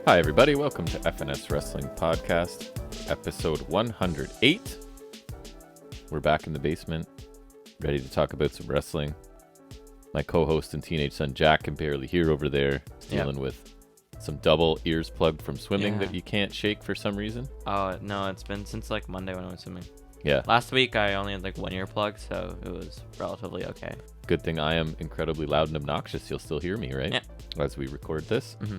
Hi, everybody. Welcome to FNS Wrestling Podcast, episode 108. We're back in the basement, ready to talk about some wrestling. My co-host and teenage son Jack can barely hear over there, dealing with some double ears plugged from swimming that you can't shake for some reason. Oh, no, it's been since like Monday when I went swimming. Yeah. Last week I only had like one ear plug, so it was relatively okay. Good thing I am incredibly loud and obnoxious. You'll still hear me, right? Yeah. As we record this. Mm-hmm.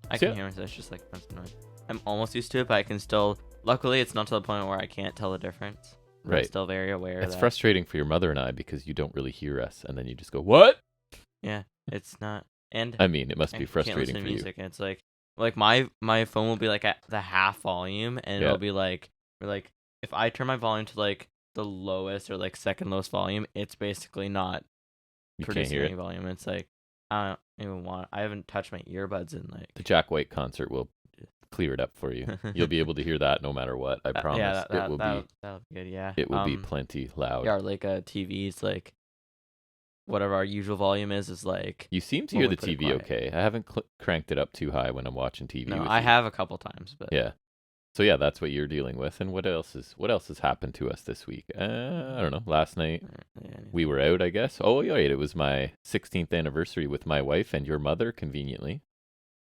I can hear myself. It's just like that's annoying. I'm almost used to it, but I can still. Luckily, it's not to the point where I can't tell the difference. Right. I'm still very aware. It's that... frustrating for your mother and I because you don't really hear us, and then you just go, "What?" Yeah, it's not. And I mean, it must be frustrating can't listen for to music, you. And it's like my phone will be like at the half volume, and it'll be like if I turn my volume to like the lowest or like second lowest volume, it's basically not producing any volume. It's like I don't even want. I haven't touched my earbuds in like. The Jack White concert will clear it up for you. You'll be able to hear that no matter what. I promise. That'll be good. Yeah, it will be plenty loud. Yeah, like TV's like whatever our usual volume is like. You seem to hear the TV okay. I haven't cranked it up too high when I'm watching TV. No, I have a couple times, but yeah. So yeah, that's what you're dealing with. And what else has happened to us this week? I don't know. Last night we were out, I guess. Oh yeah, it was my 16th anniversary with my wife and your mother, conveniently.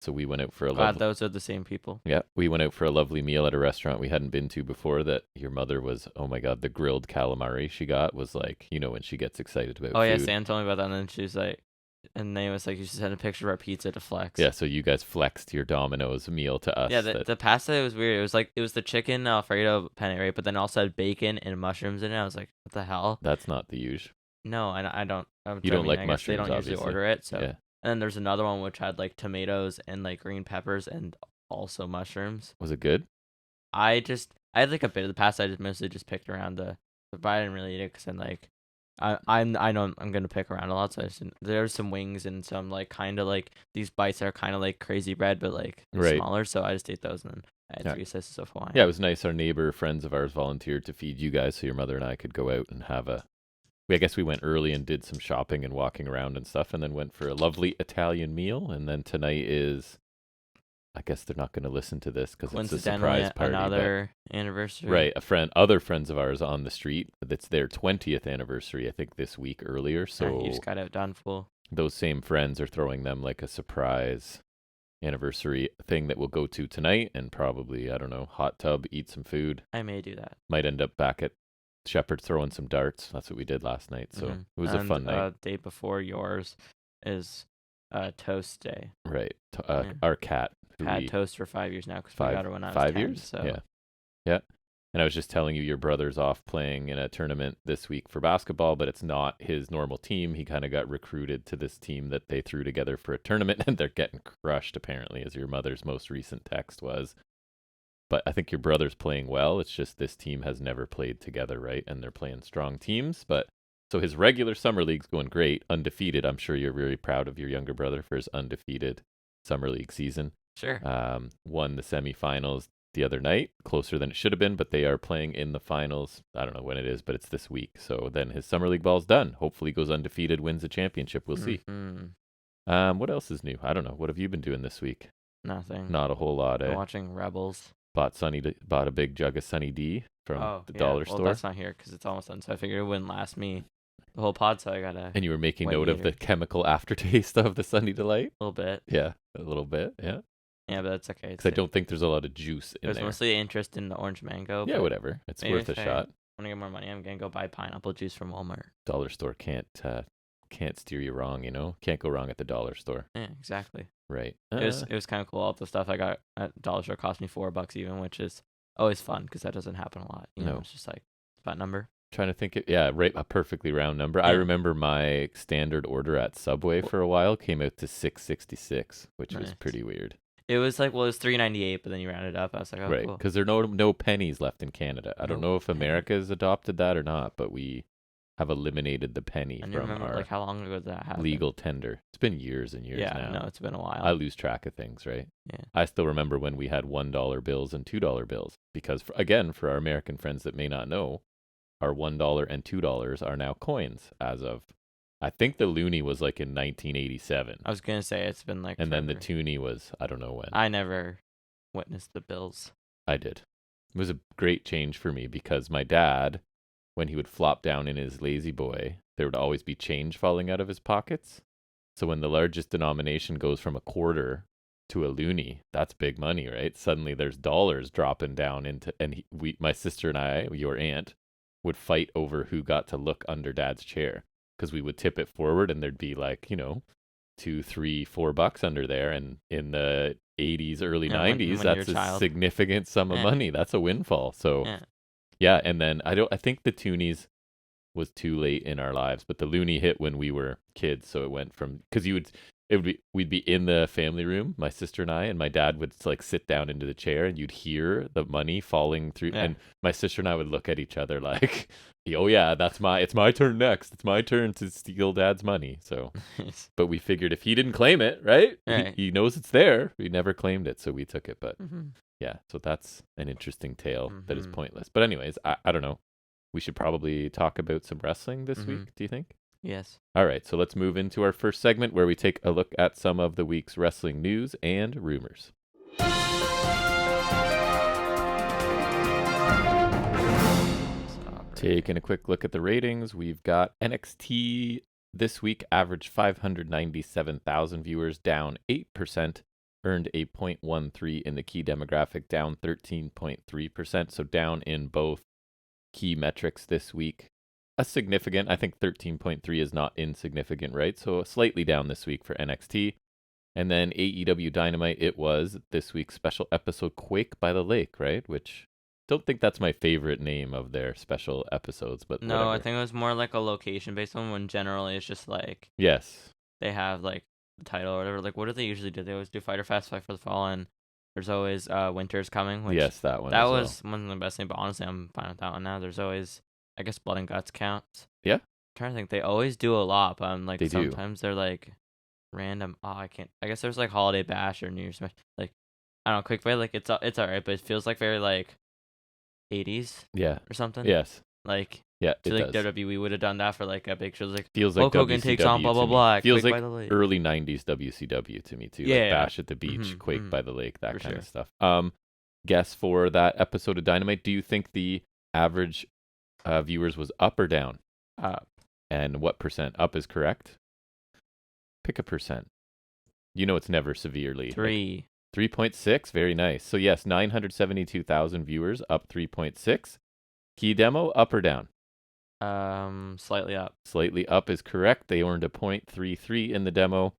So we went out for a Glad those are the same people. Yeah, we went out for a lovely meal at a restaurant we hadn't been to before. That your mother was, oh my god, the grilled calamari she got was like, you know, when she gets excited about food. Oh yeah, Sam told me about that, and then she's like. And they was like, you should send a picture of our pizza to flex. Yeah, so you guys flexed your Domino's meal to us. Yeah, the pasta was weird. It was the chicken Alfredo penne, right? But then also had bacon and mushrooms in it. I was like, what the hell? That's not the usual. No, I don't. You don't like mushrooms, they don't obviously. usually order it. So, yeah. And then there's another one which had like tomatoes and like green peppers and also mushrooms. Was it good? I had like a bit of the pasta. I just mostly just picked around but I didn't really eat it because then like. I know I'm gonna pick around a lot, so there's some wings and some like kind of like these bites that are kind of like crazy bread, but like smaller. So I just ate those, and then I had 3 slices of Hawaiian. Yeah, it was nice. Our neighbor friends of ours volunteered to feed you guys, so your mother and I could go out and have I guess we went early and did some shopping and walking around and stuff, and then went for a lovely Italian meal. And then tonight is. I guess they're not going to listen to this because it's a surprise party. Another anniversary. Right, other friends of ours on the street. It's their 20th anniversary, I think, this week earlier. So you just got outdone full. Those same friends are throwing them like a surprise anniversary thing that we'll go to tonight and probably, I don't know, hot tub, eat some food. I may do that. Might end up back at Shepherd throwing some darts. That's what we did last night. So it was a fun night. Day before yours is Toast Day. Right. Our cat. Had Toast for 5 years now because we got her when I was 5 10, years. So. Yeah. And I was just telling you, your brother's off playing in a tournament this week for basketball, but it's not his normal team. He kind of got recruited to this team that they threw together for a tournament, and they're getting crushed, apparently, as your mother's most recent text was. But I think your brother's playing well. It's just this team has never played together, right? And they're playing strong teams. But so his regular summer league's going great, undefeated. I'm sure you're very proud of your younger brother for his undefeated summer league season. Sure. Won the semifinals the other night, closer than it should have been, but they are playing in the finals. I don't know when it is, but it's this week. So then his summer league ball's done. Hopefully goes undefeated, wins a championship. We'll see. What else is new? I don't know. What have you been doing this week? Nothing. Not a whole lot. Watching Rebels. Bought a big jug of Sunny D from the dollar store. That's not here because it's almost done. So I figured it wouldn't last me the whole pod, so I gotta. And you were making note of the chemical aftertaste of the Sunny Delight? A little bit. Yeah, a little bit. Yeah. Yeah, but that's okay. Because I don't think there's a lot of juice in there. There's mostly interest in the orange mango. Yeah, whatever. It's worth a shot. I want to get more money. I'm gonna go buy pineapple juice from Walmart. Dollar store can't steer you wrong, you know. Can't go wrong at the dollar store. Yeah, exactly. Right. It was kind of cool. All the stuff I got at dollar store cost me $4 even, which is always fun because that doesn't happen a lot. You know, it's just like that number. Trying to think right, a perfectly round number. Yeah. I remember my standard order at Subway for a while came out to $6.66, which was pretty weird. It was like, well, it was $3.98, but then you rounded up. I was like, oh, right, because there are no pennies left in Canada. I don't know if America has adopted that or not, but we have eliminated the penny from our how long ago did that happen? Legal tender. It's been years and years now. Yeah, no, it's been a while. I lose track of things, right? Yeah. I still remember when we had $1 bills and $2 bills because, for our American friends that may not know, our $1 and $2 are now coins as of I think the loonie was like in 1987. I was gonna say it's been like. And forever. then the toonie was I don't know when. I never witness the Bills. I did. It was a great change for me because my dad, when he would flop down in his lazy boy, there would always be change falling out of his pockets. So when the largest denomination goes from a quarter to a loonie, that's big money, right? Suddenly there's dollars dropping down into, and my sister and I, your aunt, would fight over who got to look under dad's chair because we would tip it forward and there'd be like, $2, $3, $4 under there. And in the 80s, early 90s, that's a significant sum of money. That's a windfall. So yeah. And then I think the toonies was too late in our lives, but the loonie hit when we were kids. So it went from, because we'd be in the family room, my sister and I, and my dad would like sit down into the chair and you'd hear the money falling through. Yeah. And my sister and I would look at each other like, oh yeah, it's my turn next. It's my turn to steal dad's money. So, but we figured if he didn't claim it, right? He knows it's there. We never claimed it. So we took it. But yeah, so that's an interesting tale that is pointless. But anyways, I don't know. We should probably talk about some wrestling this week, do you think? Yes. All right, so let's move into our first segment where we take a look at some of the week's wrestling news and rumors. Taking a quick look at the ratings, we've got NXT this week averaged 597,000 viewers, down 8%, earned a 0.13 in the key demographic, down 13.3%, so down in both key metrics this week. A significant, I think 13.3 is not insignificant, right? So slightly down this week for NXT. And then AEW Dynamite, it was this week's special episode Quake by the Lake, right? Which, don't think that's my favorite name of their special episodes, but no, whatever. I think it was more like a location-based one when generally it's just like... Yes. They have like the title or whatever. Like, what do they usually do? They always do Fyter Fest, Fight for the Fallen. There's always Winter's Coming. Which, yes, that one. That was one of the best things, but honestly, I'm fine with that one now. There's always, I guess, Blood and Guts counts. Yeah. I'm trying to think. They always do a lot, but I'm like, they sometimes they're like random. Oh, I can't. I guess there's like Holiday Bash or New Year's Smash. Like, I don't know, Quick Fight. Like, it's alright, but it feels like very like 80s. Yeah. Or something. Yes. Like. Yeah, so like WWE would have done that for like a big show. Like feels like Hulk Hogan takes on blah blah blah. Feels Quake like by the Lake. Early 90s WCW to me too. Yeah, like Bash at the Beach, Quake by the Lake, that for kind sure. of stuff. Guess for that episode of Dynamite, do you think the average viewers was up or down? Up. And what percent? Up is correct. Pick a percent. It's never severely. 3. 3.6. Very nice. So yes, 972,000 viewers, up 3.6. Key demo, up or down? Slightly up. Slightly up is correct. They earned a 0.33 in the demo,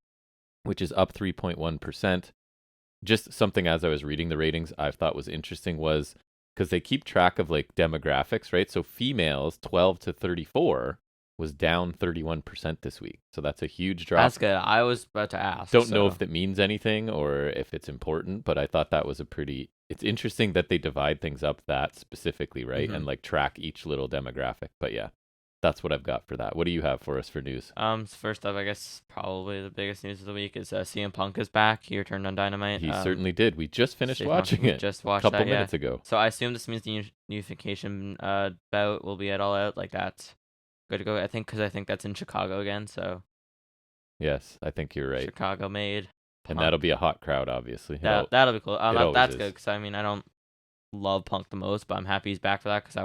which is up 3.1%. Just something as I was reading the ratings I thought was interesting was because they keep track of like demographics, right? So females 12 to 34 was down 31% this week. So that's a huge drop. That's good. I was about to ask. Don't know if that means anything or if it's important, but I thought that was it's interesting that they divide things up that specifically, right? And like track each little demographic. But yeah, that's what I've got for that. What do you have for us for news? First up, I guess probably the biggest news of the week is CM Punk is back. He returned on Dynamite. He certainly did. We just finished watching it. Just watched a couple minutes ago. So I assume this means the unification bout will be at All Out. Like that's good to go. I think that's in Chicago again. So yes, I think you're right. Chicago made. And that'll be a hot crowd, obviously. That'll be cool. That's good because I mean I don't love Punk the most, but I'm happy he's back for that because I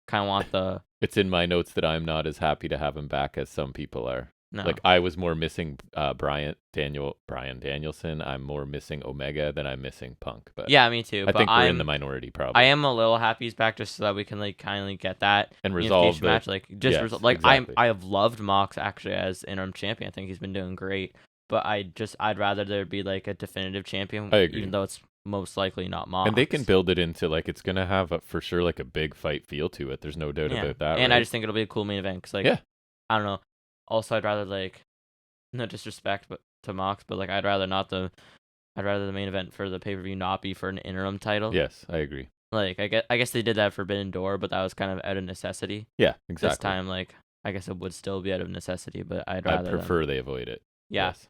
kind of want the. It's in my notes that I'm not as happy to have him back as some people are. No. Like I was more missing Brian Danielson. I'm more missing Omega than I'm missing Punk. But yeah, me too. I think we're in the minority probably. I am a little happy he's back just so that we can like kindly get that and resolve the match. Like just exactly. I have loved Mox actually as interim champion. I think he's been doing great. But I'd rather there be like a definitive champion, I agree. even though it's most likely not Mox. And they can build it into like it's gonna have for sure like a big fight feel to it. There's no doubt about that. And right? I just think it'll be a cool main event because I don't know. Also, I'd rather like no disrespect to Mox, but like I'd rather the main event for the pay-per-view not be for an interim title. Yes, I agree. Like I guess they did that for Forbidden Door, but that was kind of out of necessity. Yeah, exactly. This time, like I guess it would still be out of necessity, but I'd prefer they avoid it. Yeah. Yes.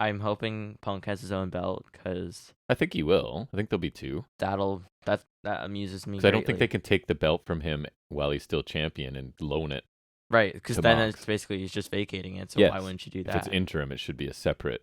I'm hoping Punk has his own belt because I think he will. I think there'll be 2. That amuses me. Because I don't think they can take the belt from him while he's still champion and loan it. Right, because then it's basically he's just vacating it. So why wouldn't you do that? If it's interim, it should be a separate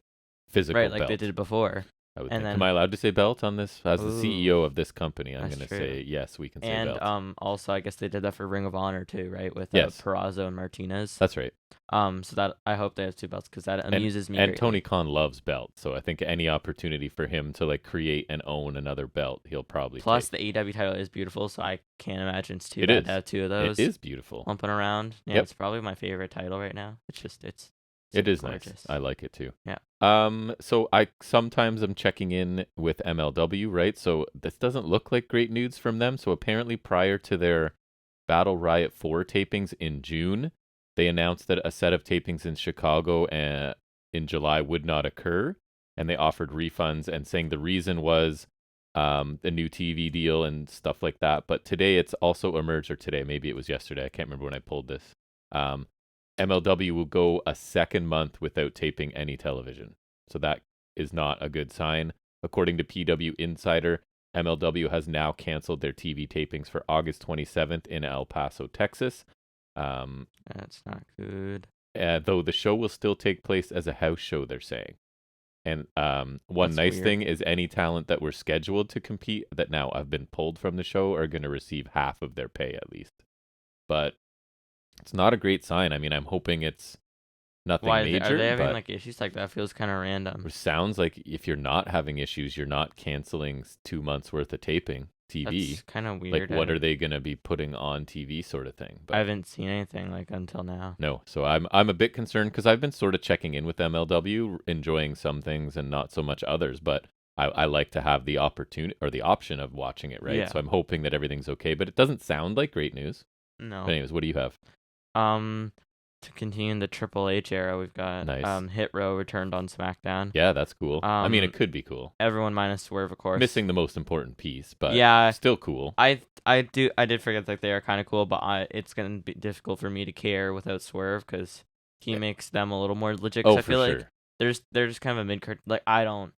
physical belt. Right, like belt. they did it before. I would And think. then Am I allowed to say belt on this? As the Ooh, CEO of this company, I'm that's going to true. say yes, we can say And belt. also I guess they did that for Ring of Honor too, right? With Yes, Perazo and Martinez. that's right. So that I hope they have 2 belts because that And amuses me and greatly. Tony Khan loves belts, so I think any opportunity for him to like create and own another belt, he'll probably Plus, take. the AEW title is beautiful, so I can't imagine it's too It bad to is. have 2 of It those is beautiful. lumping around. Yeah, Yep. it's probably my favorite title right now. It's It super is gorgeous. nice. I like it too. Yeah. So I sometimes I'm checking in with MLW, right? So this doesn't look like great news from them. So apparently prior to their Battle Riot 4 tapings in June, they announced that a set of tapings in Chicago in July would not occur, and they offered refunds and saying the reason was the new TV deal and stuff like that. But today it's also emerged, or today, maybe it was yesterday. I can't remember when I pulled this. MLW will go a second month without taping any television. So that is not a good sign. According to PW Insider, MLW has now canceled their TV tapings for August 27th in El Paso, Texas. That's not good. Though the show will still take place as a house show, they're saying. And one That's nice weird. thing is any talent that were scheduled to compete that now have been pulled from the show are going to receive half of their pay at least. But it's not a great sign. I mean, I'm hoping it's nothing Why major. are they having but like issues like that? Feels kind of random. it sounds like if you're not having issues, you're not canceling 2 months worth of taping TV. That's kind of Like, weird. what are they going to be putting on TV, sort of thing? I haven't seen anything like until now. No, so I'm a bit concerned because I've been sort of checking in with MLW, enjoying some things and not so much others. But I like to have the opportunity or the option of watching it, right? Yeah. So I'm hoping that everything's okay. But it doesn't sound like great news. No. But anyways, what do you have? To continue in the Triple H era, we've got Nice. Hit Row returned on SmackDown. Yeah, that's cool. I mean, it could be cool. Everyone minus Swerve, of course. Missing the most important piece, but yeah, still cool. I did forget that they are kind of cool, but it's gonna be difficult for me to care without Swerve because he makes them a little more legit. Oh, I for feel sure. like they're just kind of a mid card. Like I don't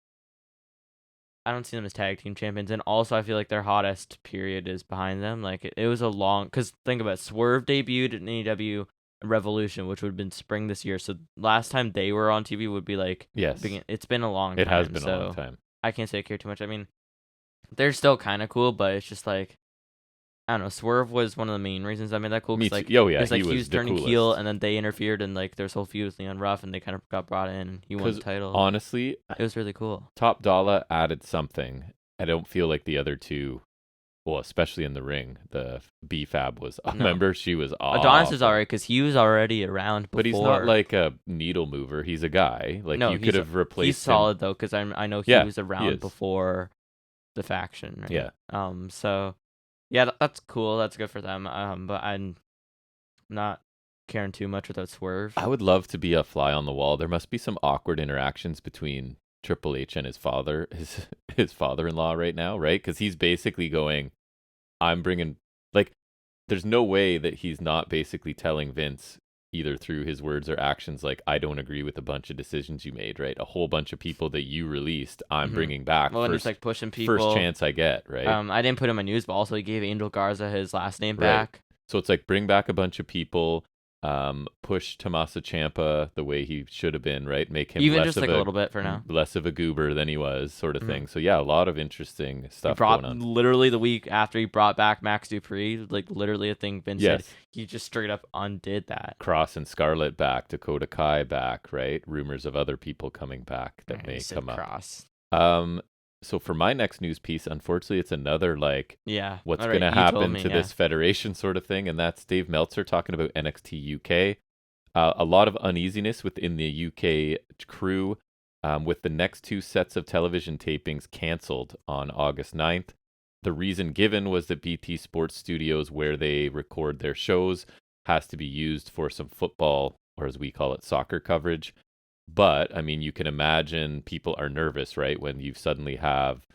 see them as tag team champions, and also I feel like their hottest period is behind them. Like it was a long because think about it, Swerve debuted in AEW Revolution, which would have been spring this year. So last time they were on TV would be like Yes, it's been a long time. it has been so a long time. I can't say I care too much. I mean, they're still kind of cool, but it's just like I don't know. Swerve was one of the main reasons I made that cool. Me Like, too. Oh yeah, it's like he was turning the heel, coolest. and then they interfered, and like there's whole feud with Leon Ruff, and they kind of got brought in, and he won the title. Honestly, it was really cool. Top Dollar added something. I don't feel like the other two. Well, especially in the ring, the B-Fab was. I remember she was awesome. Adonis is alright because he was already around before. But he's not like a needle mover. He's a guy. Like No, you could have replaced He's him. solid though because I know he Yeah, was he around is. before the faction. Right? Yeah. So yeah, that's cool. That's good for them. But I'm not caring too much without Swerve. I would love to be a fly on the wall. There must be some awkward interactions between Triple H and his father, his father-in-law right now, right? Because he's basically going, I'm bringing, like, there's no way that he's not basically telling Vince, either through his words or actions, like, I don't agree with a bunch of decisions you made, right? A whole bunch of people that you released, I'm bringing back. Well, and first, it's like pushing people. First chance I get, right? I didn't put him in news, but also he gave Angel Garza his last name back. So it's like bring back a bunch of people, push Tommaso Ciampa the way he should have been, right? Make him Even less just of like a little bit for now. less of a goober than he was, sort of thing. So yeah, a lot of interesting stuff He brought going on. literally the week after he brought back Max Dupree, like literally a thing Vince said. He just straight up undid that. Cross and Scarlett back, Dakota Kai back, right? Rumors of other people coming back that may come Cross. up. So for my next news piece, unfortunately, it's another like, what's going to happen to this federation sort of thing, and that's Dave Meltzer talking about NXT UK. A lot of uneasiness within the UK crew, with the next 2 sets of television tapings canceled on August 9th. The reason given was that BT Sports Studios, where they record their shows, has to be used for some football, or as we call it, soccer coverage. But, I mean, you can imagine people are nervous, right, when you suddenly have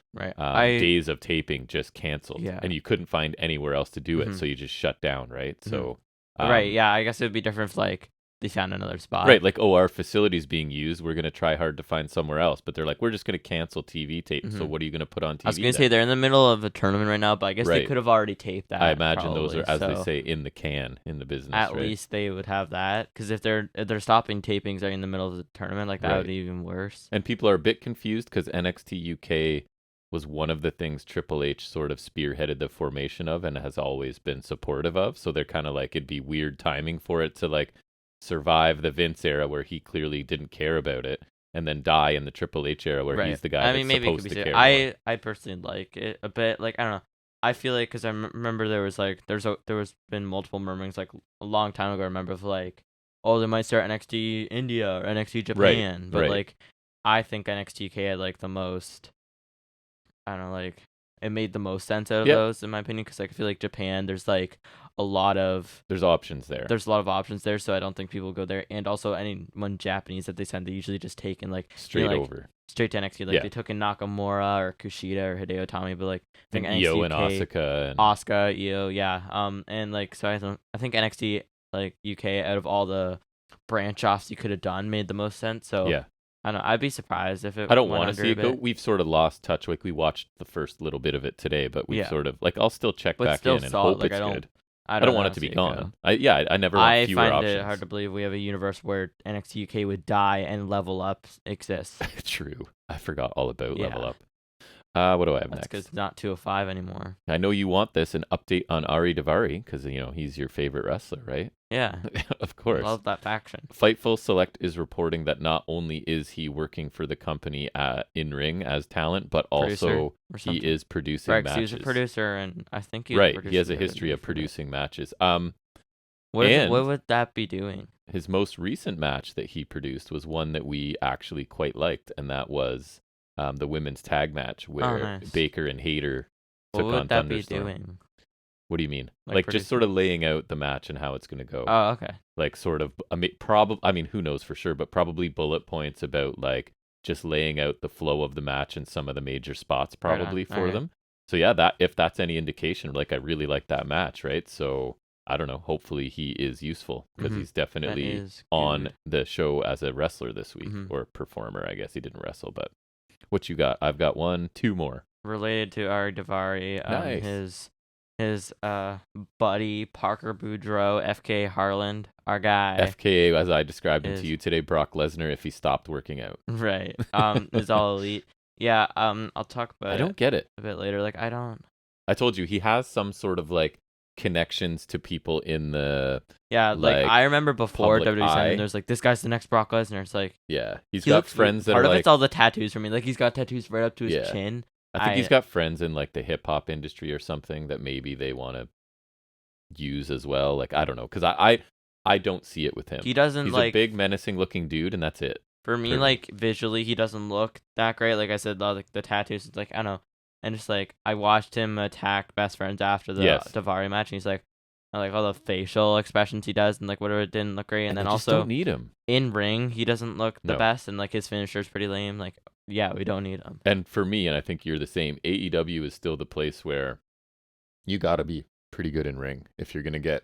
days of taping just canceled. And you couldn't find anywhere else to do it, so you just shut down, right? So, I guess it would be different if, like, they found another spot. Right, like, our facility's being used. We're going to try hard to find somewhere else. But they're like, we're just going to cancel TV tape. So what are you going to put on TV? I was going to say they're in the middle of a tournament right now, but I guess they Right. could have already taped that. I imagine probably, those are, as they so say, in the can, in the business, at right? least they would have that. Because if they're stopping tapings right in the middle of the tournament, like that Right. would be even worse. And people are a bit confused because NXT UK was one of the things Triple H sort of spearheaded the formation of and has always been supportive of. So they're kind of like, it'd be weird timing for it to like survive the Vince era where he clearly didn't care about it, and then die in the Triple H era where he's the guy that's maybe supposed to care more. I personally like it a bit. Like, I don't know. I feel like, because I remember there was like, there was been multiple murmurings like a long time ago. I remember of like, oh, they might start NXT India or NXT Japan. But like, I think NXT UK had like the most, I don't know, like, it made the most sense out of those in my opinion, because like, I feel like Japan, there's like a lot of options there. There's a lot of options there, so I don't think people go there. And also, anyone Japanese that they send, they usually just take in like straight like, over. Straight to NXT. Like they took in Nakamura or Kushida or Hideo Itami, but like I think NXT Io UK, and Asuka Io, yeah. And like, so I think NXT like UK, out of all the branch offs you could have done, made the most sense. So yeah. I don't know. I'd be surprised if it. I don't want to see it go. We've sort of lost touch. Like, we watched the first little bit of it today, but we've sort of like, I'll still check back in and hope it's good. I don't want it to be gone. I never want fewer options. I find it hard to believe we have a universe where NXT UK would die and Level Up exists. True. I forgot all about Level Up. What do I have next? Because it's not 205 anymore. I know you want this, an update on Ari Daivari, because, he's your favorite wrestler, right? Yeah. Of course. I love that faction. Fightful Select is reporting that not only is he working for the company in-ring as talent, but also he is producing matches. He was a producer, and I think he has a history of producing matches. What would that be doing? His most recent match that he produced was one that we actually quite liked, and that was the women's tag match where Baker and Hayter took on Thunderstorm. What would that be doing? What do you mean? Like just sort of laying out the match and how it's going to go. Oh, okay. Like sort of, who knows for sure, but probably bullet points about like just laying out the flow of the match and some of the major spots probably for them. So yeah, if that's any indication, like I really like that match, right? So I don't know. Hopefully he is useful because he's definitely on the show as a wrestler this week or performer. I guess he didn't wrestle, but what you got? I've got 2 more related to Ari Daivari. Nice. His buddy Parker Boudreaux, FK Harland, our guy. FKA, as I described him to you today, Brock Lesnar if he stopped working out. Right. Is all elite. Yeah. I'll talk about. I don't get it a bit later. Like I don't. I told you he has some sort of like connections to people in the like I remember before WWE there's like, this guy's the next Brock Lesnar. It's like, he's got friends that part are of like, it's all the tattoos for me. Like he's got tattoos right up to his chin. I think he's got friends in like the hip hop industry or something that maybe they want to use as well. Like I don't know, because I don't see it with him. He doesn't. He's like a big menacing looking dude, and that's it. For me, like visually, he doesn't look that great. Like I said, like the tattoos. It's like I don't know, and just like I watched him attack best friends after the Daivari match, and he's like, I like all the facial expressions he does, and like whatever, it didn't look great. And then also don't need him in ring, he doesn't look the best, and like his finisher's pretty lame. Like. Yeah, we don't need him. And for me, and I think you're the same, AEW is still the place where you got to be pretty good in ring if you're going to get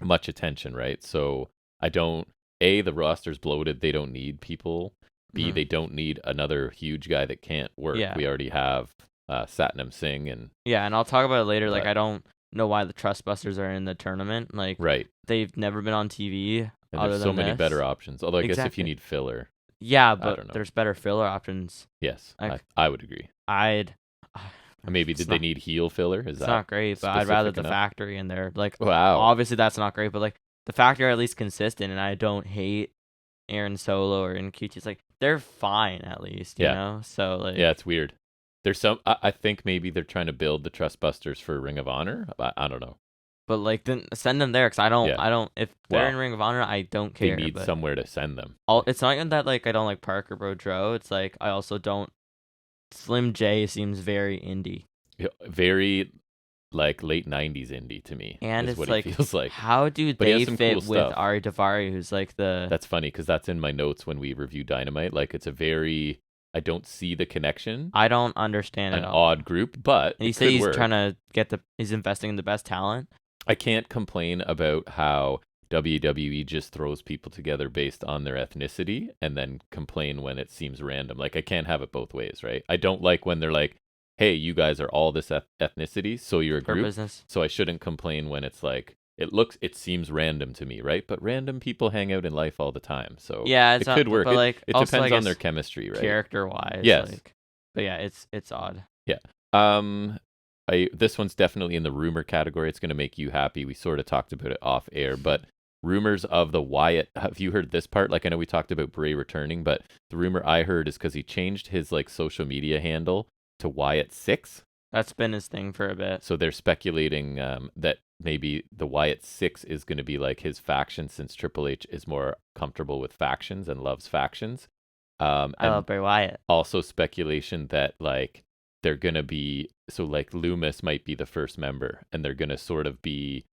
much attention, right? So the roster's bloated. They don't need people. B, they don't need another huge guy that can't work. Yeah. We already have Satnam Singh. And I'll talk about it later. Like, I don't know why the Trustbusters are in the tournament. Like, they've never been on TV. And there's so many better options. Although I guess if you need filler. Yeah, but there's better filler options. Yes, I would agree. Maybe they need heel filler? It's not great, but I'd rather the factory in there. Like, wow. Obviously that's not great, but like the factory are at least consistent, and I don't hate Aaron Solo or NQT. It's like they're fine at least, you know. So like, it's weird. There's some. I think maybe they're trying to build the Trustbusters for Ring of Honor. I don't know. But like, then send them there, because I don't. If they're in Ring of Honor, I don't care. They need somewhere to send them. It's not even that like I don't like Parker Boudreaux. It's like I also don't. Slim J seems very indie. Very, like late '90s indie to me. And it's what like, it feels like. How do they fit with Ari Daivari, who's like the? That's funny because that's in my notes when we review Dynamite. Like it's a very. I don't see the connection. I don't understand it. An odd group, but and you say he's trying to he's investing in the best talent. I can't complain about how WWE just throws people together based on their ethnicity and then complain when it seems random. Like, I can't have it both ways, right? I don't like when they're like, hey, you guys are all this ethnicity, so you're a For group. business. So I shouldn't complain when it's like, it seems random to me, right? But random people hang out in life all the time, so Yeah, it it's not, could work. but like It also I depends on guess their chemistry, right? character wise. Yes. Like, but yeah, it's odd. Yeah. This one's definitely in the rumor category. It's going to make you happy. We sort of talked about it off air, but rumors of the Wyatt. Have you heard this part? Like, I know we talked about Bray returning, but the rumor I heard is because he changed his like social media handle to Wyatt 6. That's been his thing for a bit. So they're speculating that maybe the Wyatt 6 is going to be like his faction, since Triple H is more comfortable with factions and loves factions. I love Bray Wyatt. Also speculation that like they're going to be, so like Loomis might be the first member and they're going to sort of be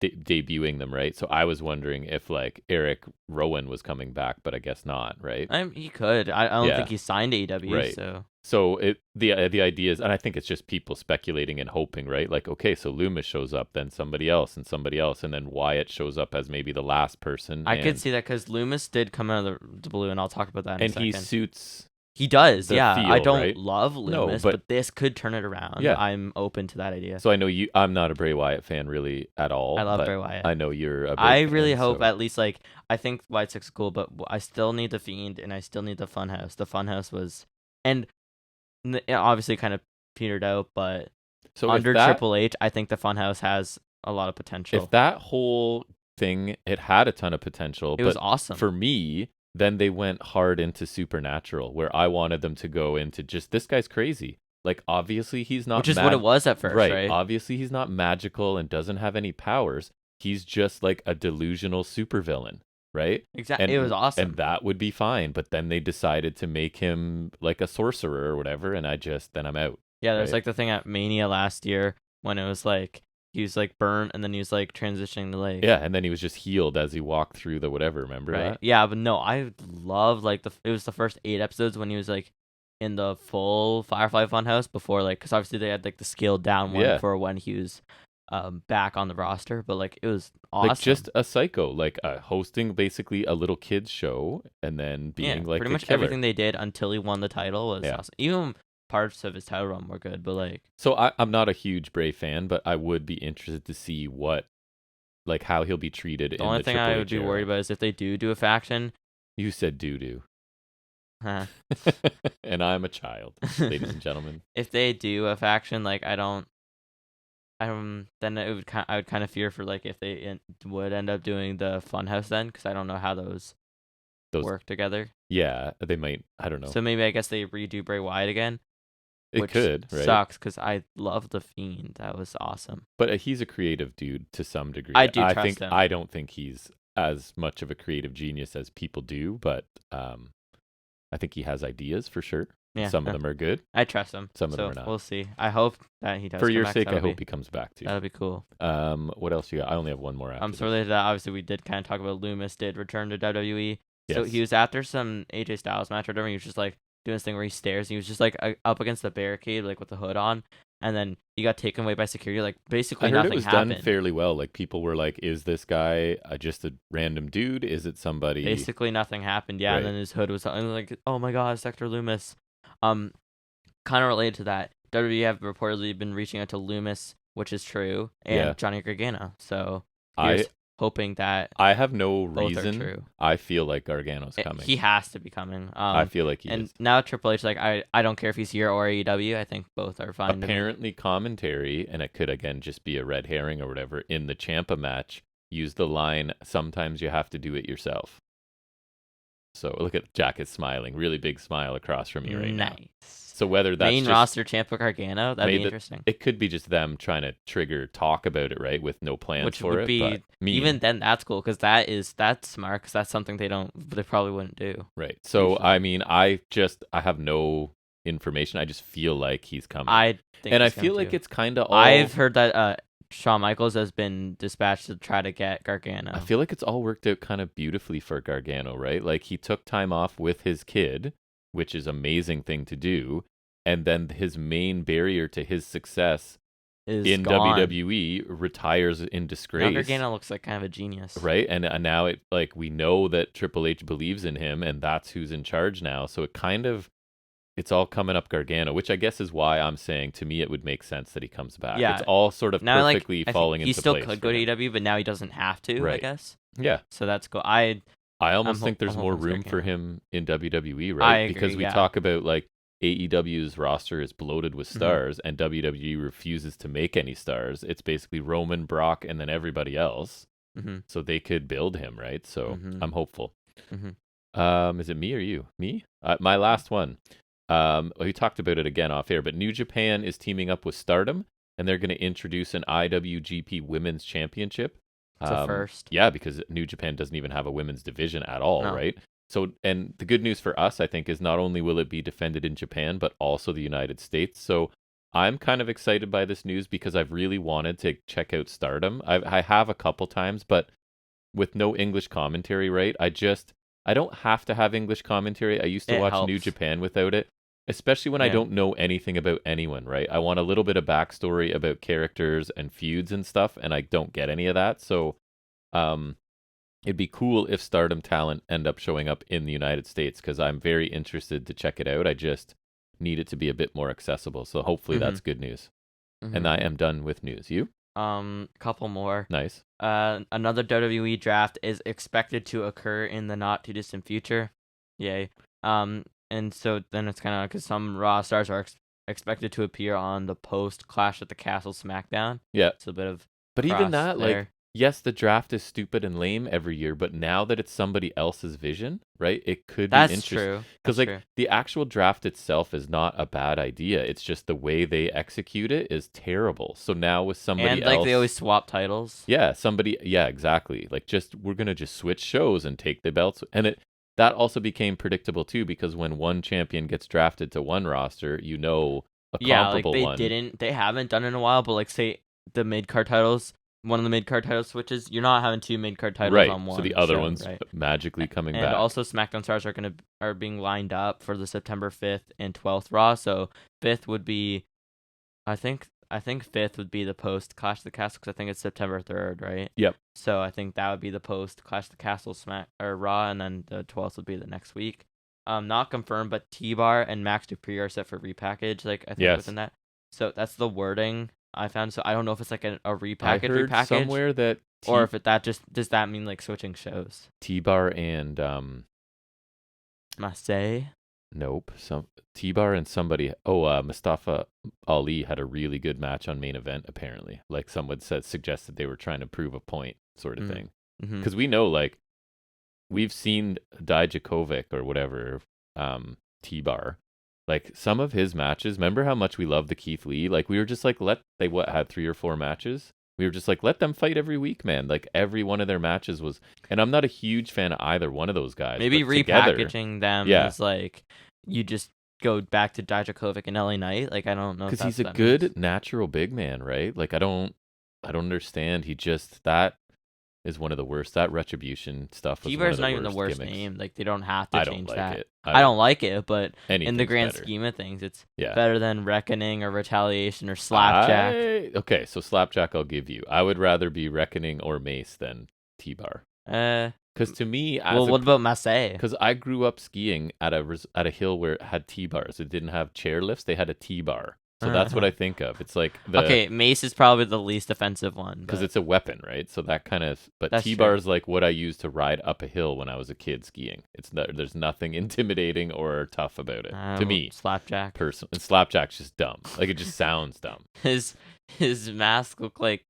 debuting them, right? So I was wondering if like Eric Rowan was coming back, but I guess not, right? He could. I don't Yeah. think he signed AEW, Right. so So the idea is, and I think it's just people speculating and hoping, right? Like, okay, so Loomis shows up, then somebody else, and then Wyatt shows up as maybe the last person. I could see that because Loomis did come out of the blue, and I'll talk about that in a and second. he suits. He does, the yeah. I feel, don't right? love Loomis, but- but this could turn it around. Yeah. I'm open to that idea. So I know I'm not a Bray Wyatt fan really at all. I love but Bray Wyatt. I know you're a big I fan, really hope so- at least like I think White Six is cool, but I still need the Fiend and I still need the Funhouse. The Funhouse was, and it obviously kind of petered out, but So under if that, Triple H, I think the Funhouse has a lot of potential. if that whole thing, it had a ton of potential. It was awesome. For me, then they went hard into Supernatural, where I wanted them to go into just, this guy's crazy. Like, obviously he's not, which is what it was at first, right? Obviously he's not magical and doesn't have any powers. He's just like a delusional supervillain, right? Exactly. It was awesome. And that would be fine. But then they decided to make him like a sorcerer or whatever, and then I'm out. Yeah, there's right? like the thing at Mania last year when it was like he was like burnt and then he was like transitioning to like Yeah, and then he was just healed as he walked through the whatever. Remember right? that? Yeah, but no, I love like it was the first 8 episodes when he was like in the full Firefly Funhouse before like because obviously they had like the scaled down one Yeah. for when he was back on the roster, but like it was awesome. Like just a psycho, like hosting basically a little kids show, and then being like pretty a much killer. everything they did until he won the title was Yeah. awesome. Even parts of his title run were good, but like So I'm not a huge Bray fan, but I would be interested to see how he'll be treated. the only thing Triple I H would be era. worried about is if they do a faction. You said doo-doo. Huh. And I'm a child, ladies and gentlemen. If they do a faction, like then it would I would kind of fear for like if they would end up doing the Funhouse then, because I don't know how those work together. Yeah, they might. I don't know. So maybe I guess they redo Bray Wyatt again. It which could, right? Sucks because I love the Fiend. That was awesome. But he's a creative dude to some degree. I do trust him. I don't think he's as much of a creative genius as people do, but I think he has ideas for sure. Yeah, Some of them are good. I trust him. Some of them are not. We'll see. I hope that he does. For come your back, sake, I that'll hope he comes back too. That'll be cool. What else you got? I only have one more after. So related to that, obviously we did kind of talk about Loomis did return to WWE. So Yes. he was after some AJ Styles match or whatever. He was just like doing this thing where he stares. And he was just like up against the barricade, like with the hood on, and then he got taken away by security. Like basically I heard nothing it was happened. done fairly well. Like people were like, "Is this guy just a random dude? Is it somebody?" Basically nothing happened. Yeah, Right. and then his hood was and like, oh my god, it's Dexter Loomis. Kind of related to that, WWE have reportedly been reaching out to Loomis, which is true, and Yeah. Johnny Gargano. So I here's hoping that I have no both are reason. true. I feel like Gargano's coming. He has to be coming. I feel like he and is. now Triple H, like I don't care if he's here or AEW. I think both are fine. to me. Apparently, commentary, and it could again just be a red herring or whatever. In the Ciampa match, use the line, "Sometimes you have to do it yourself." So look at Jack is smiling, really big smile across from you right now. Nice. So whether that's Main just, roster Ciampa Gargano, that'd be made the- interesting. it could be just them trying to trigger talk about it, right, with no plans Which for would it. be but even then that's cool because that's smart because that's something they probably wouldn't do. right. So usually. I mean, I have no information. I just feel like he's coming, I think, and I he's feel gonna like too. it's kind of all. I've heard that Shawn Michaels has been dispatched to try to get Gargano. I feel like it's all worked out kind of beautifully for Gargano, right? Like he took time off with his kid, which is an amazing thing to do. And then his main barrier to his success is in gone. WWE retires in disgrace. Gargano looks like kind of a genius. Right, and now it like we know that Triple H believes in him, and that's who's in charge now. So it's all coming up Gargano, which I guess is why I'm saying to me it would make sense that he comes back. Yeah. It's all sort of Now, perfectly I think falling he into still place. could for go to him. AEW, but now he doesn't have to. I Right. guess. Yeah. So that's cool. I almost I'm think there's more hoping for room for Gargano. him in WWE, right? I agree, because we yeah. talk about like AEW's roster is bloated with Mhm. stars, and WWE refuses to make any stars. It's basically Roman, Brock, and then everybody else. Mm-hmm. So they could build him, right? So Mhm. I'm hopeful. Mhm. Is it me or you? Me? My last one. We talked about it again off air, but New Japan is teaming up with Stardom, and they're going to introduce an IWGP Women's Championship. It's a first. Yeah, because New Japan doesn't even have a women's division at all, No. right? So, and the good news for us, I think, is not only will it be defended in Japan, but also the United States. So I'm kind of excited by this news because I've really wanted to check out Stardom. I have a couple times, but with no English commentary, right? I don't have to have English commentary. I used to It watch New helps. Japan without it, especially when I Yeah. don't know anything about anyone, right? I want a little bit of backstory about characters and feuds and stuff, and I don't get any of that. So, it'd be cool if Stardom talent end up showing up in the United States because I'm very interested to check it out. I just need it to be a bit more accessible. So hopefully that's good news. And I am done with news. You? Couple more. Nice. Another WWE draft is expected to occur in the not too distant future. Yay. And so then it's kind of because some Raw stars are expected to appear on the post Clash at the Castle SmackDown. Yeah. It's a bit of. But even that, there. like, yes, the draft is stupid and lame every year, but now that it's somebody else's vision, right? It could be That's interesting. true. Because, That's like, true. the actual draft itself is not a bad idea. It's just the way they execute it is terrible. So now with somebody And else. like they always swap titles. Yeah, yeah, exactly. Like, we're going to just switch shows and take the belts. And that also became predictable, too, because when one champion gets drafted to one roster, a comparable one. They haven't done it in a while, but like say the mid card titles, one of the mid card titles switches, you're not having two mid card titles right. on one. So the other show, one's right? magically coming and back. And also SmackDown stars are being lined up for the September 5th and 12th Raw. So 5th would be, I think 5th would be the post Clash of the Castle because I think it's September 3rd, right? Yep. So I think that would be the post Clash of the Castle Raw, and then the 12th would be the next week. Not confirmed, but T-Bar and Max Dupree are set for repackage. Like I think within that. So that's the wording I found. So I don't know if it's like a repackage, I heard somewhere that or if does that mean like switching shows? T-Bar and Marseille. Nope. T-Bar and somebody. Mustafa Ali had a really good match on main event. Apparently, like someone suggested they were trying to prove a point, sort of thing. Because we know, like, we've seen Dijakovic or whatever, T-Bar. Like, some of his matches, remember how much we love the Keith Lee? Like, we were just like, had 3 or 4 matches? We were just like, let them fight every week, man. Like, every one of their matches was... And I'm not a huge fan of either one of those guys. Maybe repackaging them is like, you just go back to Dijakovic and LA Knight. Like, I don't know. Because he's a good natural big man, right? Like, I don't understand. That is one of the worst. That Retribution stuff was T-Bar's one of the not even the worst gimmicks. name. Like, they don't have to change that. It. I don't like it, but in the Anything's grand better. scheme of things, it's better than Reckoning or Retaliation or Slapjack. Okay, so Slapjack I'll give you. I would rather be Reckoning or Mace than T-Bar. Because to me, what about Marseille? Because I grew up skiing at a hill where it had T-bars. It didn't have chair lifts. They had a T-bar. So that's what I think of. It's like okay, Mace is probably the least offensive one because it's a weapon, right? So that kind of. But that's T-bar is true. like what I used to ride up a hill when I was a kid skiing. There's nothing intimidating or tough about it to me. Slapjack. And Slapjack's just dumb. Like it just sounds dumb. His mask looked like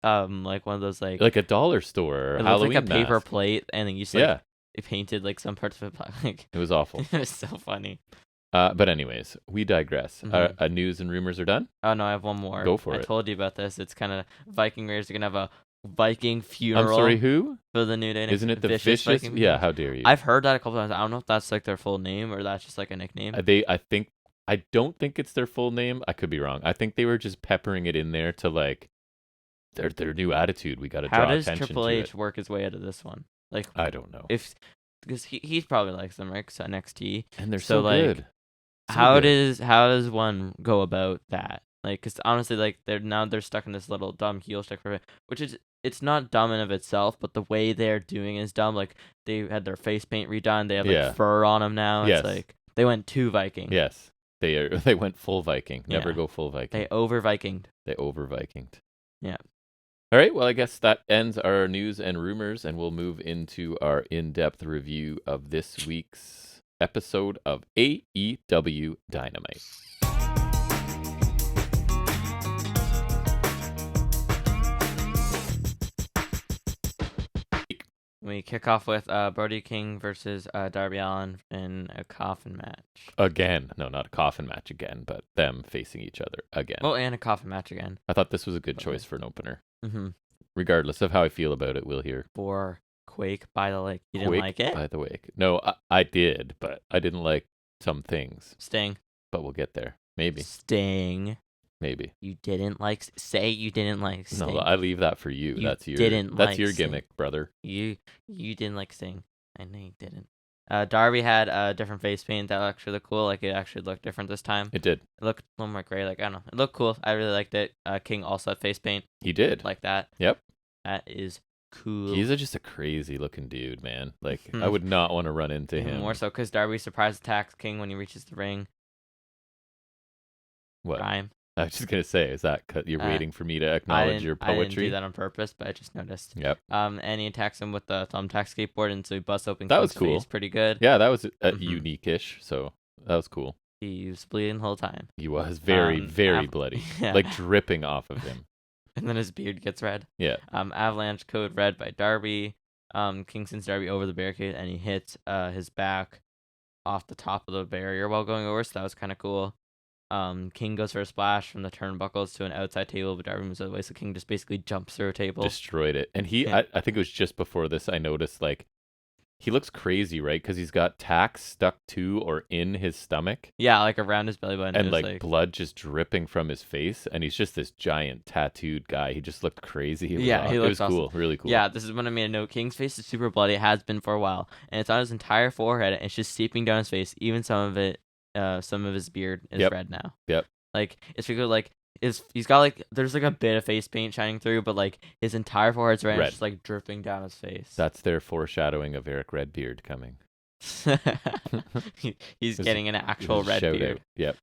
one of those like a dollar store it Halloween looked like a paper mask. plate, and then you just it painted like some parts of it black. Like, it was awful. It was so funny. But anyways, we digress. News and rumors are done? Oh, no, I have one more. Go for it. I told you about this. It's kind of Viking Raiders are going to have a Viking funeral. I'm sorry, who? For the New Day. Isn't it the Vicious? Yeah, how dare you? I've heard that a couple times. I don't know if that's like their full name or that's just like a nickname. I don't think it's their full name. I could be wrong. I think they were just peppering it in there to like their new attitude. We got to draw attention to it. How does Triple H work his way out of this one? Like, I don't know. Because he probably likes them, right? Because NXT. And they're so good. How does one go about that? Like, cause honestly, like they're stuck in this little dumb heel stick for it, which is it's not dumb in of itself, but the way they're doing is dumb. Like they had their face paint redone, they have like Yeah. fur on them now. Yes. It's like they went too Viking. Yes. They went full Viking. Never Yeah. go full Viking. They over Vikinged. They over Vikinged. Yeah. All right. Well, I guess that ends our news and rumors, and we'll move into our in-depth review of this week's episode of AEW Dynamite. We kick off with Brody King versus Darby Allin in a coffin match. Again. No, not a coffin match again, but them facing each other again. Well, and a coffin match again. I thought this was a good choice for an opener. Mm-hmm. Regardless of how I feel about it, we'll hear. For Quake by the Lake. You didn't like it? By the Wake. No, I did, but I didn't like some things. Sting. But we'll get there. Maybe. Sting. Maybe. You didn't like. Say you didn't like Sting. No, I leave that for you. You That's your. didn't That's like your Sting. gimmick, brother. You didn't like Sting. I know you didn't. Darby had a different face paint that actually looked cool. Like it actually looked different this time. It did. It looked a little more gray. Like I don't know. It looked cool. I really liked it. King also had face paint He did. like that. Yep. That is cool. He's just a crazy looking dude, man. Like I would not want to run into Even him. more so because Darby surprise attacks King when he reaches the ring. What? Rhyme. I was just gonna say, is that you're waiting for me to acknowledge your I didn't poetry? do that on purpose, but I just noticed. Yep. And he attacks him with the thumbtack skateboard, and so he busts open That King's was cool. face pretty good. Yeah, that was Mhm. unique-ish. So that was cool. He was bleeding the whole time. He was very, very bloody, Yeah. like dripping off of him. And then his beard gets red. Yeah. Avalanche code red by Darby. King sends Darby over the barricade, and he hits his back off the top of the barrier while going over, so that was kind of cool. King goes for a splash from the turnbuckles to an outside table, but Darby moves out of the way, so King just basically jumps through a table. Destroyed it. And Yeah. I think it was just before this I noticed, like, he looks crazy, right? Because he's got tacks stuck to or in his stomach. Yeah, like around his belly button. And it was like blood just dripping from his face. And he's just this giant tattooed guy. He just looked crazy. He looked was awesome. cool. Really cool. Yeah, this is when I made a note. King's face is super bloody. It has been for a while. And it's on his entire forehead. And it's just seeping down his face. Even some of his beard is red now. Yep. Like, it's because, like, he's got, like, there's, like, a bit of face paint shining through, but, like, his entire forehead's red. And it's just, like, dripping down his face. That's their foreshadowing of Eric Redbeard coming. He's getting an actual red beard. Out. Yep.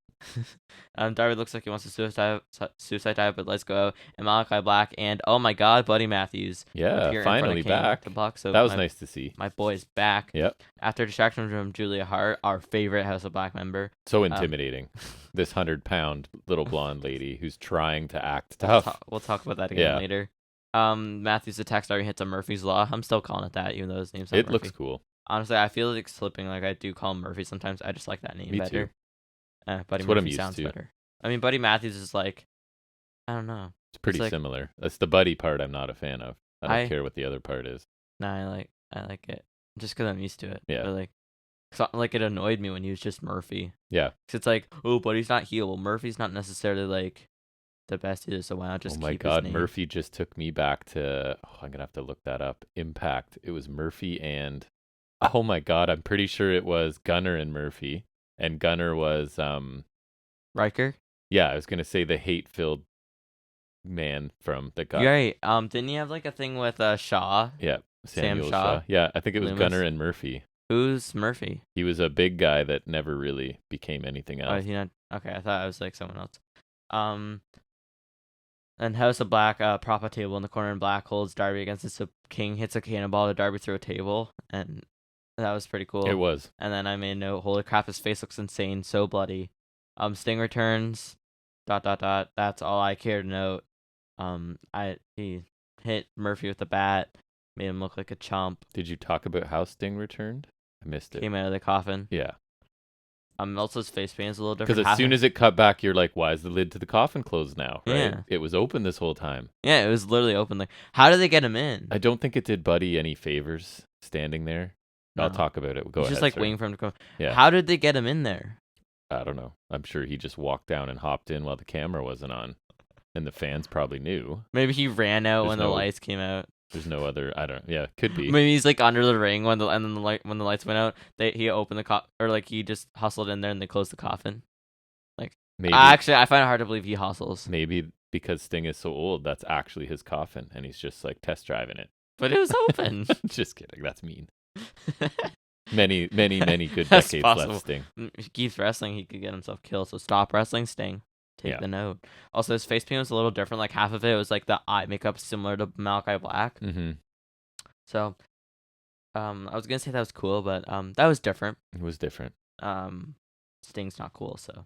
Darby looks like he wants to suicide dive, but let's go. And Malachi Black and oh my God, Buddy Matthews. Yeah, finally back. So that was nice to see. My boy's back. Yep. After distraction from Julia Hart, our favorite House of Black member. So intimidating. This 100-pound little blonde lady who's trying to act tough. We'll talk about that again later. Matthews attacks Darby, hits a Murphy's Law. I'm still calling it that, even though his name's not It Murphy. looks cool. Honestly, I feel like slipping. Like I do call him Murphy sometimes. I just like that name better. Too. Buddy That's what I'm Murphy used sounds to. better. I mean, Buddy Matthews is like, I don't know. It's pretty like, similar. That's the buddy part I'm not a fan of. I don't care what the other part is. Nah, I like it just because I'm used to it. Yeah. But like it annoyed me when he was just Murphy. Yeah. Cause it's like, oh, Buddy's not heel. Well, Murphy's not necessarily like the best either. So why not just Oh my keep God, his name? Murphy just took me back to. Oh, I'm gonna have to look that up. Impact. It was Murphy and. Oh my God, I'm pretty sure it was Gunner and Murphy, and Gunner was Riker. Yeah, I was gonna say the hate-filled man from the guy. Right. Didn't he have like a thing with Shaw? Yeah, Sam Samuel Shaw. Yeah, I think it was Loomis. Gunner and Murphy. Who's Murphy? He was a big guy that never really became anything Oh, else. is he not? Okay, I thought it was like someone else. And House of Black, prop a table in the corner, and Black holds Darby against it. So King hits a cannonball to Darby through a table, and that was pretty cool. It was. And then I made a note, holy crap, his face looks insane, so bloody. Sting returns, ... That's all I care to note. He hit Murphy with the bat, made him look like a chump. Did you talk about how Sting returned? I missed it. Came out of the coffin. Yeah. Also his face paint's a little different. Because as soon as it cut back, you're like, why is the lid to the coffin closed now? Right? Yeah. It was open this whole time. Yeah, it was literally open. Like, how did they get him in? I don't think it did Buddy any favors standing there. No. I'll talk about it. Go He's ahead. just like sorry. waiting for him to come. Yeah. How did they get him in there? I don't know. I'm sure he just walked down and hopped in while the camera wasn't on. And the fans probably knew. Maybe he ran out There's when the lights came out. There's no other. I don't. Yeah, could be. Maybe he's like under the ring when when the lights went out. He opened the or like he just hustled in there and they closed the coffin. Like Maybe Actually, I find it hard to believe he hustles. maybe because Sting is so old, that's actually his coffin, and he's just like test driving it. But it was open. Just kidding. That's mean. Many good That's decades possible. left, Sting. If he keeps wrestling, he could get himself killed. So stop wrestling, Sting. Take the note. Also, his face paint was a little different. Like half of it was like the eye makeup similar to Malachi Black. Mm-hmm. So, I was gonna say that was cool, but that was different. It was different. Sting's not cool. So,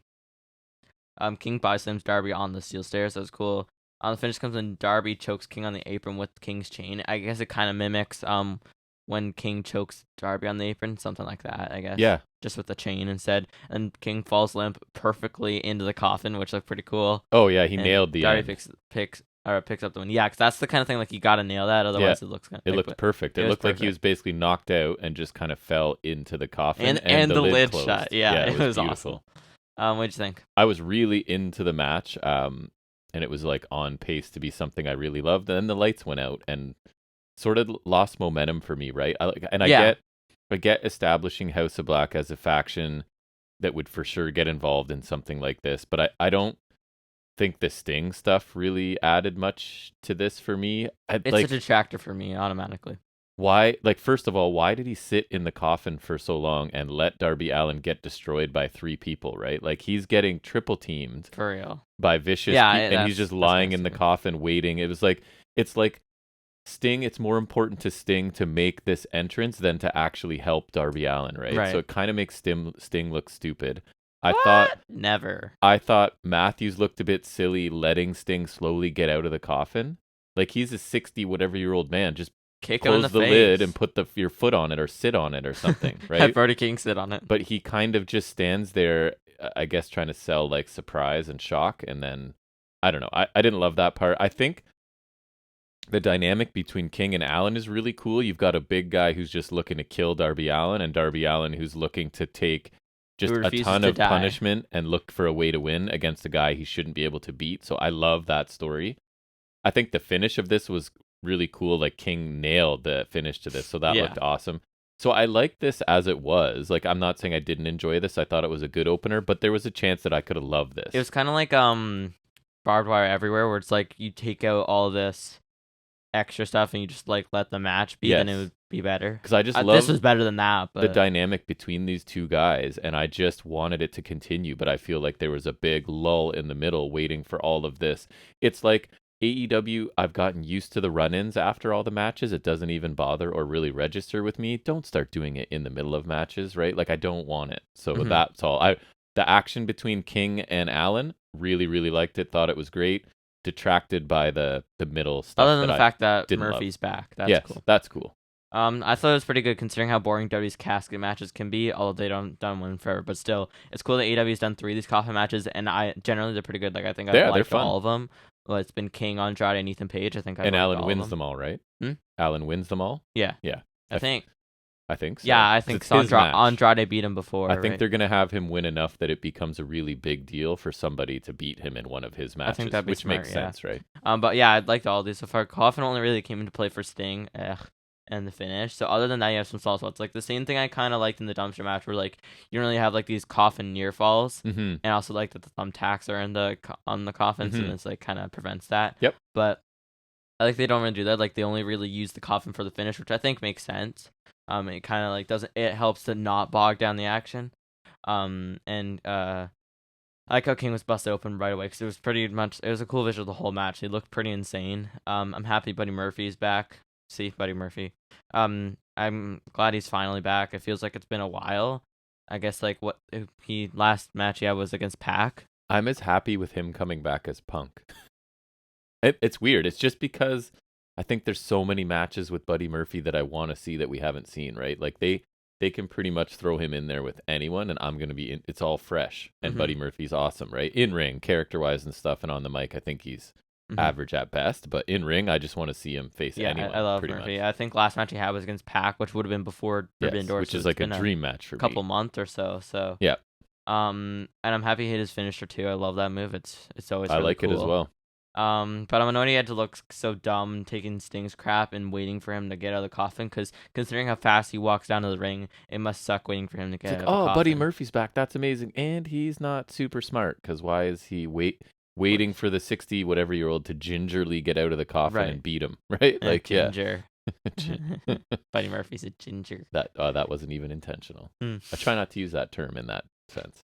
King byslams Darby on the steel stairs. That was cool. The finish comes when Darby chokes King on the apron with King's chain. I guess it kind of mimics when King chokes Darby on the apron, something like that, I guess. Yeah. Just with the chain instead. And King falls limp perfectly into the coffin, which looked pretty cool. Oh, yeah, he And nailed the Darby end. picks up the win. Yeah, because that's the kind of thing, like, you got to nail that, otherwise it looks kind of It looked perfect. It looked like he was basically knocked out and just kind of fell into the coffin. And the lid closed. shut. Yeah, it was beautiful. Awesome. What'd you think? I was really into the match, and it was, like, on pace to be something I really loved. And then the lights went out and sort of lost momentum for me, right? I get establishing House of Black as a faction that would for sure get involved in something like this, but I don't think the Sting stuff really added much to this for me. It's a detractor for me automatically. Why? Like, first of all, why did he sit in the coffin for so long and let Darby Allin get destroyed by 3 people, right? Like, he's getting triple teamed For real. by vicious and he's just lying in the coffin waiting. It's like Sting, it's more important to Sting to make this entrance than to actually help Darby Allin, right? So it kind of makes Sting look stupid. Never. I thought Matthews looked a bit silly letting Sting slowly get out of the coffin. Like, he's a 60-whatever-year-old man. Just kick him in the lid and put your foot on it or sit on it or something, right? Have Brody King sit on it. But he kind of just stands there, I guess, trying to sell, like, surprise and shock. And then, I don't know. I didn't love that part. I think the dynamic between King and Allin is really cool. You've got a big guy who's just looking to kill Darby Allin, and Darby Allin who's looking to take just a ton of punishment and look for a way to win against a guy he shouldn't be able to beat. So I love that story. I think the finish of this was really cool. Like, King nailed the finish to this, so that looked awesome. So I like this as it was. Like, I'm not saying I didn't enjoy this. I thought it was a good opener, but there was a chance that I could have loved this. It was kind of like Barbed Wire Everywhere, where it's like you take out all this extra stuff and you just like let the match be, then it would be better. Because I just love this was better than that. But the dynamic between these two guys, and I just wanted it to continue, but I feel like there was a big lull in the middle waiting for all of this. It's like AEW, I've gotten used to the run-ins after all the matches. It doesn't even bother or really register with me. Don't start doing it in the middle of matches, right? Like, I don't want it. So that's all. The action between King and Allin, really, really liked it. Thought it was great. Detracted by the middle stuff. Other than the fact that Murphy's back. That's cool. That's cool. I thought it was pretty good considering how boring WWE's casket matches can be, although they don't done one forever. But still, it's cool that AEW's done 3 of these coffin matches, and generally they're pretty good. Like, I think I liked all of them. Well, it's been King, Andrade, and Ethan Page. I think I and Allin wins them all, right? Allin wins them all. Yeah. I think so. Yeah, I think so. Andrade beat him before. I think they're gonna have him win enough that it becomes a really big deal for somebody to beat him in one of his matches, I think that'd be which smart, makes sense, right? But yeah, I'd liked all of these so far. Coffin only really came into play for Sting. And the finish. So other than that, you have some solid spots. Like the same thing I kind of liked in the dumpster match, where like you don't really have like these coffin near falls, and also like that the thumbtacks are in on the coffins, and it's like kind of prevents that. Yep. But I like they don't really do that. Like they only really use the coffin for the finish, which I think makes sense. It kind of like doesn't. It helps to not bog down the action. I like how King was busted open right away because it was a cool visual the whole match. He looked pretty insane. I'm happy Buddy Murphy's back. See Buddy Murphy. I'm glad he's finally back. It feels like it's been a while. I guess like what last match he had was against Pac. I'm as happy with him coming back as Punk. It's weird. It's just because I think there's so many matches with Buddy Murphy that I want to see that we haven't seen, right? Like they can pretty much throw him in there with anyone, and I'm gonna be it's all fresh. And Buddy Murphy's awesome, right? In ring, character wise and stuff, and on the mic, I think he's average at best, but in ring, I just want to see him face anyone. I love Murphy. Much. I think last match he had was against Pac, which would have been before Forbidden Door, which is like a dream match for me. Couple months or so. So yeah. And I'm happy he hit his finisher too. I love that move. It's always. I really like cool. it as well. But I'm annoyed he had to look so dumb taking Sting's crap and waiting for him to get out of the coffin. Because considering how fast he walks down to the ring, it must suck waiting for him to get out of the coffin. Buddy Murphy's back. That's amazing. And he's not super smart. Because why is he waiting for the 60-whatever-year-old to gingerly get out of the coffin and beat him? Right? And like, ginger. Buddy Murphy's a ginger. That wasn't even intentional. I try not to use that term in that sense.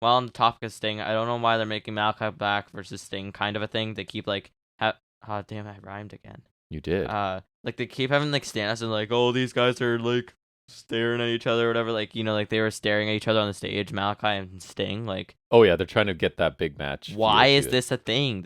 Well, on the topic of Sting, I don't know why they're making Malachi Black versus Sting kind of a thing. They keep like, oh damn, I rhymed again. You did. Like they keep having like stand-ups and like, oh, these guys are like staring at each other or whatever. Like, like they were staring at each other on the stage, Malachi and Sting. Like, oh yeah, they're trying to get that big match. Why is this a thing?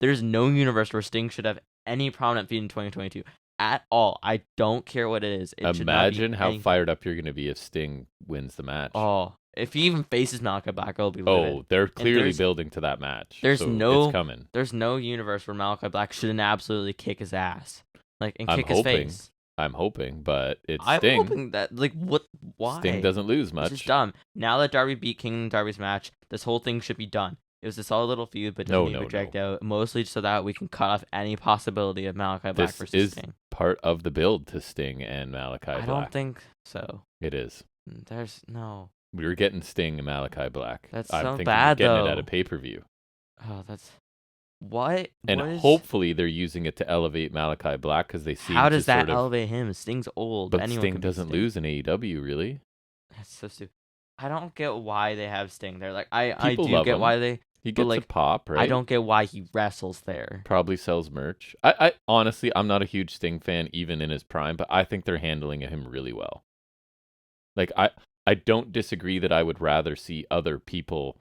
There's no universe where Sting should have any prominent feud in 2022 at all. I don't care what it is. Imagine how fired up you're gonna be if Sting wins the match. Oh. If he even faces Malachi Black, it'll be livid. Oh, they're clearly building to that match. It's coming. There's no universe where Malachi Black shouldn't absolutely kick his ass, and kick his face. I'm hoping, but it's I'm Sting. hoping that what? Why? Sting doesn't lose much. It's just dumb. Now that Darby beat King in Darby's match, this whole thing should be done. It was a solid little feud, but doesn't need to be dragged out. Mostly so that we can cut off any possibility of Malachi Black versus Sting. This is part of the build to Sting and Malachi Black. I don't think so. It is. There's no. We were getting Sting and Malachi Black. That's I'm so bad, getting though. it at a pay-per-view. Oh, that's what. And hopefully they're using it to elevate Malachi Black because they see. How does that elevate him? Sting's old. But Sting doesn't lose in AEW, really. That's so stupid. I don't get why they have Sting there. Like I do get him. why they. He gets a pop, right? I don't get why he wrestles there. Probably sells merch. I honestly, I'm not a huge Sting fan, even in his prime, but I think they're handling him really well. Like I don't disagree that I would rather see other people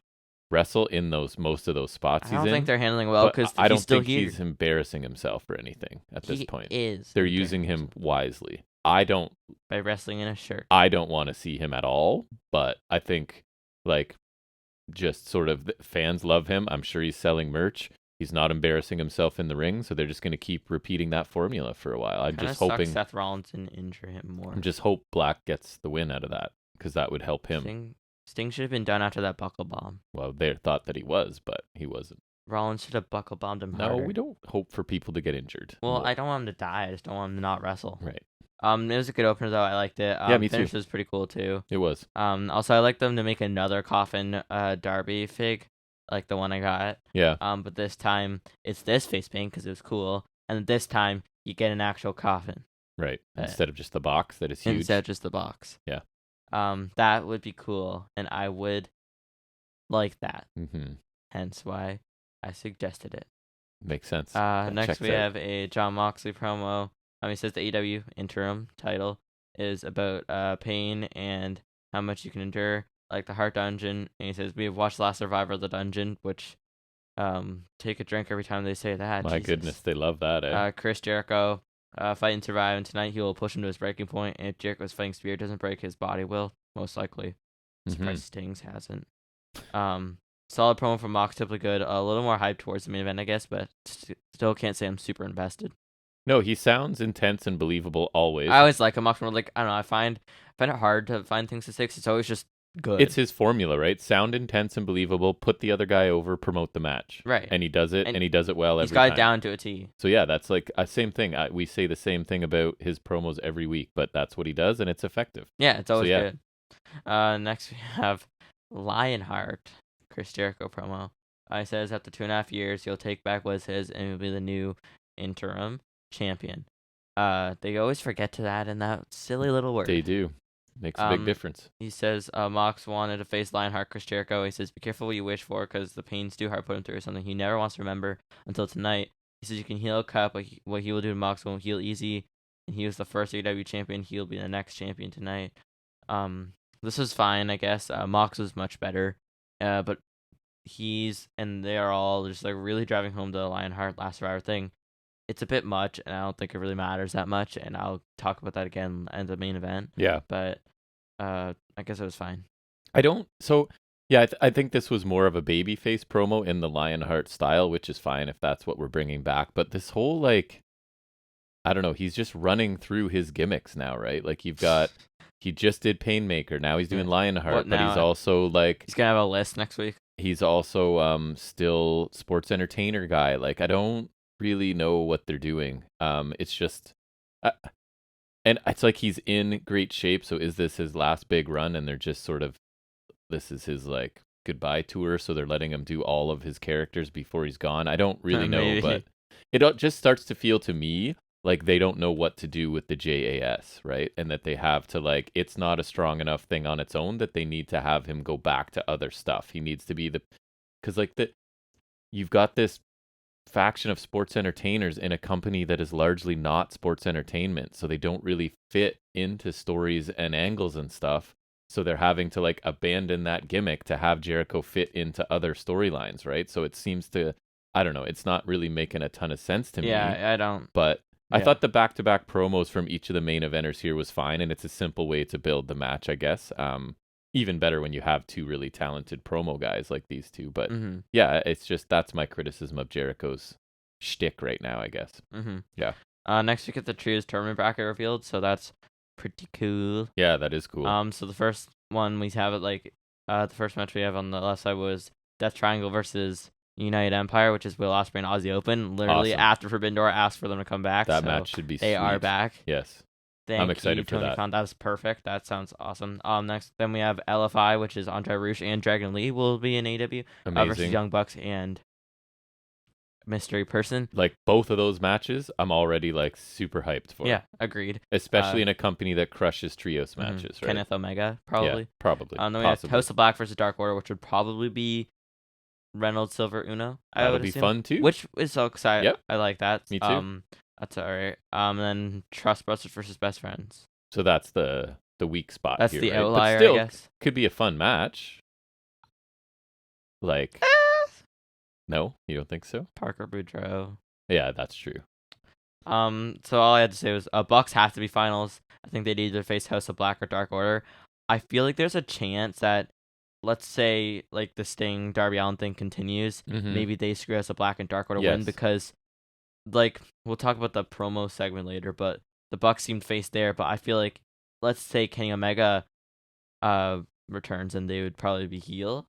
wrestle in most of those spots he's in. I don't think they're handling well because I don't think he's embarrassing himself or anything at this point. They're using him wisely. By wrestling in a shirt. I don't want to see him at all, but I think just sort of fans love him. I'm sure he's selling merch. He's not embarrassing himself in the ring, so they're just going to keep repeating that formula for a while. I'm just hoping Seth Rollins can injure him more. I just hope Black gets the win out of that because that would help him. Sting should have been done after that buckle bomb. Well, they thought that he was, but he wasn't. Rollins should have buckle bombed him harder. No, we don't hope for people to get injured. Well, I don't want him to die. I just don't want him to not wrestle. Right. It was a good opener though. I liked it. Yeah, me too. Finish was pretty cool too. It was. Also I like them to make another coffin Darby fig, like the one I got. Yeah. But this time it's this face paint because it was cool, and this time you get an actual coffin. Right. Instead of just the box that is huge. Instead of just the box. Yeah. That would be cool, and I would like that. Mm-hmm. Hence why I suggested it. Makes sense. Next we have a Jon Moxley promo. He says the AEW interim title is about pain and how much you can endure, like the Heart Dungeon. And he says, we have watched Last Survivor of the Dungeon, which take a drink every time they say that. My goodness, they love that, eh? Chris Jericho fight and survive, and tonight he will push him to his breaking point, and if Jericho's fighting spirit doesn't break, his body will, most likely. Surprised Sting's hasn't. Solid promo from Mox, typically good. A little more hype towards the main event, I guess, but still can't say I'm super invested. No, he sounds intense and believable always. I always like him. Like, I don't know. I find it hard to find things to say. It's always just good. It's his formula, right? Sound intense and believable. Put the other guy over. Promote the match. Right. And he does it, and he does it well every time. He's got it down to a T. So yeah, that's like a same thing. We say the same thing about his promos every week, but that's what he does, and it's effective. Yeah, it's always good. Next we have Lionheart, Chris Jericho promo. He says after 2.5 years, he'll take back what's his, and he'll be the new interim champion. They always forget to that in that silly little word. They do. Makes a big difference. He says Mox wanted to face Lionheart, Chris Jericho. He says, be careful what you wish for because the pain's too hard to put him through or something he never wants to remember until tonight. He says you can heal a cut, but what he will do to Mox won't heal easy. And he was the first AEW champion. He'll be the next champion tonight. This is fine, I guess. Mox was much better. But they are all just like really driving home the Lionheart Last Survivor thing. It's a bit much, and I don't think it really matters that much, and I'll talk about that again at the main event. Yeah. But I guess it was fine. I think this was more of a babyface promo in the Lionheart style, which is fine if that's what we're bringing back. But this whole, I don't know, he's just running through his gimmicks now, right? Like, you've got, he just did Painmaker, now he's doing Lionheart, but he's also, he's going to have a list next week? He's also still sports entertainer guy. Like, I don't really know what they're doing. It's just, uh, and it's like he's in great shape. So is this his last big run? And they're just sort of, this is his like goodbye tour. So they're letting him do all of his characters before he's gone. I don't really know, but Maybe. just starts to feel to me like they don't know what to do with the JAS, right? And that they have to like, it's not a strong enough thing on its own, that they need to have him go back to other stuff. He needs to be because like you've got this faction of sports entertainers in a company that is largely not sports entertainment, so they don't really fit into stories and angles and stuff. So they're having to like abandon that gimmick to have Jericho fit into other storylines, right? So it seems to, I don't know, it's not really making a ton of sense to me. Yeah, I don't. But I Yeah. thought the back-to-back promos from each of the main eventers here was fine, and it's a simple way to build the match, I guess. Even better when you have two really talented promo guys like these two. But Mm-hmm. yeah, it's just, that's my criticism of Jericho's shtick right now, I guess. Mm-hmm. Yeah. Next we get the Trios tournament bracket revealed, so that's pretty cool. Yeah, that is cool. So the first one we have it like, the first match we have on the left side was Death Triangle versus United Empire, which is Will Ospreay and Aussie Open. Literally Awesome. after Forbidden Door asked for them to come back. That so match should be they sweet. are back. Yes. Thank I'm excited you, for Tony that. Khan. That's perfect. That sounds awesome. Next, then we have LFI, which is Andre Rouge and Dragon Lee will be in AEW versus Amazing. Young Bucks and Mystery Person. Like both of those matches, I'm already like super hyped for. Yeah, agreed. Especially in a company that crushes trios matches, right? Kenneth Omega, probably. Yeah, probably. Then we have House of Black versus Dark Order, which would probably be Reynolds, Silver, Uno. That'll be fun too. Which is so exciting. Yep. I like that. Me too. That's alright. And then Trust Busters versus Best Friends. So that's the weak spot That's here, the right? outlier, but still, I guess. could be a fun match. Like, no, you don't think so? Parker Boudreaux. Yeah, that's true. So all I had to say was Bucks have to be finals. I think they'd either face House of Black or Dark Order. I feel like there's a chance that, let's say, like the Sting Darby Allin thing continues, maybe they screw House of Black and Dark Order win, because, like, we'll talk about the promo segment later, but the Bucks seem to face there. But I feel like, let's say Kenny Omega returns and they would probably be heel.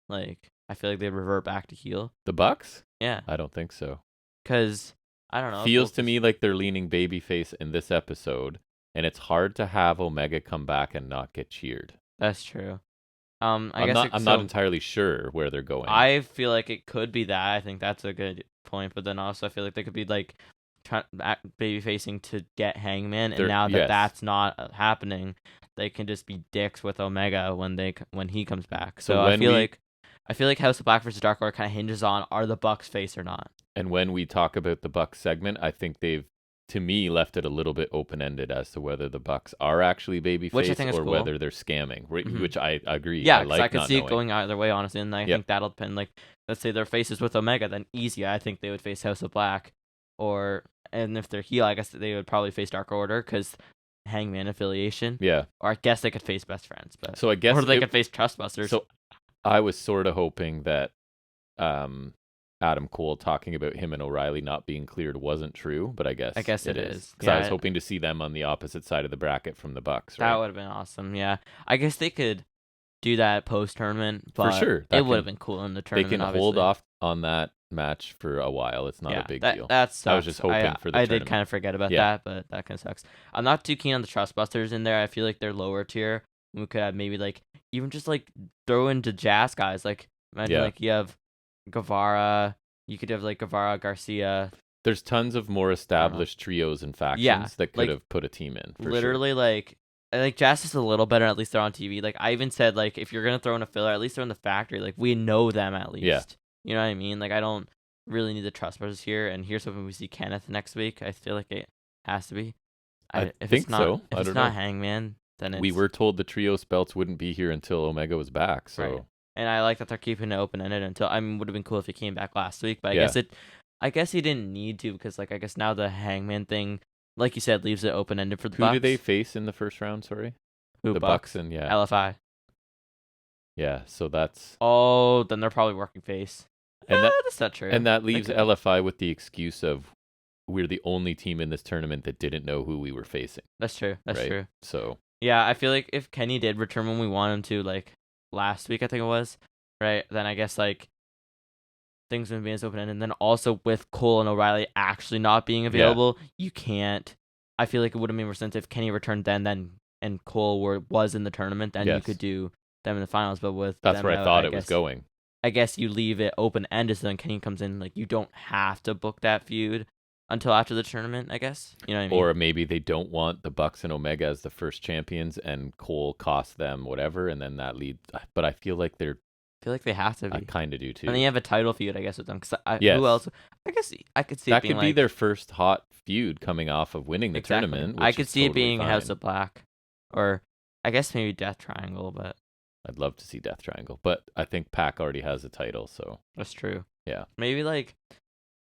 Like, I feel like they'd revert back to heel. The Bucks? Yeah. I don't think so. Because, I don't know. Feels to me like they're leaning babyface in this episode, and it's hard to have Omega come back and not get cheered. That's true. I'm not entirely sure where they're going. I feel like it could be that. I think that's a good point. But then also, I feel like they could be like baby facing to get Hangman, and now that that's not happening, they can just be dicks with Omega when he comes back. So I feel like House of Black versus Dark Order kind of hinges on, are the Bucks face or not. And when we talk about the Bucks segment, I think they've, to me, left it a little bit open-ended as to whether the Bucks are actually babyface or whether they're scamming, which I agree. Yeah, because I could see it going either way, honestly, and I think that'll depend. Like, let's say their faces with Omega, then easy. I think they would face House of Black, and if they're heel, I guess they would probably face Dark Order because Hangman affiliation. Yeah. Or I guess they could face Best Friends, but so I guess they could face Trustbusters. So I was sort of hoping that Adam Cole talking about him and O'Reilly not being cleared wasn't true, but I guess it is. Because I was hoping to see them on the opposite side of the bracket from the Bucks. Right? That would have been awesome. Yeah, I guess they could do that post tournament, but for sure, it would have been cool in the tournament. They can hold off on that match for a while. It's not a big deal. That sucks. I was just hoping for the tournament. I did kind of forget about that, but that kind of sucks. I'm not too keen on the Trustbusters in there. I feel like they're lower tier. We could have maybe like even just like throw into jazz guys. Like imagine like you have Guevara. You could have like Guevara, Garcia. There's tons of more established trios and factions that could have put a team in. Literally, like Jazz is a little better. At least they're on TV. Like I even said, like if you're gonna throw in a filler, at least they're in the factory. Like we know them at least. Yeah. You know what I mean? Like I don't really need the Trustbusters here. And here's hoping we see Kenneth next week. I feel like it has to be. I think so. If it's not Hangman, then we were told the trios belts wouldn't be here until Omega was back. So. Right. And I like that they're keeping it open ended until. I mean, would have been cool if he came back last week, but I guess he didn't need to because, like, I guess now the Hangman thing, like you said, leaves it open ended for the Bucks. Who do they face in the first round? Sorry, the Bucks and LFI. Yeah, so that's. Oh, then they're probably working face. And that's not true. And that leaves LFI with the excuse of we're the only team in this tournament that didn't know who we were facing. That's true. That's true. So. Yeah, I feel like if Kenny did return when we want him to, like. Last week, I think it was. right? Then I guess like things would be as open ended. And then also with Cole and O'Reilly actually not being available, you can't. I feel like it would have made more sense if Kenny returned then and Cole was in the tournament, then you could do them in the finals. But with That's them where out, I thought it was going. I guess you leave it open ended, so then Kenny comes in. Like you don't have to book that feud until after the tournament, I guess. You know what I mean? Or maybe they don't want the Bucks and Omega as the first champions, and Cole costs them whatever, and then that leads. But I feel like I feel like they have to be. I kind of do too. And then you have a title feud, I guess, with them. Cause Yes. who else? I guess I could see that it being could be like, their first hot feud coming off of winning the tournament. I could see it being fine. House of Black, or I guess maybe Death Triangle, but I'd love to see Death Triangle, but I think Pac already has a title, so that's true. Yeah. Maybe like,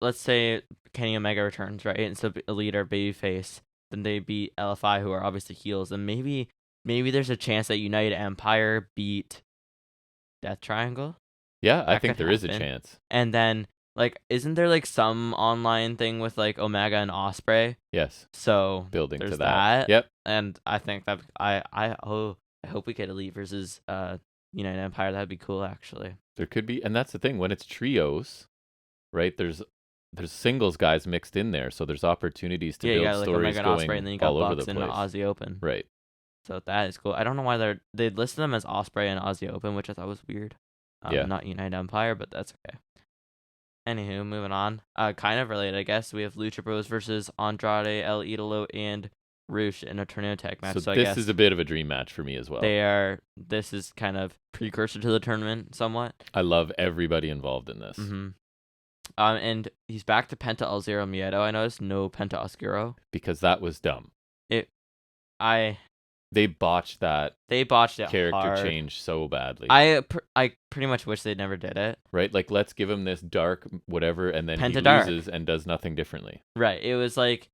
let's say Kenny Omega returns, right? Instead of Elite or Babyface, then they beat LFI, who are obviously heels, and maybe there's a chance that United Empire beat Death Triangle. Yeah, I That think could there is a happen. chance. And then like, isn't there like some online thing with like Omega and Osprey? Yes. So Building there's to that. Yep. And I think that I hope we get Elite versus United Empire. That'd be cool, actually. There could be, and that's the thing when it's trios, right? There's singles guys mixed in there, so there's opportunities to build you got like stories Omega and going Osprey, and then you got all over Bucks the and place. Aussie Open. Right. So that is cool. I don't know why they listed them as Osprey and Aussie Open, which I thought was weird. Yeah. Not United Empire, but that's okay. Anywho, moving on. Kind of related, I guess. We have Lucha Bros versus Andrade, El Idolo, and Rush in a tornado tag match. So I this guess is a bit of a dream match for me as well. This is kind of precursor to the tournament, somewhat. I love everybody involved in this. Mm-hmm. And he's back to Penta El Zero Miedo. I noticed no Penta Oscuro. Because that was dumb. They botched that. They botched it character hard. change so badly. I pretty much wish they never did it. Right, like let's give him this dark whatever, and then Penta he dark. loses and does nothing differently. Right, it was like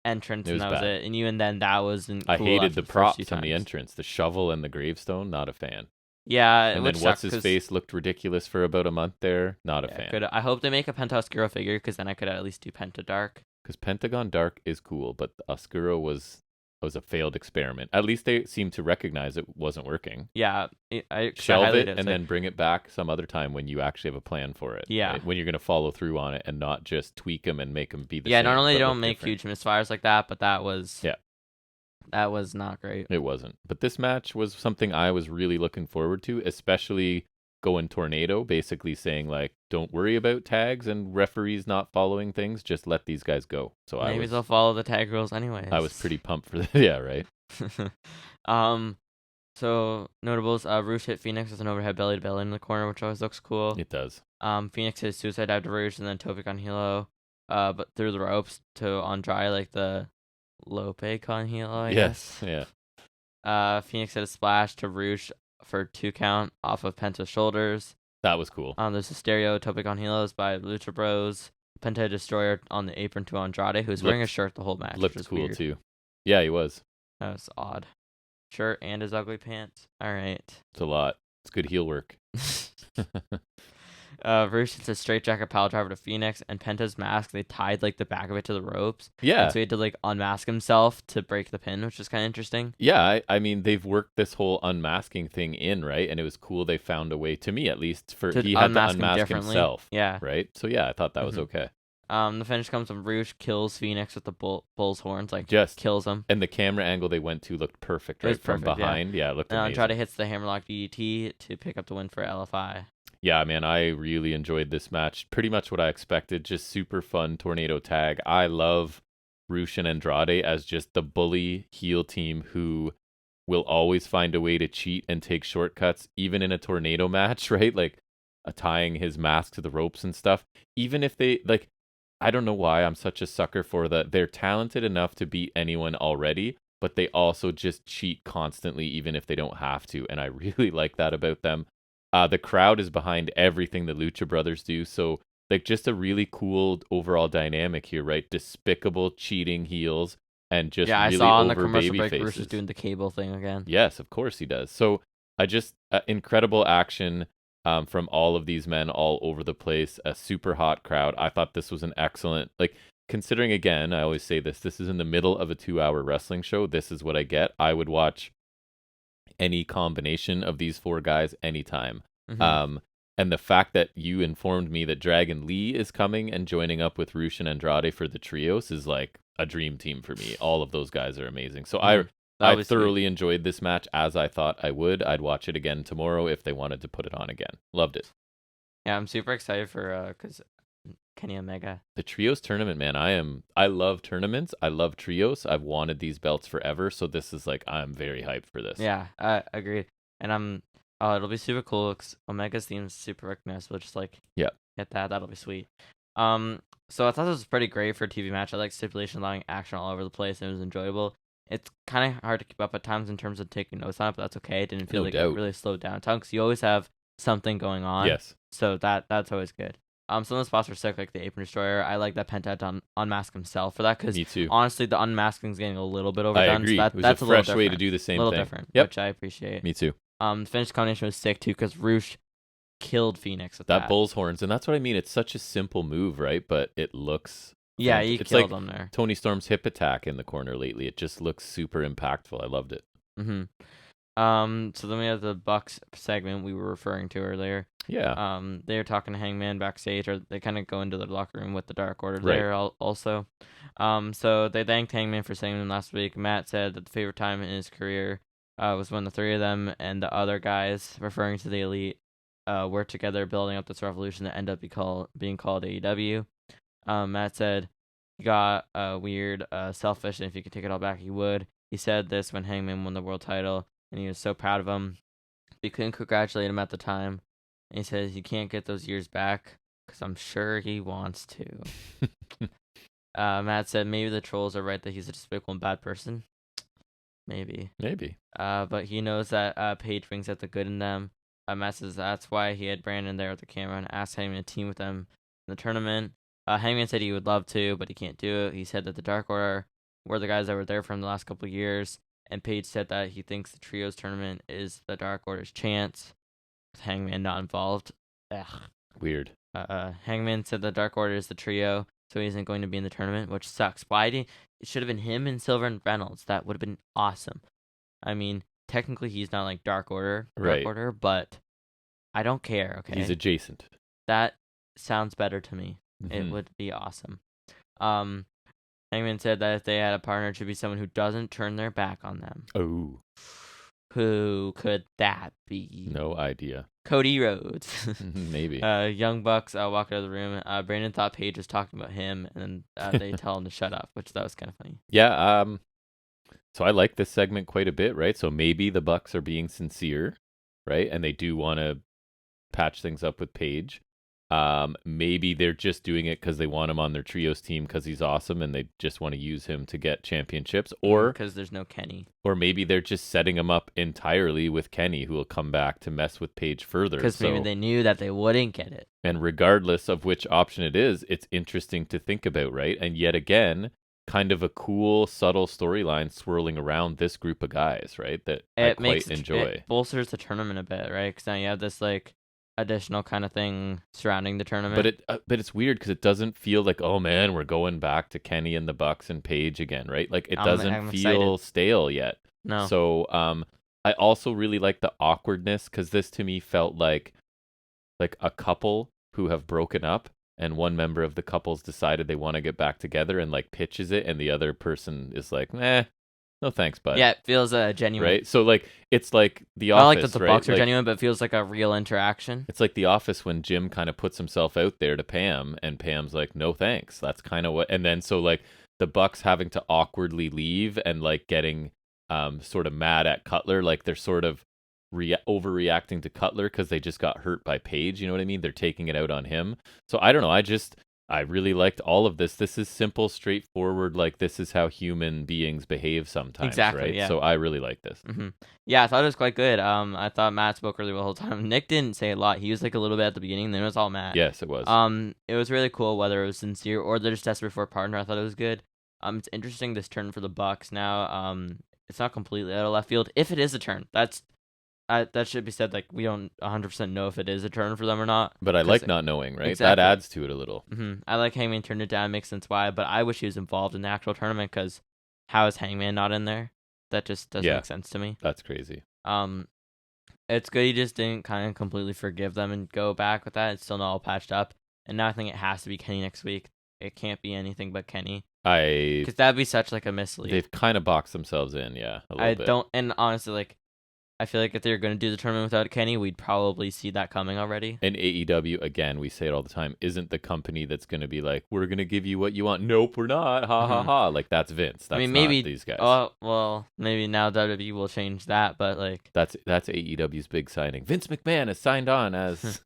entrance, It and was that was bad. it. And even then, that wasn't. I cool hated after the first props few on the times. entrance, the shovel and the gravestone. Not a fan. Yeah, and then what's his face looked ridiculous for about a month there. Not a fan. I hope they make a Penta Oscuro figure, because then I could at least do Penta Dark. Because Pentagon Dark is cool, but the Oscuro was a failed experiment. At least they seem to recognize it wasn't working. Yeah, Shelve it and then bring it back some other time when you actually have a plan for it. Yeah, right? When you're going to follow through on it and not just tweak them and make them be the same. Yeah, normally they don't make different. huge misfires like that, but that was that was not great. It wasn't. But this match was something I was really looking forward to, especially going tornado, basically saying like, don't worry about tags and referees not following things, just let these guys go. So maybe they'll follow the tag rules anyways. I was pretty pumped for that. Yeah, right. So notables, Rush hit Phoenix with an overhead belly to belly in the corner, which always looks cool. It does. Phoenix hit suicide dive to Rush and then Topic on Hilo, but through the ropes to Andrade, like the Lope con Hilo, I guess. Yeah. Phoenix hit a splash to Rush for 2 count off of Penta's shoulders. That was cool. There's a stereo Topic on Hilos by Lucha Bros. Penta Destroyer on the apron to Andrade, who's wearing a shirt the whole match. Looked cool weird. too. Yeah, he was. That was odd. Shirt and his ugly pants. All right. It's a lot. It's good heel work. Rush hits a straight jacket pile driver to Phoenix, and Penta's mask, they tied like the back of it to the ropes. Yeah. And so he had to like unmask himself to break the pin, which is kind of interesting. Yeah, I mean they've worked this whole unmasking thing in, right? And it was cool they found a way, to me at least, for he had to unmask himself. Yeah. Right? So yeah, I thought that was okay. The finish comes when Rush kills Phoenix with the bull's horns, like just kills him. And the camera angle they went to looked perfect, right? From behind. Yeah, it looked amazing. Andrade hits the hammerlock DDT to pick up the win for LFI. Yeah, man, I really enjoyed this match. Pretty much what I expected. Just super fun tornado tag. I love Rush and Andrade as just the bully heel team who will always find a way to cheat and take shortcuts, even in a tornado match, right? Like tying his mask to the ropes and stuff. Even if they, like, I don't know why I'm such a sucker for that. They're talented enough to beat anyone already, but they also just cheat constantly, even if they don't have to. And I really like that about them. The crowd is behind everything the Lucha Brothers do. So, like, just a really cool overall dynamic here, right? Despicable, cheating heels and just really I saw on the over commercial baby break faces. Bruce is doing the cable thing again. Yes, of course he does. So, I just incredible action from all of these men all over the place. A super hot crowd. I thought this was an excellent, like, considering again, I always say this is in the middle of a 2-hour wrestling show. This is what I get. I would watch any combination of these 4 guys anytime. Mm-hmm. And the fact that you informed me that Dragon Lee is coming and joining up with Rush and Andrade for the trios is like a dream team for me. All of those guys are amazing. So I That'll be sweet. thoroughly enjoyed this match, as I thought I would. I'd watch it again tomorrow if they wanted to put it on again. Loved it. Yeah, I'm super excited for because Kenny Omega. The trios tournament, man. I love tournaments. I love trios. I've wanted these belts forever. So this is like, I'm very hyped for this. Yeah, I agreed. And it'll be super cool because Omega's theme is super recognizable. Just like, Yeah. get that. That'll be sweet. So I thought this was pretty great for a TV match. I like stipulation allowing action all over the place, and it was enjoyable. It's kind of hard to keep up at times in terms of taking notes on it, but that's okay. It didn't feel No like doubt. it really slowed down because you always have something going on. Yes. So that's always good. Some of the spots were sick, like the Apron Destroyer. I like that Penta had to unmask himself for that because Me too. honestly, the unmasking is getting a little bit overdone. I agree. So It was that's a a little fresh way to different. do the same A little thing. different, Yep. which I appreciate. Me too. The finish combination was sick too because Rush killed Phoenix with That bull's horns, and that's what I mean. It's such a simple move, right? But it looks. Yeah, he it's killed like him there. Tony Storm's hip attack in the corner lately. It just looks super impactful. I loved it. Mm-hmm. So then we have the Bucks segment we were referring to earlier. Yeah. They were talking to Hangman backstage, or they kind of go into the locker room with the Dark Order Right. there also. So they thanked Hangman for saving them last week. Matt said that the favorite time in his career was when the three of them and the other guys, referring to the Elite, worked together building up this revolution that ended up being called AEW. Matt said he got weird, selfish, and if he could take it all back, he would. He said this when Hangman won the world title, and he was so proud of him. We couldn't congratulate him at the time. And he says he can't get those years back because I'm sure he wants to. Matt said maybe the trolls are right that he's a despicable and bad person. Maybe. But he knows that Paige brings out the good in them. Matt says that's why he had Brandon there with the camera and asked Hangman to team with them in the tournament. Hangman said he would love to, but he can't do it. He said that the Dark Order were the guys that were there for him the last couple of years. And Paige said that he thinks the Trios tournament is the Dark Order's chance, with Hangman not involved. Ugh. Weird. Hangman said the Dark Order is the trio, so he isn't going to be in the tournament, which sucks. It should have been him and Silver and Reynolds. That would have been awesome. I mean, technically he's not like Dark Order, but I don't care, okay? He's adjacent. That sounds better to me. Mm-hmm. It would be awesome. Hangman said that if they had a partner, it should be someone who doesn't turn their back on them. Oh. Who could that be? No idea. Cody Rhodes. Maybe. Young Bucks walk out of the room. Brandon thought Paige was talking about him, and they tell him to shut up, which that was kind of funny. Yeah. So I like this segment quite a bit, right? So maybe the Bucks are being sincere, right? And they do want to patch things up with Paige. Maybe they're just doing it because they want him on their trios team because he's awesome and they just want to use him to get championships, or because there's no Kenny, or maybe they're just setting him up entirely with Kenny, who will come back to mess with Paige further. Because maybe they knew that they wouldn't get it. And regardless of which option it is, it's interesting to think about, right? And yet again, kind of a cool, subtle storyline swirling around this group of guys, right? That I quite enjoy. It bolsters the tournament a bit, right? Because now you have this like additional kind of thing surrounding the tournament. But it's weird because it doesn't feel like, oh man, we're going back to Kenny and the Bucks and Paige again, right? Like it doesn't feel excited. stale yet. No. So I also really like the awkwardness because this to me felt like a couple who have broken up and one member of the couple's decided they want to get back together and like pitches it, and the other person is like, no thanks, bud. Yeah, it feels genuine. Right? So like it's like The Office, I like that the right? Bucks are genuine, but it feels like a real interaction. It's like The Office when Jim kind of puts himself out there to Pam, and Pam's like, no thanks. That's kind of what. And then so like the Bucks having to awkwardly leave and like getting sort of mad at Cutler, like they're sort of overreacting to Cutler because they just got hurt by Paige. You know what I mean? They're taking it out on him. So I don't know. I really liked all of this. This is simple, straightforward. Like this is how human beings behave sometimes, exactly, right? Yeah. So I really like this. Mm-hmm. Yeah, I thought it was quite good. I thought Matt spoke really well the whole time. Nick didn't say a lot. He was like a little bit at the beginning, then it was all Matt. Yes, it was. It was really cool whether it was sincere or they're just desperate for a partner. I thought it was good. It's interesting this turn for the Bucks now. It's not completely out of left field. If it is a turn, that should be said. Like we don't 100% know if it is a turn for them or not. But I like not knowing, right? Exactly. That adds to it a little. Mm-hmm. I like Hangman turned it down. Makes sense why. But I wish he was involved in the actual tournament because how is Hangman not in there? That just doesn't make sense to me. That's crazy. it's good he just didn't kind of completely forgive them and go back with that. It's still not all patched up. And now I think it has to be Kenny next week. It can't be anything but Kenny. Because that'd be such like a mislead. They've kind of boxed themselves in, yeah, a little bit. And honestly, like, I feel like if they're going to do the tournament without Kenny, we'd probably see that coming already. And AEW, again, we say it all the time, isn't the company that's going to be like, we're going to give you what you want. Nope, we're not. Ha ha ha. Like, that's Vince. That's maybe not these guys. Oh, well, maybe now WWE will change that, but like that's AEW's big signing. Vince McMahon has signed on as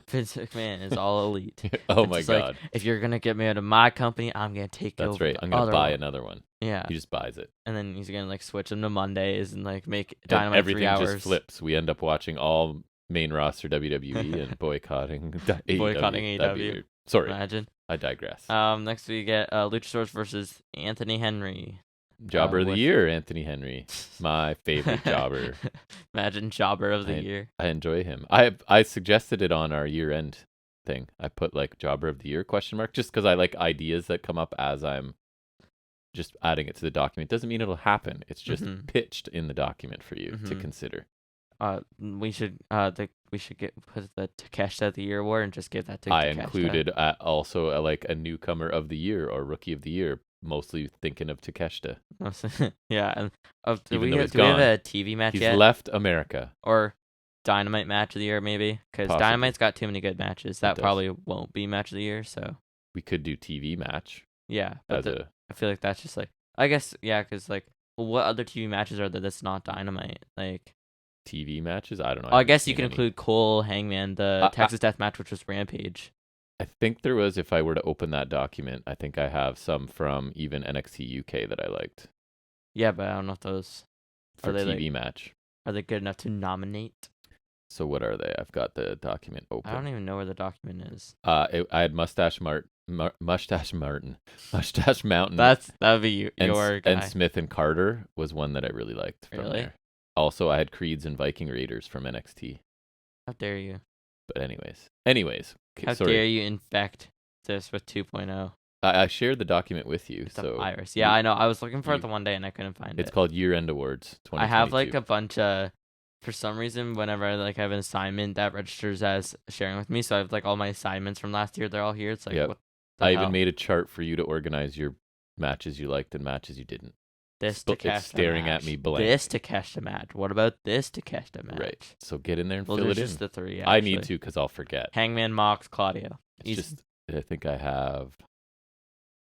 Vince McMahon is all elite. Oh my god! Like, if you're gonna get me out of my company, I'm gonna take over. That's right. I'm gonna buy another one. Yeah. He just buys it. And then he's going to, like, switch them to Mondays and, like, make Dynamite everything 3 hours. Everything just flips. We end up watching all main roster WWE and boycotting AEW. Sorry. Imagine. I digress. Next we get Luchasaurus versus Anthony Henry. Jobber of the year, Anthony Henry. My favorite jobber. Imagine jobber of the year. I enjoy him. I suggested it on our year-end thing. I put, like, jobber of the year, ? Just because I like ideas that come up as I'm just adding it to the document. Doesn't mean it'll happen. It's just pitched in the document for you to consider. We should put the Takeshita of the year award and just give that to I Takeshita. included also like a newcomer of the year or rookie of the year, mostly thinking of Takeshita. Yeah, and do we have a TV match yet? He's left America. Or Dynamite match of the year maybe, because Dynamite's got too many good matches. That probably won't be match of the year. So we could do TV match. Yeah, but I feel like that's just like, I guess, yeah, because like, well, what other TV matches are there that's not Dynamite? Like TV matches? I don't know. I guess you can include Cole, Hangman, the Texas Death Match, which was Rampage. I think there was, if I were to open that document, I think I have some from even NXT UK that I liked. Yeah, but I don't know if those for TV match. Are they good enough to nominate? So what are they? I've got the document open. I don't even know where the document is. I had Mustache Mountain. That would be your guy. And Smith and Carter was one that I really liked from there. Also, I had Creeds and Viking Raiders from NXT. How dare you? But anyways. Okay, How dare you infect this with 2.0? I shared the document with you. It's a virus. Yeah, I know. I was looking for it the one day and I couldn't find it. It's called Year-End Awards 2022. I have like a bunch of, for some reason, whenever I like have an assignment that registers as sharing with me, so I have like all my assignments from last year. They're all here. It's like, what the hell? Even made a chart for you to organize your matches you liked and matches you didn't. This Takeshita It's staring match. at me blank. This Takeshita match. What about this Takeshita match? Right. So get in there and fill it in. Just the 3. Actually. I need to because I'll forget. Hangman, Mox, Claudio. I think I have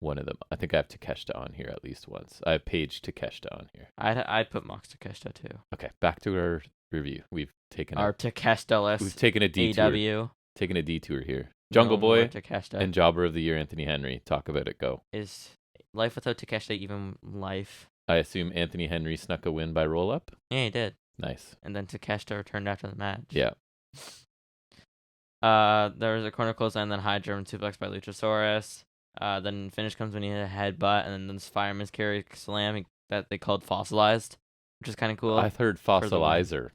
one of them. I think I have Takeshita on here at least once. I have Paige Takeshita on here. I'd put Mox Takeshita too. Okay, back to our review. We've taken our Takeshita list. We've taken a detour. AEW. Taken a detour here. Jungle Boy and Jobber of the Year Anthony Henry. Talk about it. Go. Is life without Takeshita even life? I assume Anthony Henry snuck a win by roll up. Yeah, he did. Nice. And then Takeshita returned after the match. Yeah. There was a corner close and then high German suplex by Luchasaurus. Then finish comes when he hit a headbutt, and then this fireman's carry slam that they called fossilized, which is kind of cool. I've heard fossilizer.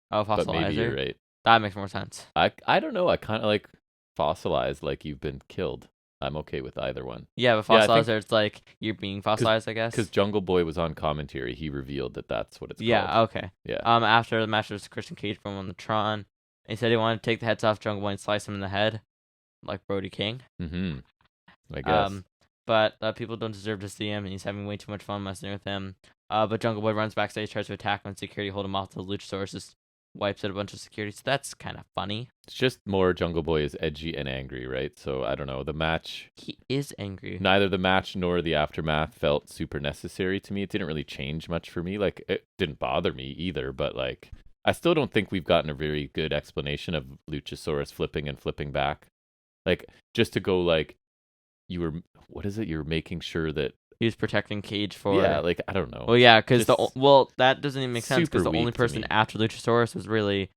Oh, fossilizer. But maybe you're right. That makes more sense. I don't know. I kind of like fossilized, like you've been killed. I'm okay with either one. Yeah, but fossilizer, it's like you're being fossilized, I guess. Because Jungle Boy was on commentary, he revealed that that's what it's called. Yeah, okay. Yeah. After the match, there was Christian Cage from on the Tron. He said he wanted to take the heads off Jungle Boy and slice him in the head, like Brody King. Mm-hmm. I guess. But people don't deserve to see him, and he's having way too much fun messing with him. But Jungle Boy runs backstage, tries to attack when security hold him off. The Luchasaurus just wipes out a bunch of security, so that's kind of funny. It's just more Jungle Boy is edgy and angry, right? So I don't know. The match... He is angry. Neither the match nor the aftermath felt super necessary to me. It didn't really change much for me. Like, it didn't bother me either, but like... I still don't think we've gotten a very good explanation of Luchasaurus flipping and flipping back. Like, just to go like, you're making sure that... He was protecting Cage for... Yeah, like, I don't know. Well, yeah, because that doesn't even make sense, because the only person after Luchasaurus was really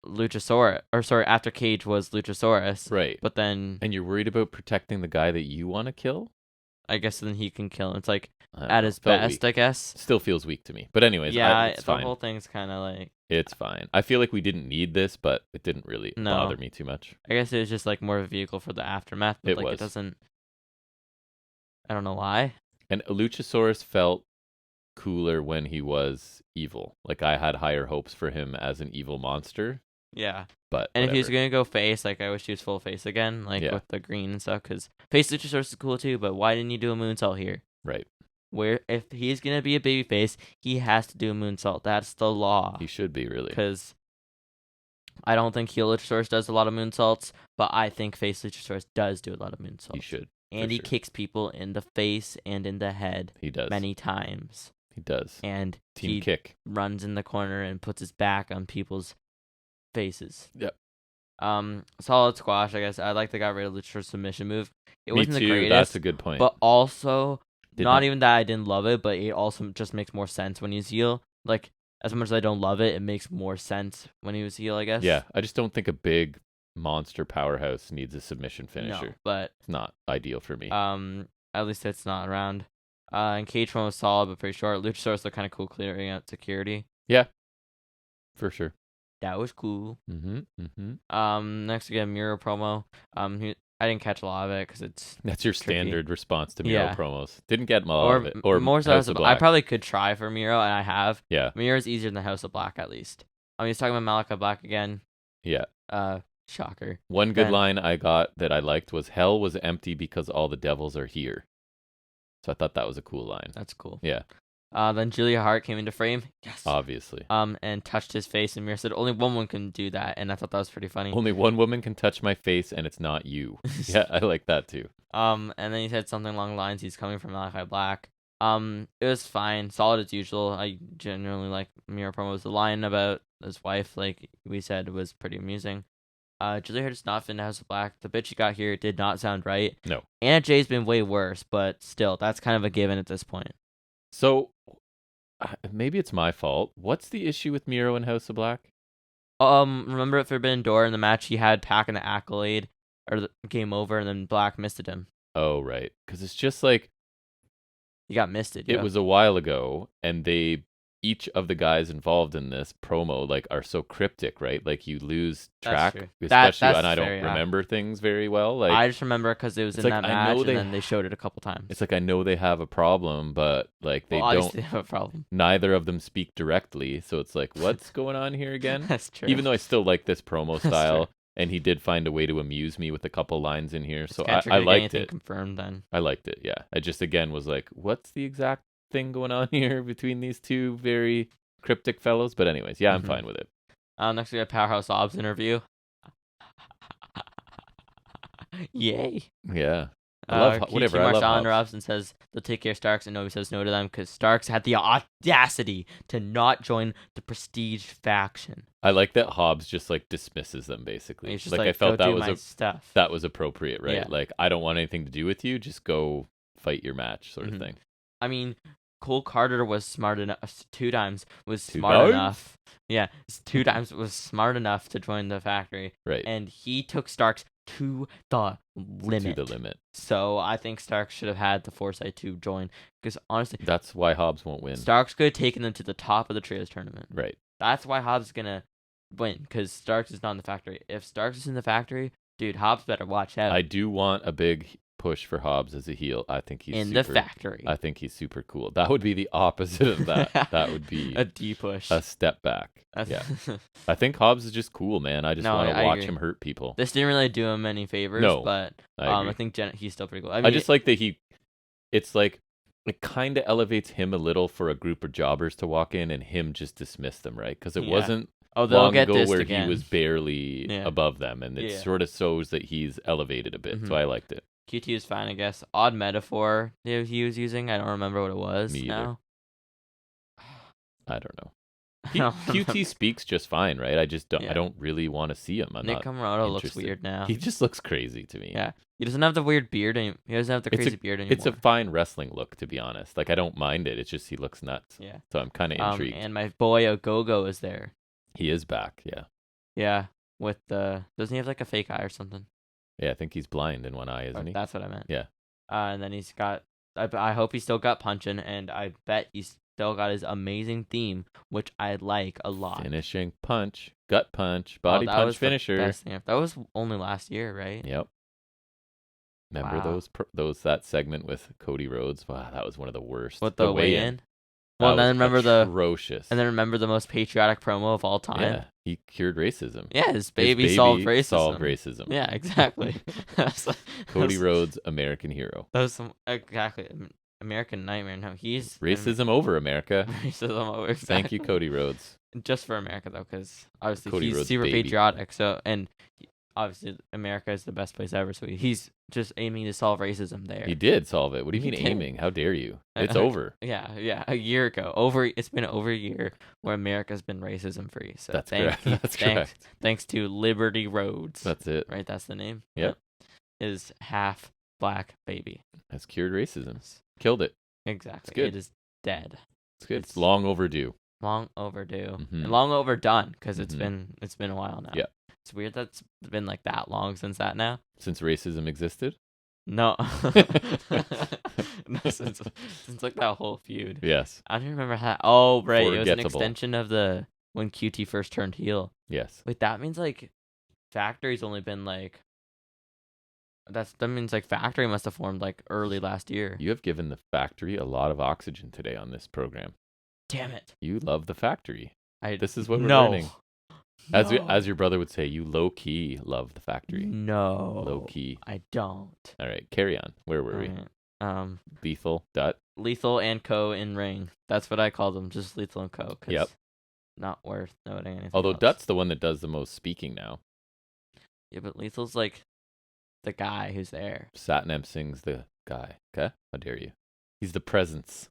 Luchasaurus. Or, sorry, after Cage was Luchasaurus. Right. But then... And you're worried about protecting the guy that you want to kill? I guess then he can kill him. It's like, at his best, weak. I guess. Still feels weak to me. But anyways, it's fine. The whole thing's kind of like... It's fine. I feel like we didn't need this, but it didn't really bother me too much. I guess it was just like more of a vehicle for the aftermath. But it doesn't... I don't know why. And Luchasaurus felt cooler when he was evil. Like, I had higher hopes for him as an evil monster, Yeah. but And if he was whatever. going to go face, like, I wish he was full face again, like, Yeah. with the green and stuff, because face Luchasaurus is cool too, but why didn't you do a moonsault here? Right. Where, if he's going to be a baby face, he has to do a moonsault. That's the law. He should be, really. Because I don't think heel Luchasaurus does a lot of moonsaults, but I think face Luchasaurus does do a lot of moonsaults. He should. And he sure. kicks people in the face and in the head He does. many times. He does. And Team he kick. runs in the corner and puts his back on people's faces. Yep. Solid squash, I guess. I like they got rid of Luchasaurus submission move. It Me wasn't too. the greatest. That's a good point. But also, Did not even that I didn't love it, but it also just makes more sense when he's heel. Like, as much as I don't love it, it makes more sense when he was heel, I guess. Yeah, I just don't think a big monster powerhouse needs a submission finisher. No, but it's not ideal for me. at least it's not around. And cage one was solid, but pretty short. Luchasaurus looked kind of cool clearing out security. Yeah, for sure. That was cool. Mm-hmm. Next we get a Miro promo. I didn't catch a lot of it because it's That's your tricky. standard response to Miro Yeah. promos. Didn't get a lot of it. Or more so House of I Black. probably could try for Miro, and I have. Yeah. Miro's easier than House of Black, at least. He's talking about Malachi Black again. Yeah. Shocker. One good Then- line I got that I liked was "Hell was empty because all the devils are here." So I thought that was a cool line. That's cool. Yeah. Then Julia Hart came into frame. Yes. Obviously. And touched his face, and Miro said only one woman can do that, and I thought that was pretty funny. Only one woman can touch my face, and it's not you. Yeah, I like that too. And then he said something along the lines he's coming from Malachi Black. It was fine, solid as usual. I genuinely like Miro promos. The line about his wife, like we said, was pretty amusing. Julia Hart is not fit in House of Black. The bitch she got here did not sound right. No. Anna Jay's been way worse, but still, that's kind of a given at this point. So maybe it's my fault. What's the issue with Miro in House of Black? Remember at Forbidden Door in the match he had Pac in the Accolade or the Game Over, and then Black misted him. Oh, right. Because it's just like He got misted. it yeah. was a while ago, and each of the guys involved in this promo like are so cryptic, right? Like you lose That's track, true. especially, That's and I don't fair, yeah. remember things very well. Like I just remember because it was it's in like, that I know match, they- and then they showed it a couple times. it's like I know they have a problem, but like they obviously don't. they have a problem. Neither of them speak directly, so it's like, what's going on here again? That's true. Even though I still like this promo That's style, true. and he did find a way to amuse me with a couple lines in here, so Can't I get liked anything it. confirmed then. I liked it. Yeah, I just again was like, what's the exact thing going on here between these two very cryptic fellows? But anyways, yeah, I'm Mhm. fine with it. Next we got Powerhouse Hobbs interview. Yay. Yeah. I love whatever. I love Marshall Hobbs. Robson says they'll take care of Starks, and nobody says no to them because Starks had the audacity to not join the Prestige faction. I like that Hobbs just like dismisses them basically. He's just Like like, I felt go that do was my stuff. that was appropriate, right? Yeah. Like I don't want anything to do with you. Just go fight your match, sort Mhm. of thing. I mean, Cole Carter was smart enough. Two times was Two smart times? enough. Yeah, two times was smart enough to join the factory, Right. and he took Starks to the limit. To the limit. So I think Starks should have had the foresight to join, because honestly, That's why Hobbs won't win. Starks could have taken them to the top of the trios tournament. Right. That's why Hobbs is gonna win, because Starks is not in the factory. If Starks is in the factory, dude, Hobbs better watch out. I do want a big push for Hobbs as a heel. I think he's in super, the factory. I think he's super cool. That would be the opposite of that. That would be a D push. a step back. Yeah. I think Hobbs is just cool, man. I just No, want to I watch agree. him hurt people. This didn't really do him any favors, No, but I agree. I think he's still pretty cool. I just like that it's like it kind of elevates him a little for a group of jobbers to walk in and him just dismiss them, right? Because it Yeah. wasn't they'll long get ago this where again. he was barely Yeah. above them, and it Yeah. sort of shows that he's elevated a bit. So Mhm. I liked it. QT is fine, I guess. Odd metaphor he was using. I don't remember what it was Me either. now. I don't know. I don't QT remember. speaks just fine, right? I just don't. Yeah. I don't really want to see him. I'm Nick not. Camarado looks interested. weird now. He just looks crazy to me. Yeah. He doesn't have the weird beard anymore. He doesn't have the It's a- crazy beard anymore. It's a fine wrestling look, to be honest. Like I don't mind it. It's just he looks nuts. Yeah. So I'm kind of intrigued. And my boy Ogogo is there. He is back. Yeah. Yeah. With the doesn't he have like a fake eye or something? Yeah. I think he's blind in one eye, isn't he? That's what I meant. Yeah. And then he's got. I hope he's still got punching, and I bet he's still got his amazing theme, which I like a lot. Finishing punch, gut punch, body that punch was the finisher. best thing. That was only last year, right? Yep. Remember Wow. that segment with Cody Rhodes? Wow, that was one of the worst. What the weigh-in. weigh-in? Well, That then was atrocious. and then remember the most patriotic promo of all time. Yeah, he cured racism. Yeah, his baby solved racism. Solved racism. Yeah, exactly. Cody Rhodes, American hero. That was exactly American Nightmare. No, he's Racism over America. Racism over. Exactly. Thank you, Cody Rhodes. Just for America though, because obviously Cody he's Rhodes, super baby. patriotic. So obviously America is the best place ever. So he's just aiming to solve racism there. He did solve it. What do you He mean did. aiming? How dare you? It's over. Yeah, a year ago. It's been over a year where America's been racism free. So That's correct. That's correct. Thanks to Liberty Rhodes. That's it. Right, that's the name. Yep. His half black baby. Has cured racism. Killed it. Exactly. good. It is dead. It's good. It's long overdue. Long overdue. Mhm. And long overdone because Mhm. it's been a while now. Yeah. It's weird that's been like that long since that now. Since racism existed? No. No, since like that whole feud. Yes. I don't remember how. Oh, right. It was an Forgettable. extension of when QT first turned heel. Yes. Wait, that means like Factory's only been like. That means like Factory must have formed like early last year. You have given the factory a lot of oxygen today on this program. Damn it. You love the factory. This is what we're No. learning. As your brother would say, you low key love the factory. No. Low key. I don't. All right, carry on. Where were we? Alright. Lethal, Dut. Lethal and Co. in ring. That's what I call them. Just Lethal and Co. 'Cause Yep. Not worth noting anything. Although else. Dut's the one that does the most speaking now. Yeah, but Lethal's like the guy who's there. Satnam Singh's the guy. Okay? How dare you? He's the presence.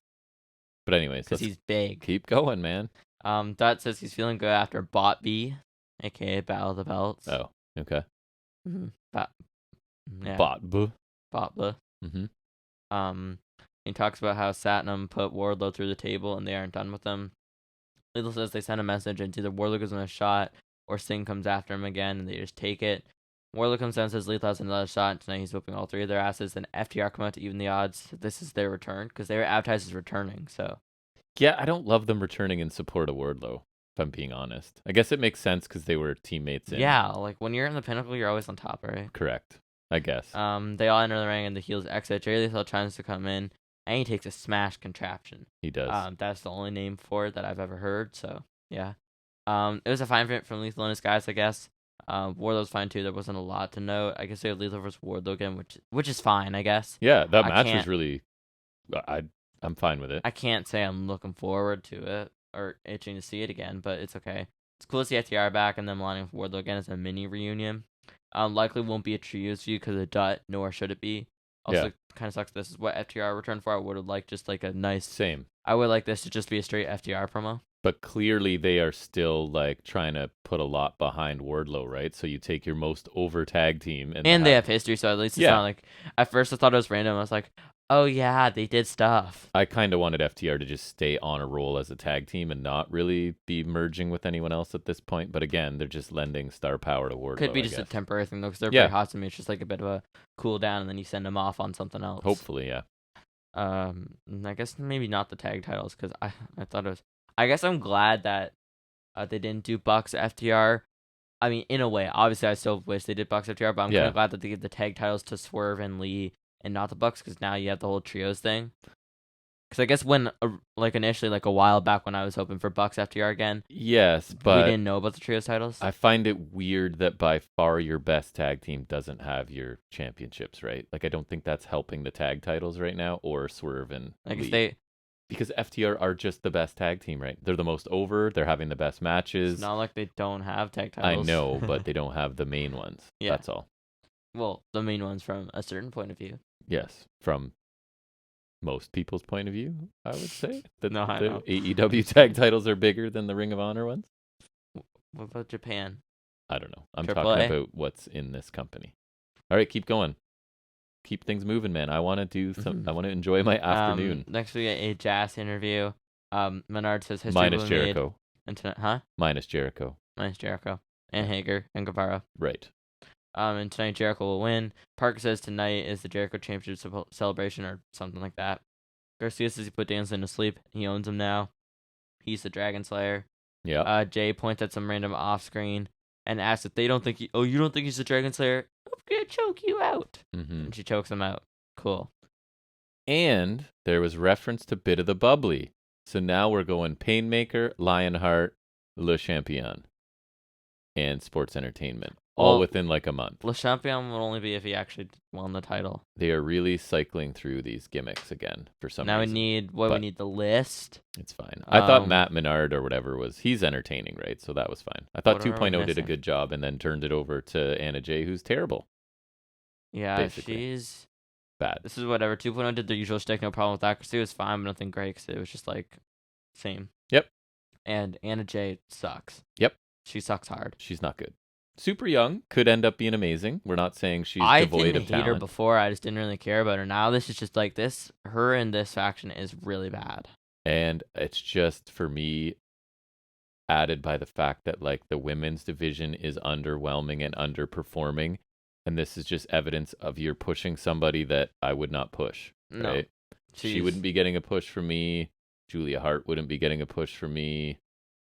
But anyways, Because he's big. keep going, man. Dut says he's feeling good after Bot B, aka Battle of the Belts. Oh, okay. Mm-hmm. Yeah. Bot. Bot B. Mm-hmm. He talks about how Satnam put Wardlow through the table and they aren't done with him. Lethal says they send a message and it's either Wardlow gives him a shot or Singh comes after him again and they just take it. Wardlow comes down and says Lethal has another shot and tonight he's whipping all three of their asses. Then FTR come out to even the odds. This is their return because they were advertised as returning. So Yeah, I don't love them returning in support of Wardlow, if I'm being honest. I guess it makes sense because they were teammates in. yeah, like when you're in the pinnacle, you're always on top, right? Correct. I guess. They all enter the ring and the heels exit. Jay Lethal tries to come in and he takes a smash contraption. He does. That's the only name for it that I've ever heard. So yeah. It was a fine fit from Lethal and his guys, I guess. Wardlow's fine too. There wasn't a lot to note. I guess they had Lethal versus Wardlow again, which is fine, I guess. Yeah, that I match was can't- really. I'm fine with it. I can't say I'm looking forward to it or itching to see it again, but it's okay. It's cool to see FTR back and them lining up with Wardlow again as a mini reunion. Likely won't be a trios feud because of Dut, nor should it be. Also, Yeah. kind of sucks. This is what FTR returned for. I would have liked just like a nice. Same. I would like this to just be a straight FTR promo. But clearly they are still like trying to put a lot behind Wardlow, right? So you take your most over tag team And they have history, so at least it's not like. At first, I thought it was random. I was like, oh yeah, they did stuff. I kind of wanted FTR to just stay on a roll as a tag team and not really be merging with anyone else at this point. But again, they're just lending star power to Wardlow. Could be I just a guess. temporary thing though, because they're Yeah. pretty hot to me. It's just like a bit of a cool down, and then you send them off on something else. Hopefully, yeah. I guess maybe not the tag titles because I thought it was. I guess I'm glad that they didn't do Bucks FTR. I mean, in a way, obviously, I still wish they did Bucks FTR, but I'm kind of glad that they gave the tag titles to Swerve and Lee and not the Bucks because now you have the whole trios thing. Because I guess when, initially, like a while back when I was hoping for Bucks FTR again, Yes, but we didn't know about the trios titles. I find it weird that by far your best tag team doesn't have your championships, right? Like, I don't think that's helping the tag titles right now or Swerve and Lee. Because FTR are just the best tag team, right? They're the most over. They're having the best matches. It's not like they don't have tag titles. I know, but they don't have the main ones. Yeah. That's all. Well, the main ones from a certain point of view. Yes, from most people's point of view, I would say. That No, I the know. AEW tag titles are bigger than the Ring of Honor ones. What about Japan? I don't know. I'm Triple talking A? about what's in this company. All right, keep going. Keep things moving, man. I want to do some. I want to enjoy my afternoon. Next we get a Jazz interview. Menard says history Minus will be made. Jericho. And tonight, Minus Jericho. Minus Jericho and Hager and Guevara. Right. And tonight Jericho will win. Parker says tonight is the Jericho Championship celebration or something like that. Garcia says he put Danielson to sleep. He owns him now. He's the Dragon Slayer. Yeah. Jay points at some random off screen and asks if they don't think you don't think he's the Dragon Slayer? I'm gonna choke you out. Mm-hmm. And she chokes him out. Cool. And there was reference to Bit of the Bubbly. So now we're going Painmaker, Lionheart, Le Champion, and Sports Entertainment, all Well, within like a month. Le Champion would only be if he actually won the title. They are really cycling through these gimmicks again for some reason. Now we need the list. It's fine. I thought Matt Menard or whatever he's entertaining, right? So that was fine. I thought What are we 2.0 did a missing? good job and then turned it over to Anna Jay, who's terrible. Yeah, Basically. she's Bad. This is whatever. 2.0 did their usual shtick, no problem with that. Because it was fine, but nothing great. Because it was just like same. Yep. And Anna Jay sucks. Yep. She sucks hard. She's not good. Super young, could end up being amazing. We're not saying she's I devoid didn't of hate her talent. before. I just didn't really care about her. Now this is just like this. Her and this faction is really bad. And it's just, for me, added by the fact that like the women's division is underwhelming and underperforming. And this is just evidence of you're pushing somebody that I would not push. No. Right? She wouldn't be getting a push from me. Julia Hart wouldn't be getting a push from me.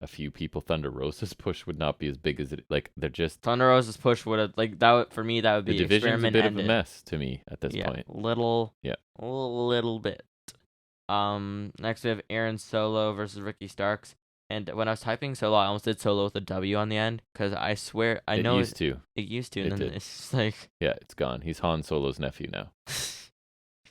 A few people, Thunder Rosa's push would not be as big as it. Like, they're just... Thunder Rosa's push would have, like, for me, that would be the division's a bit of a ended. mess to me at this Yeah, point. little bit. Next we have Aaron Solo versus Ricky Starks. And when I was typing Solo, I almost did Solo with a W on the end. Because I swear, I know It used to. It used to, It and then did. it's just like... Yeah, it's gone. He's Han Solo's nephew now.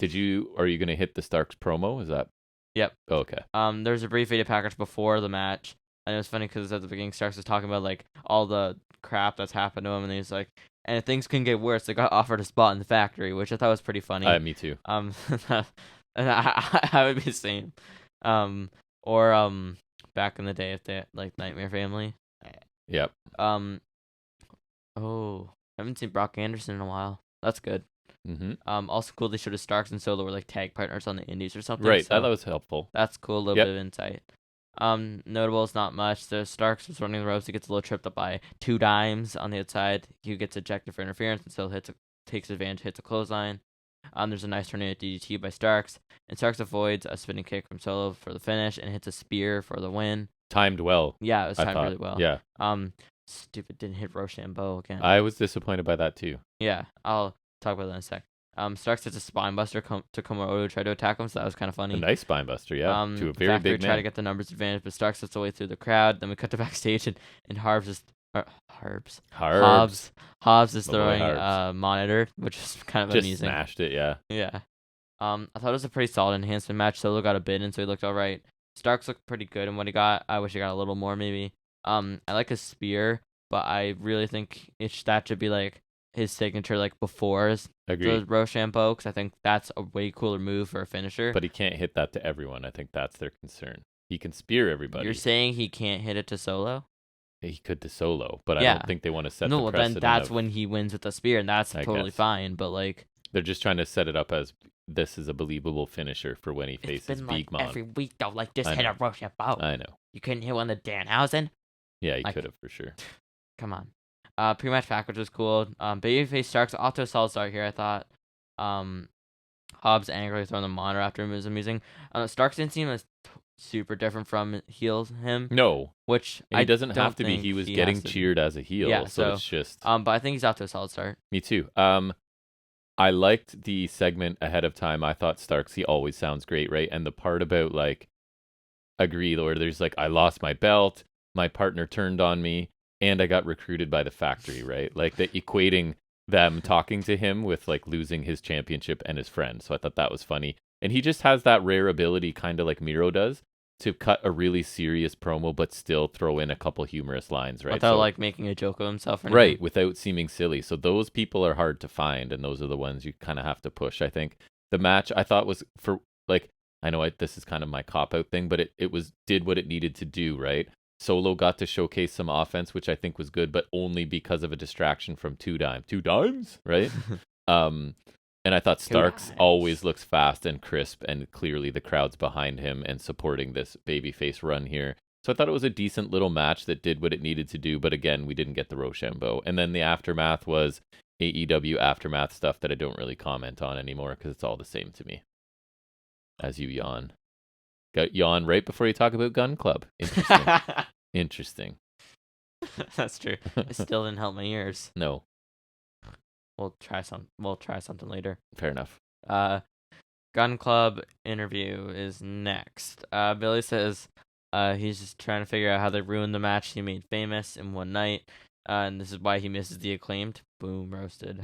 Are you going to hit the Starks promo? Is that... Yep. Oh, okay. There's a brief video package before the match. And it was funny because at the beginning, Starks was talking about, like, all the crap that's happened to him. And he's like, and if things can get worse, they got offered a spot in the factory, which I thought was pretty funny. Me too. And I would be the same. Or back in the day, if they like Nightmare Family. Yep. I haven't seen Brock Anderson in a while. That's good. Mm-hmm. Also cool, they showed a Starks and Solo were like tag partners on the Indies or something. Right, so that was helpful. that's cool, a little bit of insight. Notable is not much. The Starks was running the ropes. He gets a little tripped up by 2 dimes on the outside. He gets ejected for interference and still takes advantage, hits a clothesline. There's a nice tornado DDT by Starks, and Starks avoids a spinning kick from Solo for the finish and hits a spear for the win. Timed well. Yeah, it was timed I thought. really well. Yeah. Stupid didn't hit Rochambeau again. I was disappointed by that too. Yeah, I'll talk about that in a sec. Starks hits a spine buster to Komodo try to attack him, so that was kind of funny. A nice spine buster, yeah. To a very big man. Try to get the numbers advantage, but Starks gets away through the crowd. Then we cut to backstage, and Hobbs is throwing a monitor, which is kind of just amusing. Smashed it, yeah. Yeah. I thought it was a pretty solid enhancement match. Solo got a bid in, so he looked all right. Starks looked pretty good in what he got. I wish he got a little more, maybe. I like his spear, but I really think that should be like his signature, like before the Rochambeau, because I think that's a way cooler move for a finisher. But he can't hit that to everyone. I think that's their concern. He can spear everybody. You're saying he can't hit it to Solo? He could to Solo, but I don't think they want to set the precedent. No, then that's when he wins with the spear, and that's totally fine. But like, they're just trying to set it up as this is a believable finisher for when he faces Big Mom. Every week though, like just hit a Rochambeau. I know. You couldn't hit one of the Danhausen? Yeah, he could have for sure. Come on. Pre-match package was cool. Babyface Starks off to a solid start here, I thought. Hobbs angrily throwing the monitor after him was amusing. Starks didn't seem as super different from him. No. Which he doesn't have to be. He was getting cheered as a heel. Yeah, so it's just... but I think he's off to a solid start. Me too. I liked the segment ahead of time. I thought Starks, he always sounds great, right? And the part about, like, agreed, or there's like, I lost my belt, my partner turned on me, and I got recruited by the factory, right? Like, the equating them talking to him with, like, losing his championship and his friend. So I thought that was funny. And he just has that rare ability, kind of like Miro does, to cut a really serious promo, but still throw in a couple humorous lines, right? Without, like, making a joke of himself or anything. Right, without seeming silly. So those people are hard to find, and those are the ones you kind of have to push, I think. The match, I thought, was, for, like, I know this is kind of my cop-out thing, but it did what it needed to do, right? Solo got to showcase some offense, which I think was good, but only because of a distraction from 2 dimes. 2 dimes, right? And I thought Starks always looks fast and crisp, and clearly the crowd's behind him and supporting this babyface run here. So I thought it was a decent little match that did what it needed to do, but again, we didn't get the Rochambeau. And then the aftermath was AEW aftermath stuff that I don't really comment on anymore because it's all the same to me. As you yawn. Got yawn right before you talk about Gun Club. Interesting. Interesting. That's true. It still didn't help my ears. No. We'll try something later. Fair enough. Gun Club interview is next. Billy says he's just trying to figure out how they ruined the match he made famous in one night, and this is why he misses the Acclaimed. Boom, roasted.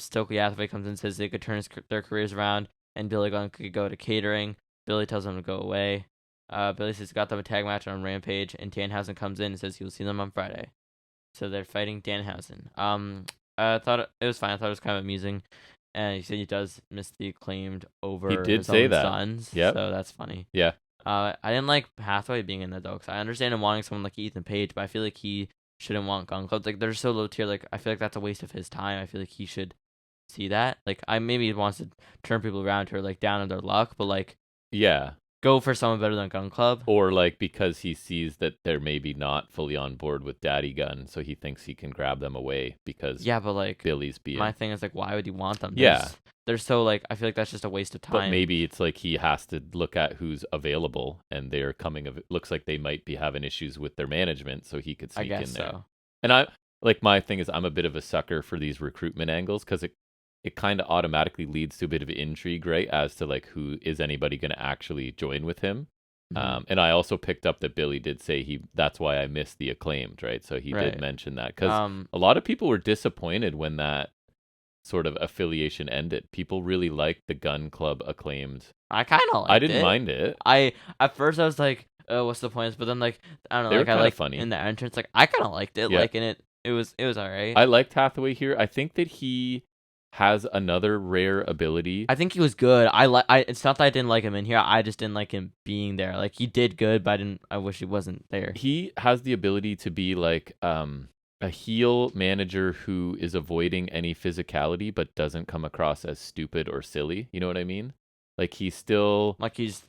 Stokely Hathaway comes in and says they could turn their careers around, and Billy Gunn could go to catering. Billy tells him to go away. Billy says he got them a tag match on Rampage, and Danhausen comes in and says he will see them on Friday. So they're fighting Danhausen. I thought it was fine. I thought it was kind of amusing. And he said he does miss the Acclaimed over He did his say own that. sons. Yep. So that's funny. Yeah. I didn't like Hathaway being in that though, because I understand him wanting someone like Ethan Page, but I feel like he shouldn't want Gun Club. Like they're so low tier. Like I feel like that's a waste of his time. I feel like he should see that. Like maybe he wants to turn people around who are like down on their luck, but like Yeah. go for someone better than Gun Club. Or like because he sees that they're maybe not fully on board with Daddy Gun, so he thinks he can grab them away because Yeah, but like Billy's being. my thing is like, why would you want them? Yeah. They're so like I feel like that's just a waste of time. But maybe it's like he has to look at who's available, and they're coming of. Looks like they might be having issues with their management, so he could I sneak guess in there. so. And I like my thing is I'm a bit of a sucker for these recruitment angles because it kind of automatically leads to a bit of intrigue, right? As to like who is anybody going to actually join with him. And I also picked up that Billy did say that's why I missed the Acclaimed, right? So he did mention that because a lot of people were disappointed when that sort of affiliation ended. People really liked the Gun Club Acclaimed. I kind of liked it. I didn't mind it. At first I was like, oh, what's the point? But then like I don't know, They like were I kinda like funny. in the entrance, like I kind of liked it. Yeah. Like and it was alright. I liked Hathaway here. I think that he has another rare ability. I think he was good. It's not that I didn't like him in here. I just didn't like him being there. Like he did good, but I wish he wasn't there. He has the ability to be like a heel manager who is avoiding any physicality but doesn't come across as stupid or silly. You know what I mean? Like he's still like he's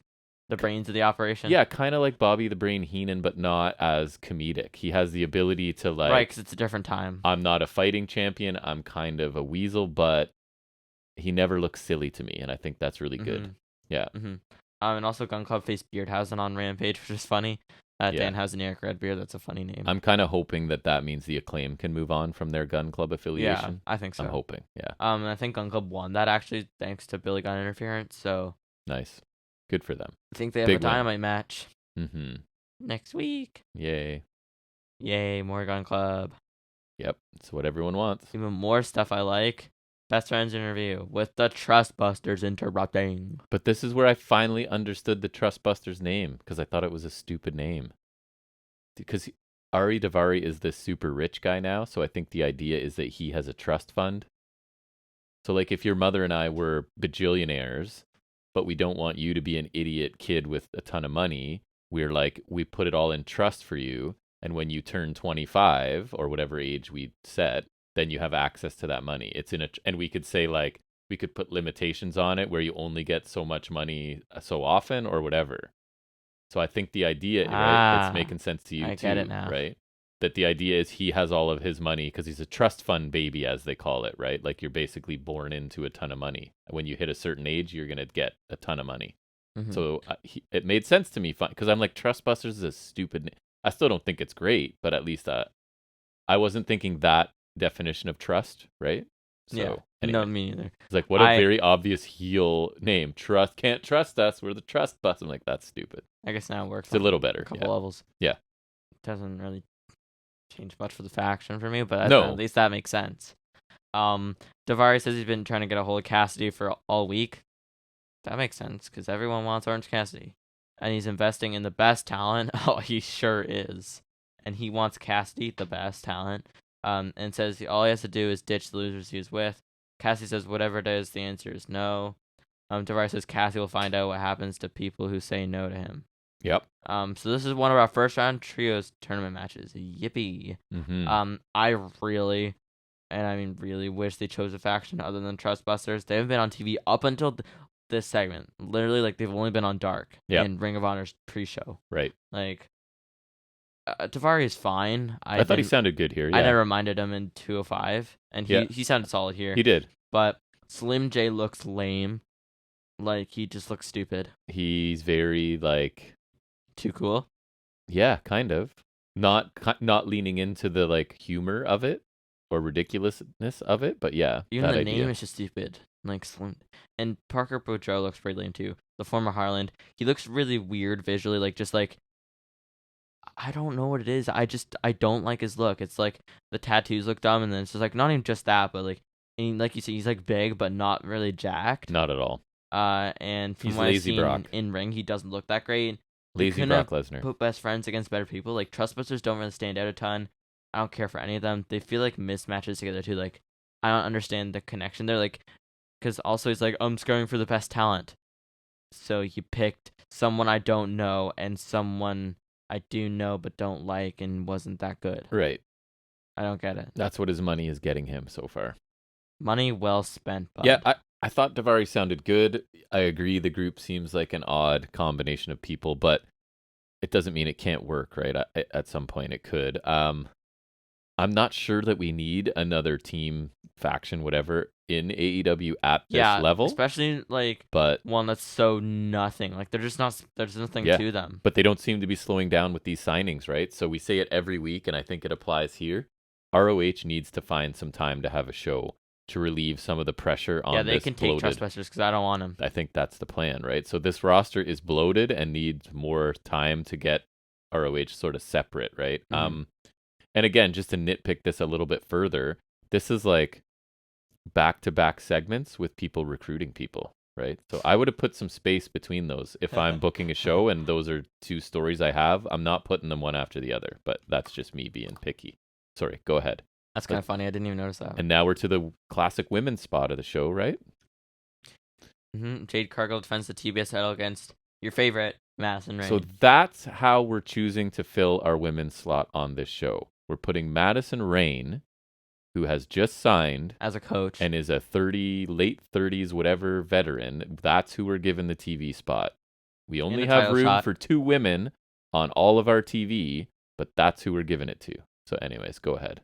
the brains of the operation. Yeah, kind of like Bobby the Brain Heenan, but not as comedic. He has the ability to like right, because it's a different time. I'm not a fighting champion. I'm kind of a weasel, but he never looks silly to me, and I think that's really good. Yeah. And also Gun Club faced Beardhausen on Rampage, which is funny. Danhausen, Eric Redbeard, that's a funny name. I'm kind of hoping that means the Acclaim can move on from their Gun Club affiliation. Yeah, I think so. I'm hoping, yeah. And I think Gun Club won that actually thanks to Billy Gunn interference, so... Nice. Good for them. I think they have a Dynamite match. Next week. Yay. Yay, more Gun Club. Yep, it's what everyone wants. Even more stuff I like. Best Friends interview with the Trustbusters interrupting. But this is where I finally understood the Trustbusters name, because I thought it was a stupid name. Because Ari Daivari is this super rich guy now, so I think the idea is that he has a trust fund. So like if your mother and I were bajillionaires, but we don't want you to be an idiot kid with a ton of money, we're like, we put it all in trust for you, and when you turn 25 or whatever age we set, then you have access to that money. It's and we could say like we could put limitations on it where you only get so much money so often or whatever. So I think the idea, right, it's making sense to you too, get it now. Right? That the idea is he has all of his money because he's a trust fund baby, as they call it, right? Like you're basically born into a ton of money. When you hit a certain age, you're gonna get a ton of money. So it made sense to me because I'm like, Trustbusters is a stupid name. I still don't think it's great, but at least I wasn't thinking that definition of trust, right? So, yeah. Anyway, no, me neither. It's like, what a very obvious heel name. Can't trust us. We're the trust bus. I'm like, that's stupid. I guess now it works. It's a little better. A couple levels. Yeah. Doesn't really change much for the faction for me, but at least that makes sense. Daivari says he's been trying to get a hold of Cassidy for all week. That makes sense because everyone wants Orange Cassidy. And he's investing in the best talent. Oh, he sure is. And he wants Cassidy, the best talent. And says all he has to do is ditch the losers he was with. Cassidy says whatever it is, the answer is no. Daivari says Cassidy will find out what happens to people who say no to him. Yep. So this is one of our first round trios tournament matches. Yippee. I really, and I mean really, wish they chose a faction other than Trustbusters. They haven't been on TV up until this segment. Literally, like they've only been on Dark and Ring of Honor's pre-show. Right. Like, Daivari is fine. I thought he sounded good here. Yeah. I never minded him in 205, and he sounded solid here. He did. But Slim J looks lame. Like he just looks stupid. He's very like too cool. Yeah, kind of. Not leaning into the like humor of it or ridiculousness of it, but yeah. Even the name is just stupid. like slim. And Parker Boudreaux looks pretty lame too. The former Harland, he looks really weird visually, like just like I don't know what it is. I don't like his look. It's like the tattoos look dumb, and then it's just like not even just that, but like and like you said, he's like big but not really jacked. Not at all. And from He's what I've lazy seen Brock. in ring, he doesn't look that great. Lazy Brock Lesnar. Put best friends against better people. Like Trustbusters don't really stand out a ton. I don't care for any of them. They feel like mismatches together too. Like I don't understand the connection there. Like because also he's like I'm going for the best talent. So you picked someone I don't know and someone I do know but don't like and wasn't that good. Right. I don't get it. That's what his money is getting him so far. Money well spent, bud. Yeah, I thought Davari sounded good. I agree the group seems like an odd combination of people, but it doesn't mean it can't work, right? At some point it could. I'm not sure that we need another team, faction, whatever, in AEW at this level. Especially like but one that's so nothing. Like they're just not. There's nothing to them. But they don't seem to be slowing down with these signings, right? So we say it every week, and I think it applies here. ROH needs to find some time to have a show to relieve some of the pressure on this. Yeah, they can take Trustbusters because I don't want them. I think that's the plan, right? So this roster is bloated and needs more time to get ROH sort of separate, right? Mm-hmm. And again, just to nitpick this a little bit further, this is like back-to-back segments with people recruiting people, right? So I would have put some space between those. If I'm booking a show and those are two stories I have, I'm not putting them one after the other, but that's just me being picky. Sorry, go ahead. That's kind of funny. I didn't even notice that. And now we're to the classic women's spot of the show, right? Mm-hmm. Jade Cargill defends the TBS title against your favorite, Madison Rayne. So that's how we're choosing to fill our women's slot on this show. We're putting Madison Rayne, who has just signed as a coach and is a late 30s, whatever veteran. That's who we're giving the TV spot. We only have room for 2 women on all of our TV, but that's who we're giving it to. So anyways, go ahead.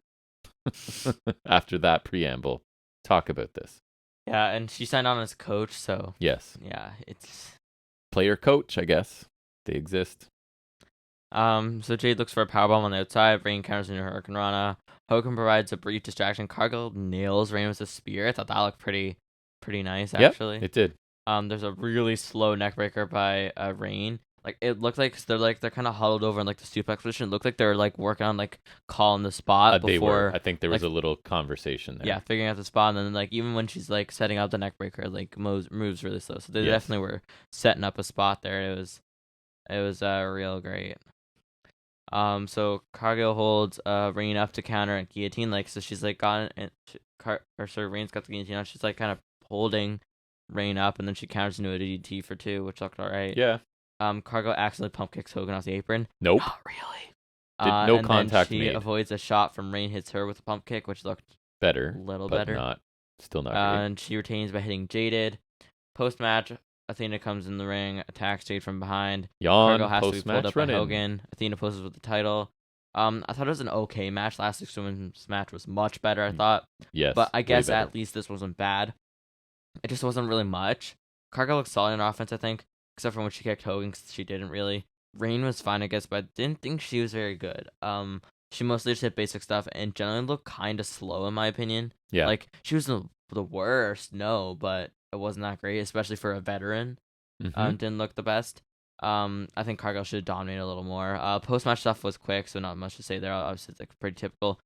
After that preamble, talk about this. Yeah, and she signed on as coach, so yes. Yeah, it's player coach, I guess. They exist. So Jade looks for a powerbomb on the outside. Rayne counters into Hurricane Rana. Hogan provides a brief distraction. Cargill nails Rayne with a spear. I thought that looked pretty nice, actually. Yep, it did. There's a really slow neckbreaker by Rayne. Like it looked like they're kind of huddled over in like the suplex position. It looked like they're like working on like calling the spot before. They were. I think there was a little conversation there. Yeah, figuring out the spot, and then like even when she's like setting up the neckbreaker, like moves really slow. So they definitely were setting up a spot there. It was real great. So Cargill holds Rayne up to counter and guillotine. Like so, she's like got it, Rayne's got the guillotine on. She's like kind of holding Rayne up, and then she counters into a DDT for 2, which looked alright. Yeah. Cargill accidentally pump kicks Hogan off the apron. Nope. Not really. No contact made. She made. avoids a shot from Rayne, hits her with a pump kick, which looked better, a little but better. Still not great. And she retains by hitting Jaded. Post match, Athena comes in the ring, attacks Jade from behind. Cargill has to be pulled up by Hogan. Athena poses with the title. I thought it was an okay match. Last week's women's match was much better, I thought. Yes. But I guess at least this wasn't bad. It just wasn't really much. Cargill looked solid in offense, I think. Except for when she kicked Hogan, because she didn't really. Rayne was fine, I guess, but I didn't think she was very good. She mostly just hit basic stuff and generally looked kind of slow, in my opinion. Yeah. Like, she was the worst, no, but it wasn't that great, especially for a veteran. Mm-hmm. Didn't look the best. I think Cargill should have dominated a little more. Post-match stuff was quick, so not much to say there. Obviously, it's like pretty typical.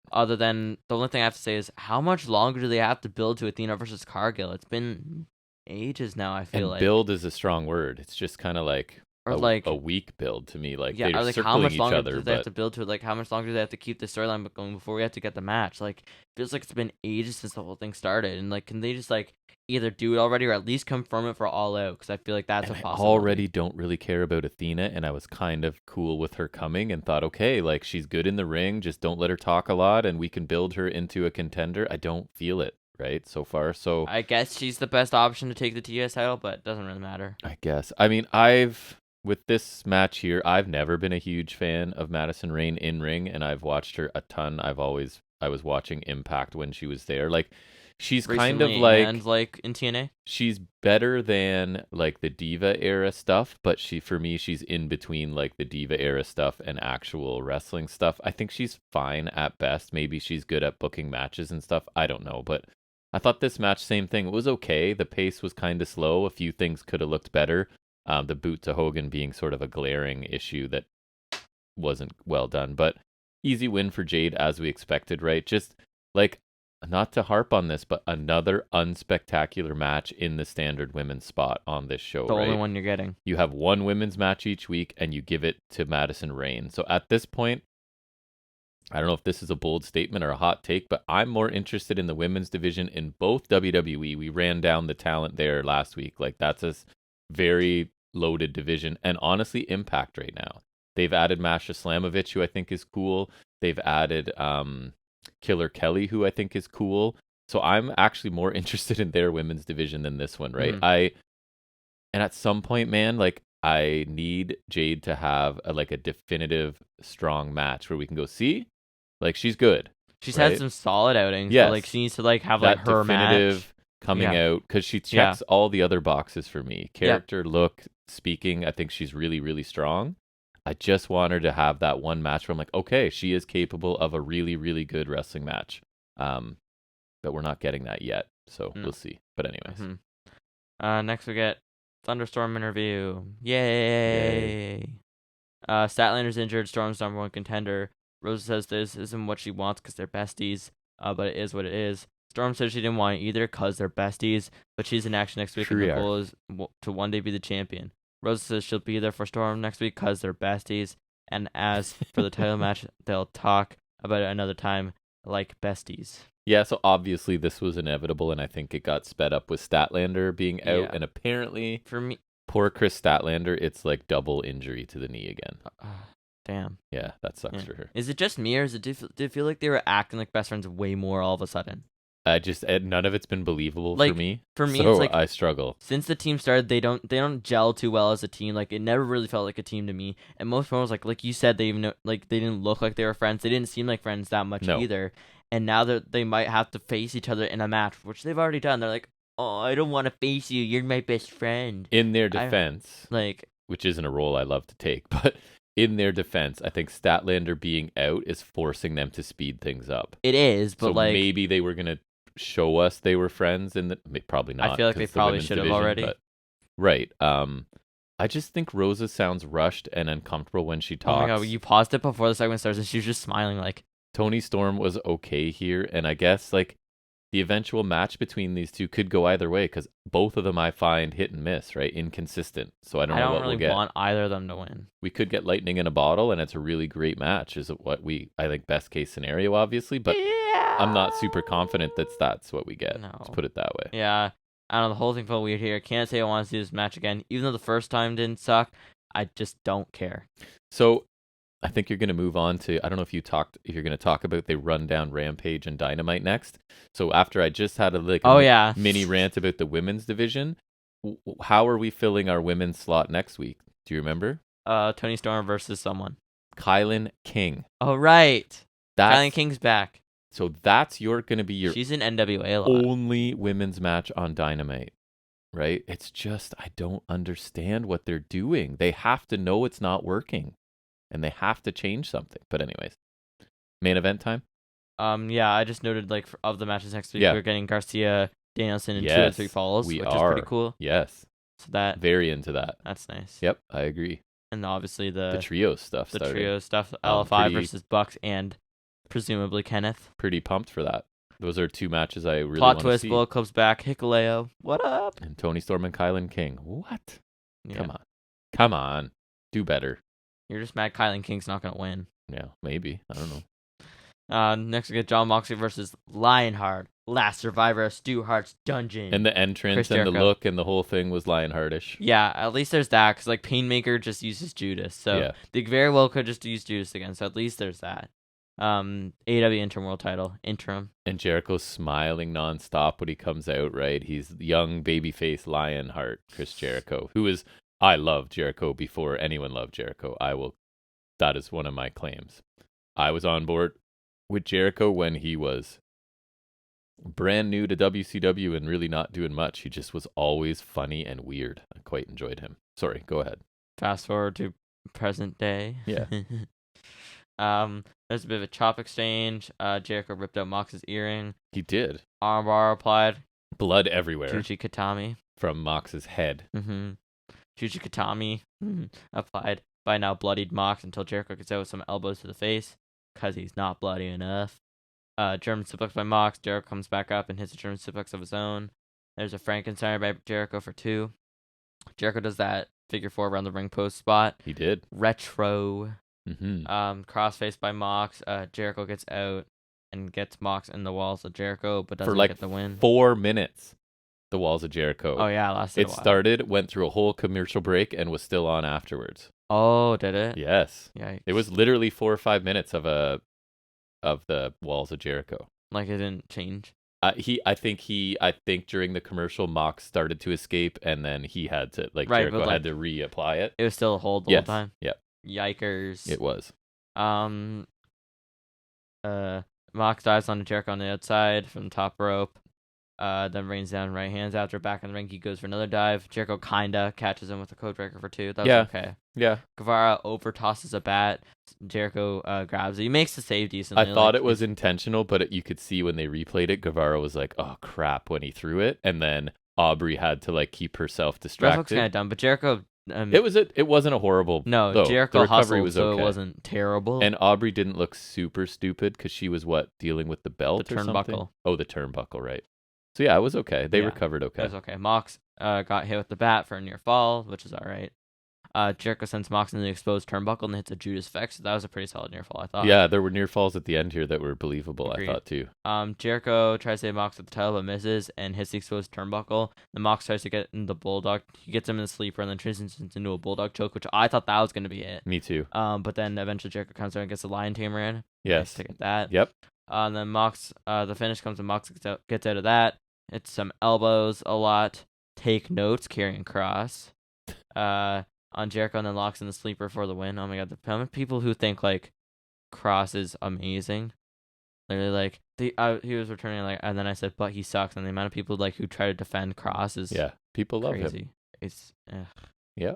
Other than, the only thing I have to say is, how much longer do they have to build to Athena versus Cargill? It's been ages now, I feel like. Build is a strong word. It's just kind of like a weak build to me. Like, they're circling how much each longer other. Do they have to build to it? Like, how much longer do they have to keep the storyline going before we have to get the match? Like, it feels like it's been ages since the whole thing started. And, like, can they just, like, either do it already or at least confirm it for All Out? Because I feel like that's a possibility. I already don't really care about Athena, and I was kind of cool with her coming and thought, okay, like, she's good in the ring. Just don't let her talk a lot, and we can build her into a contender. I don't feel it. Right, so far, so I guess she's the best option to take the TS title, but it doesn't really matter. I guess. I mean, with this match here, I've never been a huge fan of Madison Rayne in ring, and I've watched her a ton. I was watching Impact when she was there. Like, she's kind of like, and like in TNA, she's better than like the Diva era stuff, but for me, she's in between like the Diva era stuff and actual wrestling stuff. I think she's fine at best. Maybe she's good at booking matches and stuff. I don't know, but I thought this match, same thing. It was okay. The pace was kind of slow. A few things could have looked better. The boot to Hogan being sort of a glaring issue that wasn't well done. But easy win for Jade as we expected, right? Just like, not to harp on this, but another unspectacular match in the standard women's spot on this show, The right? only one you're getting. You have one women's match each week and you give it to Madison Rayne. So at this point, I don't know if this is a bold statement or a hot take, but I'm more interested in the women's division in both WWE. We ran down the talent there last week. Like, that's a very loaded division. And honestly, Impact right now. They've added Masha Slamovich, who I think is cool. They've added Killer Kelly, who I think is cool. So I'm actually more interested in their women's division than this one, right? And at some point, man, like, I need Jade to have a definitive strong match where we can go, see, like, she's good. She's right? had some solid outings, Yes. but like she needs to have that like her definitive match coming out, because she checks all the other boxes for me. Character, look, speaking, I think she's really, really strong. I just want her to have that one match where I'm like, okay, she is capable of a really, really good wrestling match. But we're not getting that yet, so we'll see. But anyways. Next we get Thunderstorm interview. Yay! Statlander's injured. Storm's number one contender. Rosa says this isn't what she wants because they're besties, but it is what it is. Storm says she didn't want it either because they're besties, but she's in action next week and the goal is to one day be the champion. Rosa says she'll be there for Storm next week because they're besties, and as for the title match, they'll talk about it another time like besties. Yeah, so obviously this was inevitable, and I think it got sped up with Statlander being out, and apparently, for me, poor Chris Statlander, it's like double injury to the knee again. Damn. Yeah, that sucks for her. Is it just me, or did it feel like they were acting like best friends way more all of a sudden? None of it's been believable like, for me. For me, so it's like I struggle. Since the team started, they don't gel too well as a team. Like, it never really felt like a team to me. And most promos, like you said, they even they didn't look like they were friends. They didn't seem like friends that much either. And now that they might have to face each other in a match, which they've already done, they're like, "Oh, I don't want to face you. You're my best friend." In their defense, which isn't a role I love to take, but in their defense, I think Statlander being out is forcing them to speed things up. It is, but so maybe they were gonna show us they were friends, and probably not. I feel like they probably should have already. But, right. I just think Rosa sounds rushed and uncomfortable when she talks. Oh my god, you paused it before the segment starts, and she was just smiling like. Toni Storm was okay here, and I guess the eventual match between these two could go either way, because both of them I find hit and miss, right? Inconsistent. So I don't know what we'll get. I don't really want either of them to win. We could get lightning in a bottle, and it's a really great match. Is what I think best case scenario, obviously, but I'm not super confident that's what we get. No. Let's put it that way. Yeah. I don't know, the whole thing felt weird here. I can't say I want to see this match again. Even though the first time didn't suck, I just don't care. So I think you're going to move on to, I don't know if you're going to talk about the rundown Rampage and Dynamite next. So after I just had a mini rant about the women's division, how are we filling our women's slot next week? Do you remember? Toni Storm versus someone. Kylan King. Oh, right. Kylan King's back. So that's going to be your She's in NWA a lot. Only women's match on Dynamite, right? It's just, I don't understand what they're doing. They have to know it's not working. And they have to change something. But anyways, main event time? Yeah, I just noted, of the matches next week, we're getting Garcia, Danielson, and 2 or 3 falls, which is pretty cool. Yes. So very into that. That's nice. Yep, I agree. And obviously the trio stuff. LFI versus Bucks and presumably Kenneth. Pretty pumped for that. Those are 2 matches I really want to see. Plot twist, Bullet Club's back, Hikuleo, what up? And Toni Storm and Kylan King. What? Yeah. Come on. Do better. You're just mad Kylan King's not going to win. Yeah, maybe. I don't know. Next we get Jon Moxley versus Lionheart. Last survivor of Stu Hart's dungeon. And the entrance and the look and the whole thing was Lionheartish. Yeah, at least there's that, because Painmaker just uses Judas. So they very well could just use Judas again. So at least there's that. AEW Interim World Title. Interim. And Jericho's smiling nonstop when he comes out, right? He's young babyface Lionheart, Chris Jericho, who is... I love Jericho before anyone loved Jericho. That is one of my claims. I was on board with Jericho when he was brand new to WCW and really not doing much. He just was always funny and weird. I quite enjoyed him. Sorry, go ahead. Fast forward to present day. Yeah. There's a bit of a chop exchange. Jericho ripped out Mox's earring. He did. Armbar applied. Blood everywhere Juji Katami. from Mox's head. Mm-hmm. Juji Katami applied by now bloodied Mox until Jericho gets out with some elbows to the face because he's not bloody enough. German suplex by Mox. Jericho comes back up and hits a German suplex of his own. There's a Frankenstein by Jericho for 2. Jericho does that figure 4 around the ring post spot. He did. Retro. Mm-hmm. Crossface by Mox. Jericho gets out and gets Mox in the walls of Jericho, but doesn't For like get the win. 4 minutes. The walls of Jericho. Oh yeah, lasted a It while. started, went through a whole commercial break, and was still on afterwards. Oh, did it? Yes. Yikes. It was literally 4 or 5 minutes of the walls of Jericho. Like it didn't change. I think during the commercial, Mox started to escape, and then he had to Right, Jericho but, had to reapply it. It was still a hold the Yes. whole time. Yep. Yikers. It was. Mox dives on Jericho on the outside from the top rope. Then rains down right hands after back in the ring. He goes for another dive. Jericho kinda catches him with a code breaker for 2. That was okay. Yeah. Guevara over tosses a bat. Jericho grabs it. He makes the save decently. I thought it was intentional, but you could see when they replayed it, Guevara was like, "Oh crap!" when he threw it, and then Aubrey had to keep herself That looks distracted. kind of dumb, but Jericho. It wasn't a horrible. No, though. Jericho The recovery hustled, was so okay. it wasn't terrible. And Aubrey didn't look super stupid because she was dealing with the belt The or something? turnbuckle. Oh, the turnbuckle, right? So yeah, it was okay. They Yeah, recovered It okay. was okay. Mox got hit with the bat for a near fall, which is all right. Jericho sends Mox into the exposed turnbuckle and hits a Judas Effect. So that was a pretty solid near fall, I thought. Yeah, there were near falls at the end here that were believable. Agreed. I thought too. Jericho tries to hit Mox with the title but misses and hits the exposed turnbuckle. Then Mox tries to get in the bulldog. He gets him in the sleeper and then transitions into a bulldog choke, which I thought that was going to be it. Me too. But then eventually Jericho comes out and gets the lion tamer in. Yes. Nice to get that. Yep. And then Mox, the finish comes and Mox gets out of that. It's some elbows a lot. Take notes, carrying cross. On Jericho and then locks in the sleeper for the win. Oh my god, the amount of people who think Cross is amazing. Literally he was returning and then I said, but he sucks. And the amount of people who try to defend Cross is people love crazy. him. It's Yeah.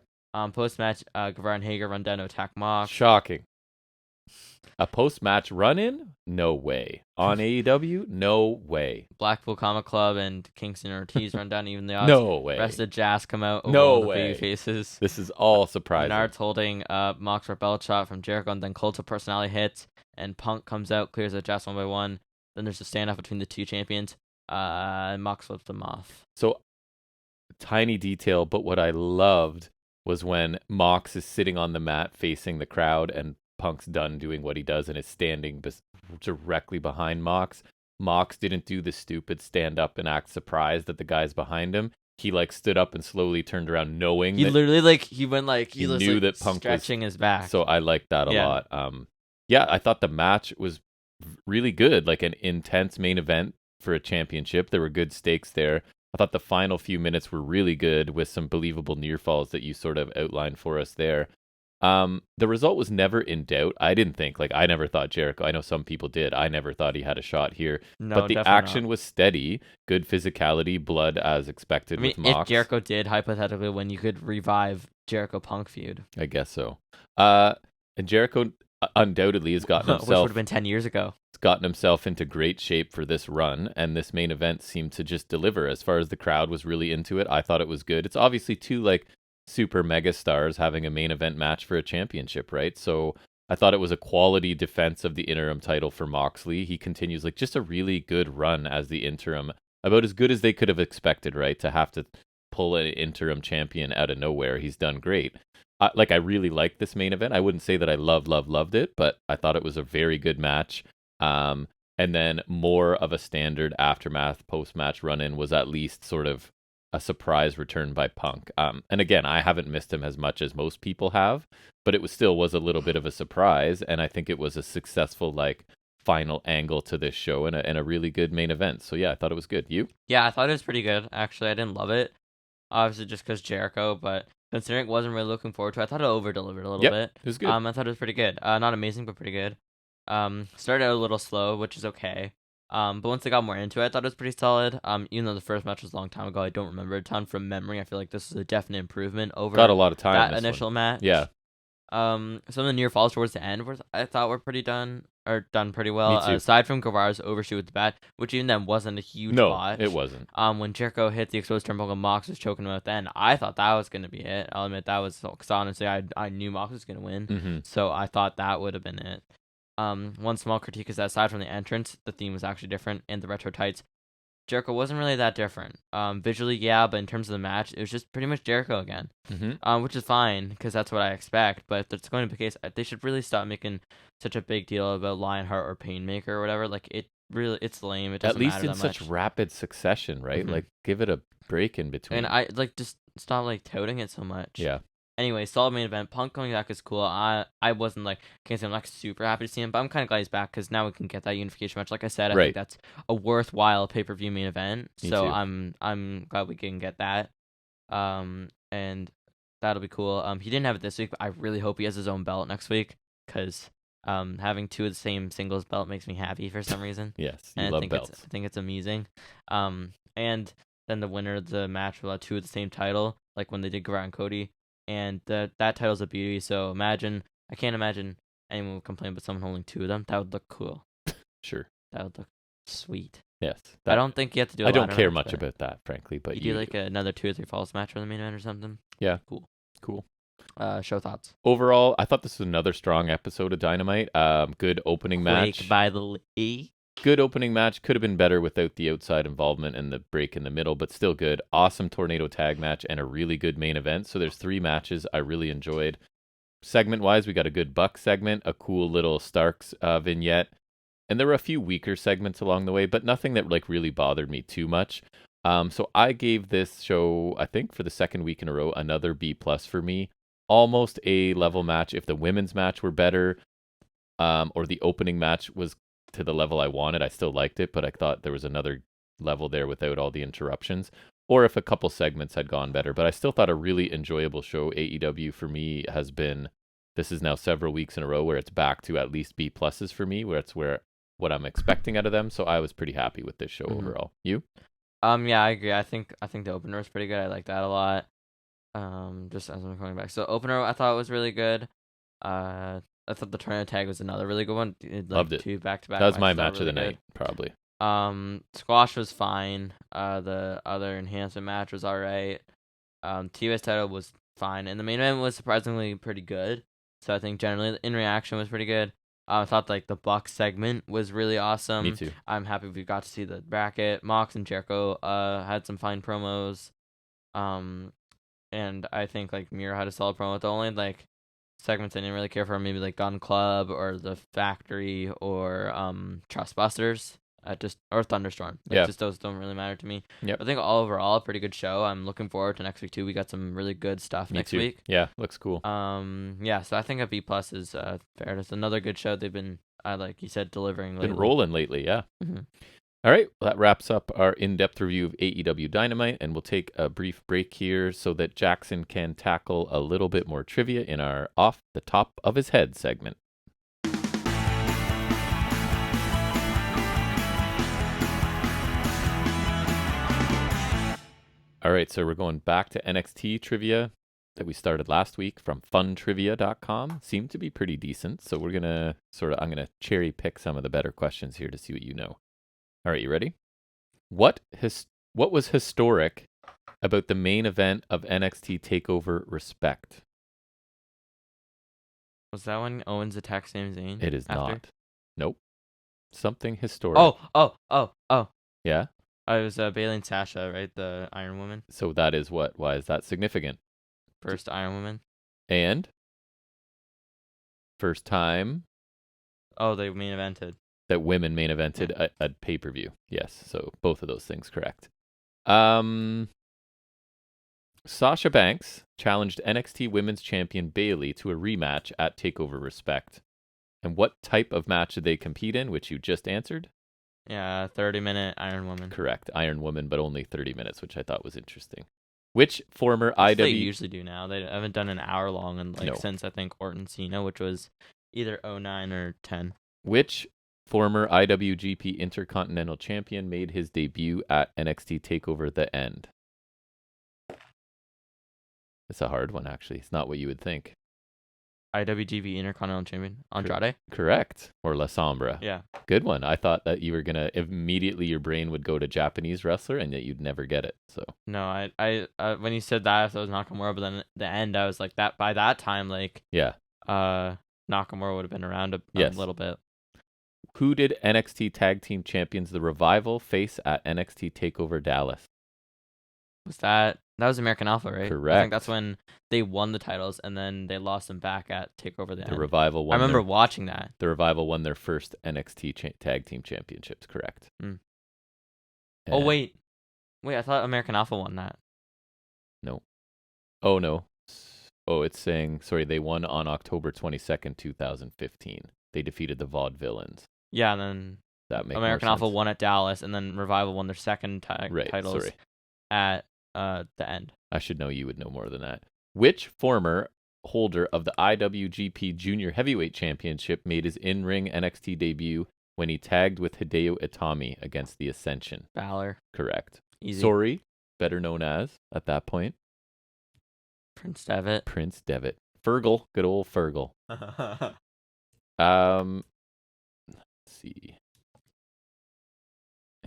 Post match, Guevara and Hager run down to attack Mox. Shocking. A post-match run-in? No way. On AEW? No way. Blackpool Comic Club and Kingston Ortiz run down even the odds. No way. Rest of Jazz come out over No all the way. baby faces. This is all surprising. Menard's holding Mox for belt shot from Jericho, and then Cult of Personality hits, and Punk comes out, clears the Jazz 1 by 1. Then there's a standoff between the two champions. Mox flips them off. So, tiny detail, but what I loved was when Mox is sitting on the mat facing the crowd, and Punk's done doing what he does and is standing directly behind Mox. Mox didn't do the stupid stand up and act surprised that the guy's behind him. He stood up and slowly turned around, knowing he that literally he went he knew that Punk stretching his back. So I liked that a lot. I thought the match was really good, like an intense main event for a championship. There were good stakes there. I thought the final few minutes were really good with some believable near falls that you sort of outlined for us there. The result was never in doubt. I didn't think, I never thought Jericho, I know some people did, I never thought he had a shot here. No, but the definitely action not. was steady, good physicality, blood as expected with Mox. If Jericho did hypothetically win, you could revive Jericho Punk feud. I guess so. And Jericho undoubtedly has gotten Which himself would have been 10 years ago. gotten himself into great shape for this run, and this main event seemed to just deliver. As far as the crowd was really into it, I thought it was good. It's obviously two super mega stars having a main event match for a championship, right? So I thought it was a quality defense of the interim title for Moxley. He continues just a really good run as the interim, about as good as they could have expected, right? To have to pull an interim champion out of nowhere. He's done great. I really liked this main event. I wouldn't say that I loved it, but I thought it was a very good match. And then more of a standard aftermath post-match run-in was at least sort of a surprise return by Punk. And again, I haven't missed him as much as most people have, but it was a little bit of a surprise, and I think it was a successful final angle to this show and a really good main event. So yeah, I thought it was good. You? Yeah, I thought it was pretty good. Actually, I didn't love it, obviously just because Jericho, but considering I wasn't really looking forward to it, I thought it over-delivered a little bit. It was good. I thought it was pretty good. Not amazing, but pretty good. Started out a little slow, which is okay. But once I got more into it, I thought it was pretty solid. Even though the first match was a long time ago, I don't remember a ton from memory. I feel like this is a definite improvement over Got a lot of time. that this initial one. match. Yeah. Some of the near falls towards the end I thought were done pretty well. Me too. Aside from Guevara's overshoot with the bat, which even then wasn't a huge No, botch. it wasn't. When Jericho hit the exposed turnbuckle, Mox was choking him at the end. I thought that was gonna be it. I'll admit that was, because honestly, I knew Mox was gonna win, Mm-hmm. so I thought that would have been it. One small critique is that aside from the entrance, the theme was actually different, and the retro tights, Jericho wasn't really that different. Visually, yeah, but in terms of the match, it was just pretty much Jericho again. Mm-hmm. Which is fine because that's what I expect. But if that's going to be the case, they should really stop making such a big deal about Lionheart or Painmaker or whatever. Like it's lame. It doesn't At least matter in that such much. rapid succession, right? Mhm. Like, give it a break in between. And I just stop touting it so much. Yeah. Anyway, solid main event. Punk coming back is cool. I wasn't can't say I'm super happy to see him, but I'm kind of glad he's back because now we can get that unification match. Like I said, I think that's a worthwhile pay-per-view main event. Me so too. I'm glad we can get that. And that'll be cool. He didn't have it this week, but I really hope he has his own belt next week because having two of the same singles belt makes me happy for some reason. Yes, you love belts. I think it's amazing. And then the winner of the match will have two of the same title, like when they did Guevara and Cody. And that title's a beauty. So I can't imagine anyone would complain about someone holding two of them. That would look cool. Sure. That would look sweet. Yes. I don't think you have to do. I don't care much about that, frankly. But you do another 2 or 3 falls match for the main event or something. Yeah. Cool. Show thoughts. Overall, I thought this was another strong episode of Dynamite. Good opening match. By the league. Good opening match. Could have been better without the outside involvement and the break in the middle, but still good. Awesome tornado tag match and a really good main event. So there's 3 matches I really enjoyed. Segment-wise, we got a good Buck segment, a cool little Starks vignette, and there were a few weaker segments along the way, but nothing that really bothered me too much. So I gave this show, I think for the second week in a row, another B+ for me. Almost a level match. If the women's match were better, or the opening match was to the level I wanted, I still liked it, but I thought there was another level there without all the interruptions, or if a couple segments had gone better. But I still thought a really enjoyable show. AEW for me has been, this is now several weeks in a row where it's back to at least B+ for me, where it's what I'm expecting out of them. So I was pretty happy with this show overall. You? Yeah, I agree. I think the opener was pretty good. I like that a lot. Just as I'm coming back, so opener I thought was really good. I thought the tornado tag was another really good one. Loved it. 2 back-to-back. That was my match really of the night, probably. Squash was fine. The other enhancement match was alright. TBS title was fine, and the main event was surprisingly pretty good. So I think generally the in reaction was pretty good. I thought the Buck segment was really awesome. Me too. I'm happy we got to see the bracket. Mox and Jericho had some fine promos. And I think Miro had a solid promo. The only segments I didn't really care for, maybe Gun Club or the Factory or Trustbusters, or Thunderstorm. Just those don't really matter to me. Yep. I think overall a pretty good show. I'm looking forward to next week too. We got some really good stuff next week. Yeah, looks cool. Yeah, so I think a B+ is fair. It's another good show. They've been, like you said, delivering lately. Been rolling lately, yeah. Mm-hmm. All right, well, that wraps up our in-depth review of AEW Dynamite, and we'll take a brief break here so that Jackson can tackle a little bit more trivia in our Off the Top of His Head segment. All right, so we're going back to NXT trivia that we started last week from funtrivia.com. Seemed to be pretty decent, so we're going to I'm going to cherry pick some of the better questions here to see what you know. All right, you ready? What was historic about the main event of NXT TakeOver Respect? Was that when Owens attacked Sami Zayn? It is not. Nope. Something historic. Oh. Yeah? It was Bayley and Sasha, right? The Iron Woman. So that is what? Why is that significant? First Iron Woman. And? First time? Oh, they main evented. That women main evented a pay-per-view. Yes, so both of those things correct. Sasha Banks challenged NXT Women's Champion Bayley to a rematch at TakeOver Respect. And what type of match did they compete in, which you just answered? Yeah, 30-minute Iron Woman. Correct, Iron Woman, but only 30 minutes, which I thought was interesting. Which former That's IW... They usually do now. They haven't done an hour long since, I think, Orton Cena, which was either 09 or 10. Which former IWGP Intercontinental Champion made his debut at NXT TakeOver The End? It's a hard one, actually. It's not what you would think. IWGP Intercontinental Champion? Andrade? Correct. Or La Sombra. Yeah. Good one. I thought that you were going to immediately your brain would go to Japanese wrestler and that you'd never get it. So No, I when you said that, I thought it was Nakamura, but then at the end, I was like, that by that time, like, yeah. Nakamura would have been around a Yes. little bit. Who did NXT Tag Team Champions The Revival face at NXT TakeOver Dallas? That was American Alpha, right? I Correct. think that's when they won the titles, and then they lost them back at TakeOver the The end. Revival won. I remember watching that. The Revival won their first NXT Tag Team Championships. Correct. Mm. Oh wait, I thought American Alpha won that. No. Oh no. Oh, it's saying sorry. They won on October 22nd, 2015. They defeated the Vaudevillains. Yeah, and then that makes American Alpha won at Dallas, and then Revival won their second titles at the end. I should know you would know more than that. Which former holder of the IWGP Junior Heavyweight Championship made his in-ring NXT debut when he tagged with Hideo Itami against the Ascension? Valor. Correct. Easy. Sorry, better known as, at that point, Prince Devitt. Fergal, good old Fergal. Let's see.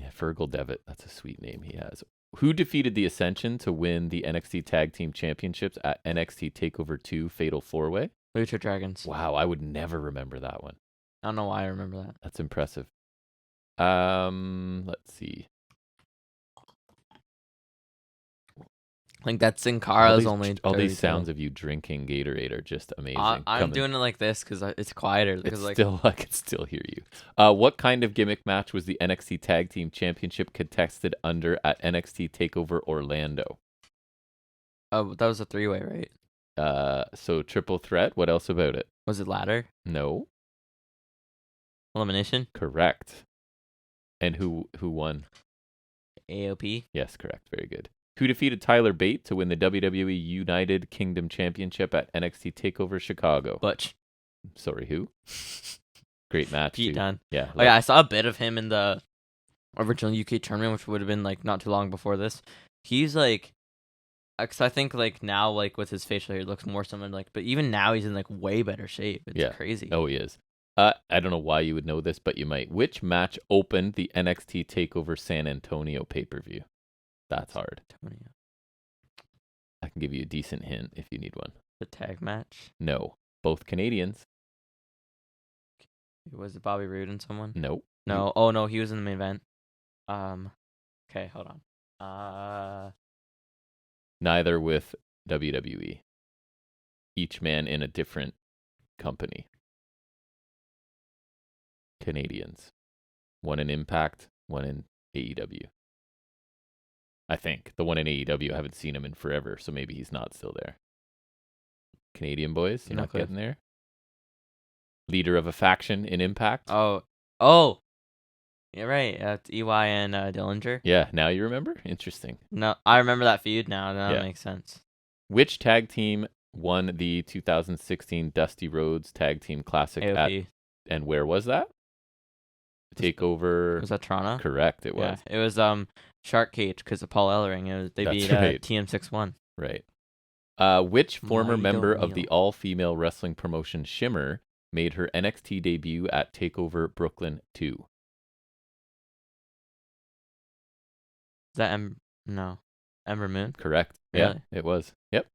Yeah, Fergal Devitt, that's a sweet name he has. Who defeated the Ascension to win the NXT Tag Team Championships at NXT TakeOver 2 Fatal 4-Way? Lucha Dragons. Wow, I would never remember that one. I don't know why I remember that. That's impressive. Let's see. I think that Sin Cara's only. All these sounds of you drinking Gatorade are just amazing. I'm doing it like this because it's quieter. Because I can still hear you. What kind of gimmick match was the NXT Tag Team Championship contested under at NXT TakeOver Orlando? Oh, that was a 3-way, right? So triple threat. What else about it? Was it ladder? No. Elimination? Correct. And who won? AOP? Yes, correct. Very good. Who defeated Tyler Bate to win the WWE United Kingdom Championship at NXT TakeOver Chicago? Butch. Sorry, who? Great match. Pete Dunne. Yeah. Oh yeah, I saw a bit of him in the original UK tournament, which would have been like not too long before this. He's like, because I think like now like with his facial hair, he looks more similar like, but even now he's in like way better shape. It's crazy. Oh, he is. I don't know why you would know this, but you might. Which match opened the NXT TakeOver San Antonio pay-per-view? That's hard. I can give you a decent hint if you need one. The tag match? No. Both Canadians. Was it Bobby Roode and someone? Nope. No. Oh no, he was in the main event. Okay, hold on. Neither with WWE. Each man in a different company. Canadians. One in Impact, one in AEW. I think. The one in AEW, I haven't seen him in forever, so maybe he's not still there. Canadian boys, you're not getting there? Leader of a faction in Impact? Oh. You're right. It's EY and Dillinger. Yeah, now you remember? Interesting. No, I remember that feud now. That makes sense. Which tag team won the 2016 Dusty Rhodes Tag Team Classic AOP. And where was that? TakeOver. Was that Toronto? Correct, it was. Yeah, it was Shark Cage because of Paul Ellering. They beat TM61. Right. Which former member of the all-female wrestling promotion Shimmer made her NXT debut at TakeOver Brooklyn 2? Is that Ember Moon? Correct. Really? Yeah, it was. Yep.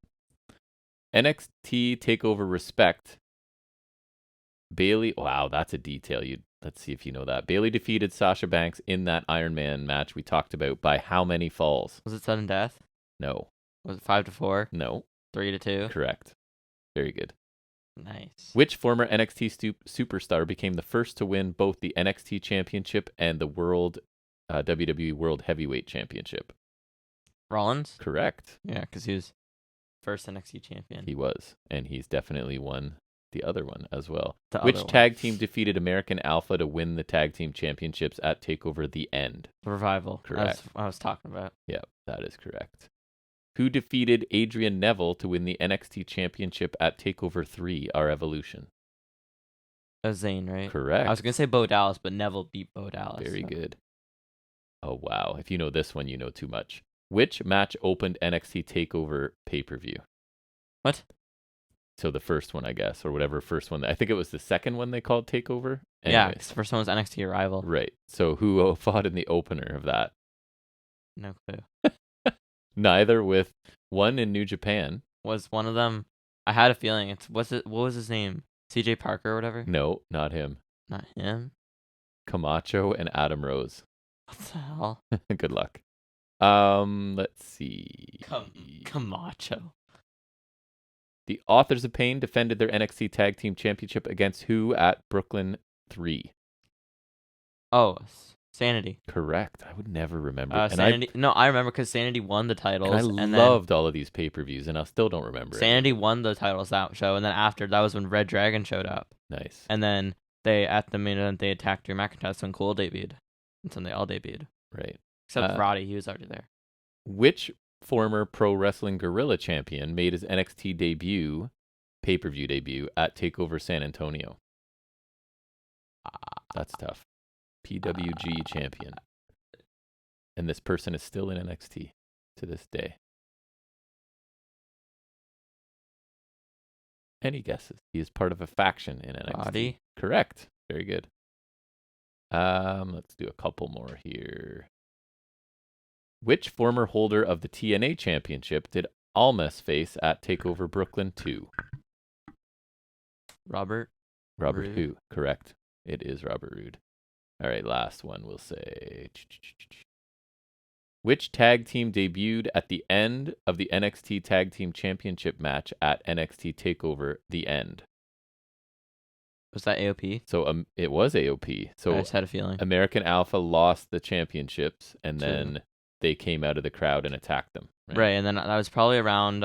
NXT TakeOver Respect. Bailey. Wow, that's a detail. Let's see if you know that. Bailey defeated Sasha Banks in that Iron Man match we talked about by how many falls? Was it sudden death? No. Was it 5-4? No. 3-2? Correct. Very good. Nice. Which former NXT superstar became the first to win both the NXT Championship and the WWE World Heavyweight Championship? Rollins? Correct. Yeah, because he was first NXT champion. He was, and he's definitely won the other one as well. Which tag team defeated American Alpha to win the tag team championships at TakeOver The End? Revival. Correct. That's what I was talking about. Yeah, that is correct. Who defeated Adrian Neville to win the NXT championship at TakeOver 3, Our Evolution? Zayn, right? Correct. I was going to say Bo Dallas, but Neville beat Bo Dallas. Very good. Oh, wow. If you know this one, you know too much. Which match opened NXT TakeOver pay-per-view? What? So the first one, I guess, or whatever first one. I think it was the second one they called Takeover. Yeah, Anyways, 'cause the first one was NXT Arrival. right. So who fought in the opener of that? No clue. Neither, with one in New Japan. Was one of them? I had a feeling what was his name? CJ Parker or whatever? No, not him. Not him. Camacho and Adam Rose. What the hell? Good luck. Let's see. Camacho. The Authors of Pain defended their NXT Tag Team Championship against who at Brooklyn 3? Oh, Sanity. Correct. I would never remember. Sanity. No, I remember because Sanity won the titles. And I loved all of these pay-per-views, and I still don't remember. Sanity won the titles that show, and then after that was when Red Dragon showed up. Nice. And then they at the main event they attacked Drew McIntyre when Cole debuted. And so they all debuted. Right. Except Roddy, he was already there. Which former Pro Wrestling Guerrilla champion made his NXT debut, pay-per-view debut, at TakeOver San Antonio? That's tough. PWG champion. And this person is still in NXT to this day. Any guesses? He is part of a faction in NXT. Roddy? Correct. Very good. Let's do a couple more here. Which former holder of the TNA Championship did Almas face at TakeOver Brooklyn 2? Robert Robert Roode. who? Correct. It is Robert Roode. All right, last one we'll say. Which tag team debuted at the end of the NXT Tag Team Championship match at NXT TakeOver The End? Was that AOP? So it was AOP. So I just had a feeling. American Alpha lost the championships, and then they came out of the crowd and attacked them. Right, and then that was probably around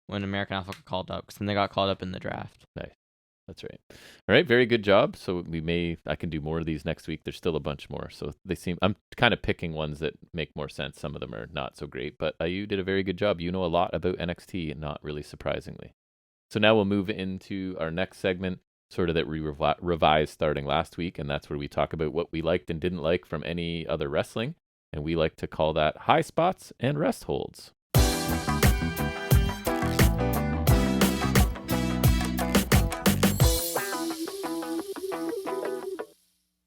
when American Alpha got called up, because then they got called up in the draft. Nice. That's right. All right, very good job. So I can do more of these next week. There's still a bunch more. So I'm kind of picking ones that make more sense. Some of them are not so great, but you did a very good job. You know a lot about NXT, not really surprisingly. So now we'll move into our next segment, sort of that we revised starting last week, and that's where we talk about what we liked and didn't like from any other wrestling, and we like to call that Highspots and Restholds.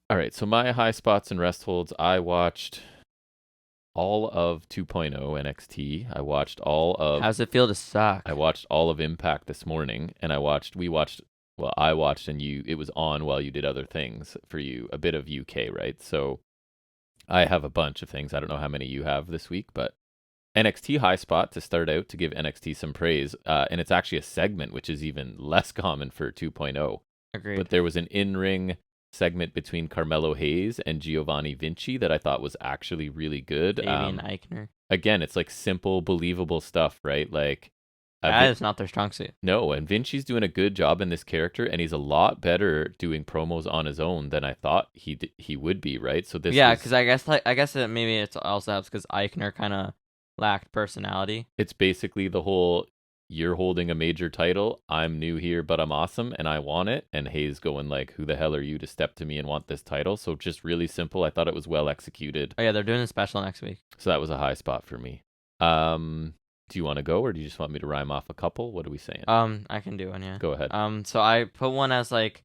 All right, so my Highspots and Restholds, I watched all of 2.0 NXT. I watched all of... How's it feel to suck? I watched all of Impact this morning, and I watched and it was on while you did other things for you, a bit of UK, right? So I have a bunch of things. I don't know how many you have this week, but NXT High Spot to start out, to give NXT some praise, and it's actually a segment, which is even less common for 2.0. Agreed. But there was an in-ring segment between Carmelo Hayes and Giovanni Vinci that I thought was actually really good. Damien Eichner. Again, it's like simple, believable stuff, right? Like that is not their strong suit. No, and Vinci's doing a good job in this character, and he's a lot better doing promos on his own than I thought he would be, right? So this because I guess maybe it also helps because Eichner kind of lacked personality. It's basically the whole, you're holding a major title, I'm new here, but I'm awesome, and I want it. And Hayes going like, who the hell are you to step to me and want this title? So just really simple. I thought it was well executed. Oh yeah, they're doing a special next week. So that was a high spot for me. Do you want to go, or do you just want me to rhyme off a couple? What are we saying? I can do one, yeah. Go ahead. So I put one as like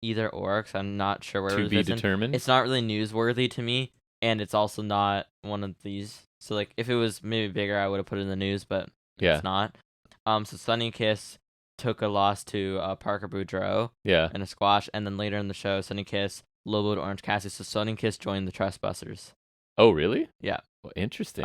either or, because I'm not sure where to it was be written. determined. It's not really newsworthy to me, and it's also not one of these. So like, if it was maybe bigger, I would have put it in the news, but it's not. So Sonny Kiss took a loss to Parker Boudreaux in a squash, and then later in the show, Sonny Kiss loboed Orange Cassidy. So Sonny Kiss joined the Trustbusters. Oh, really? Yeah. Well, interesting.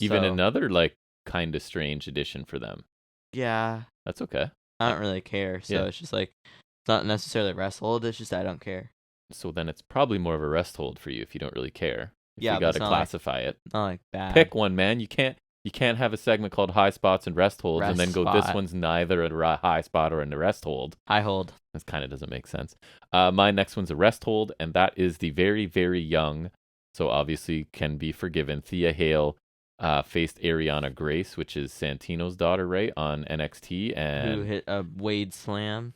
Even another like kind of strange addition for them. Yeah. That's okay. I don't really care. So it's just like, it's not necessarily a rest hold. It's just I don't care. So then it's probably more of a rest hold for you if you don't really care. If you got to classify it. Not like bad. Pick one, man. You can't have a segment called High Spots and Rest Holds and then go, this one's neither a high spot or a rest hold. High hold. This kind of doesn't make sense. My next one's a rest hold, and that is the very, very young, so obviously can be forgiven, Thea Hale faced Ariana Grace, which is Santino's daughter, right, on NXT. And who hit a Wade Slam.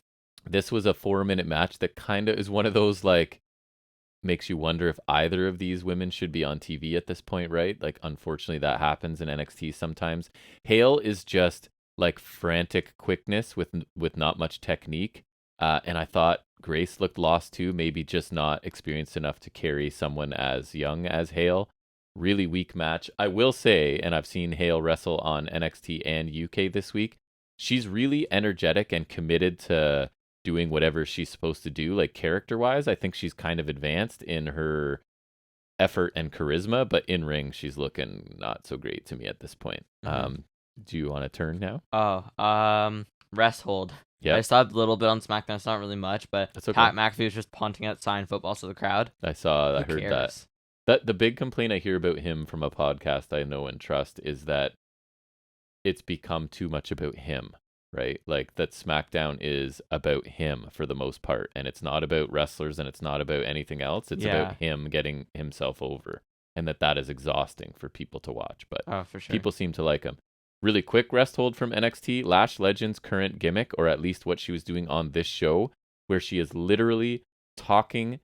This was a 4-minute match that kind of is one of those, like, makes you wonder if either of these women should be on TV at this point, right? Like, unfortunately, that happens in NXT sometimes. Hale is just like frantic quickness with not much technique. And I thought Grace looked lost too, maybe just not experienced enough to carry someone as young as Hale. Really weak match. I will say, and I've seen Hale wrestle on NXT and UK this week, she's really energetic and committed to doing whatever she's supposed to do, like character-wise. I think she's kind of advanced in her effort and charisma, but in ring she's looking not so great to me at this point. Do you want to turn now? Resthold. Yeah, I saw a little bit on SmackDown. It's not really much, but that's okay. Pat McAfee was just punting at sign footballs to the crowd. I Who heard cares? that the big complaint I hear about him from a podcast I know and trust is that it's become too much about him, right? Like that SmackDown is about him for the most part, and it's not about wrestlers and it's not about anything else. It's about him getting himself over, and that is exhausting for people to watch. But for sure, people seem to like him. Really quick rest hold from NXT. Lash Legend's current gimmick, or at least what she was doing on this show, where she is literally talking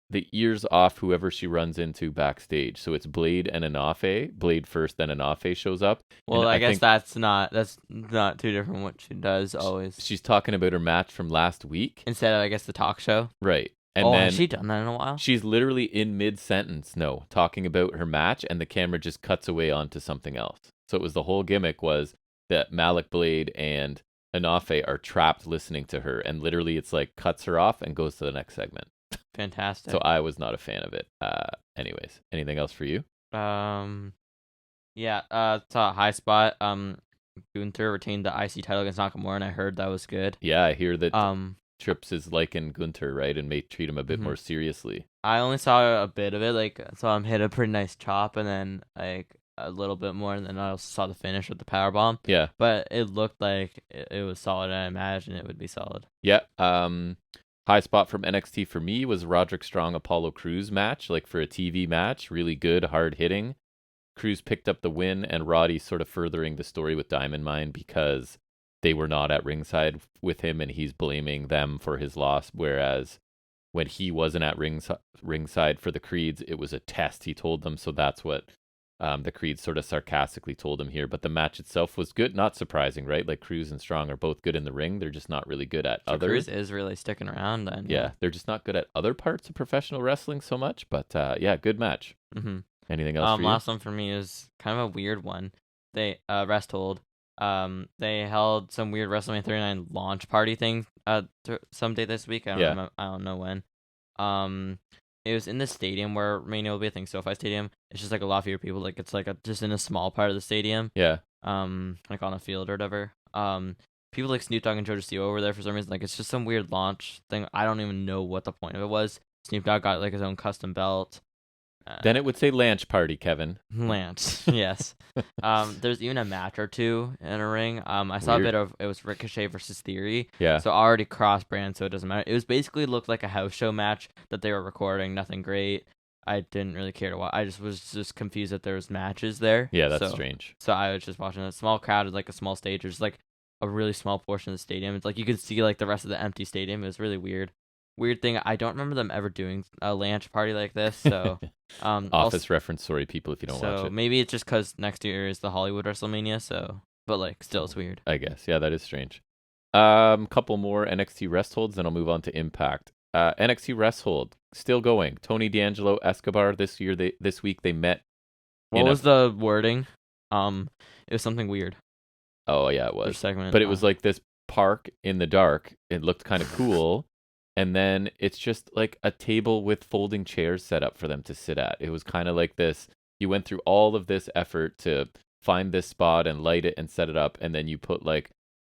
the ears off whoever she runs into backstage. So it's Blade and Anafe. Blade first, then Anafe shows up. Well, I guess that's not too different from what she does always. She's talking about her match from last week. Instead of, I guess, the talk show. Right. And then has she done that in a while? She's literally in mid-sentence, talking about her match, and the camera just cuts away onto something else. So it was the whole gimmick was that Malik Blade and Anafe are trapped listening to her, and literally it's like cuts her off and goes to the next segment. Fantastic. So I was not a fan of it. Anyways, anything else for you? Saw a high spot. Gunther retained the IC title against Nakamura, and I heard that was good. Yeah, I hear that Trips is liking Gunther, right, and may treat him a bit more seriously. I only saw a bit of it. Like, I saw him hit a pretty nice chop, and then like a little bit more, and then I also saw the finish with the powerbomb. Yeah, but it looked like it was solid, and I imagine it would be solid. Yeah. High spot from NXT for me was Roderick Strong Apollo Crews match, like for a TV match, really good, hard hitting. Crews picked up the win, and Roddy sort of furthering the story with Diamond Mine because they were not at ringside with him, and he's blaming them for his loss. Whereas when he wasn't at ringside for the Creeds, it was a test, he told them. So that's what the Creeds sort of sarcastically told him here. But the match itself was good. Not surprising, right? Like Crews and Strong are both good in the ring. They're just not really good at other. Crews is really sticking around then. Yeah, they're just not good at other parts of professional wrestling so much. But good match. Anything else for you? Last one for me is kind of a weird one. They rest hold. They held some weird WrestleMania 39 launch party thing someday this week. I don't know when. It was in the stadium where Mania will be, I think, SoFi Stadium. It's just like a lot fewer people. Like it's like just in a small part of the stadium. Yeah. Like on a field or whatever. People like Snoop Dogg and Joe DeCio were there for some reason. Like it's just some weird launch thing. I don't even know what the point of it was. Snoop Dogg got like his own custom belt. Then it would say Lance Party, Kevin. Lance, yes. There's even a match or two in a ring. I saw Weird. a bit of it was Ricochet versus Theory. Yeah. So already cross brand, so it doesn't matter. It was basically looked like a house show match that they were recording. Nothing great. I didn't really care to watch. I was confused that there was matches there. Yeah, that's strange. So I was just watching a small crowd with like a small stage. There's like a really small portion of the stadium. It's like you could see like the rest of the empty stadium. It was really weird. Weird thing, I don't remember them ever doing a launch party like this. So, Office reference. Sorry, people, if you don't watch it. Maybe it's just because next year is the Hollywood WrestleMania. So, but like, still, it's weird. I guess, yeah, that is strange. Couple more NXT rest holds, then I'll move on to Impact. NXT rest hold still going. Tony D'Angelo, Escobar this week they met. What was the wording? It was something weird. Oh yeah, it was. Segment, but it was like this park in the dark. It looked kind of cool. And then it's just like a table with folding chairs set up for them to sit at. It was kind of like this. You went through all of this effort to find this spot and light it and set it up. And then you put like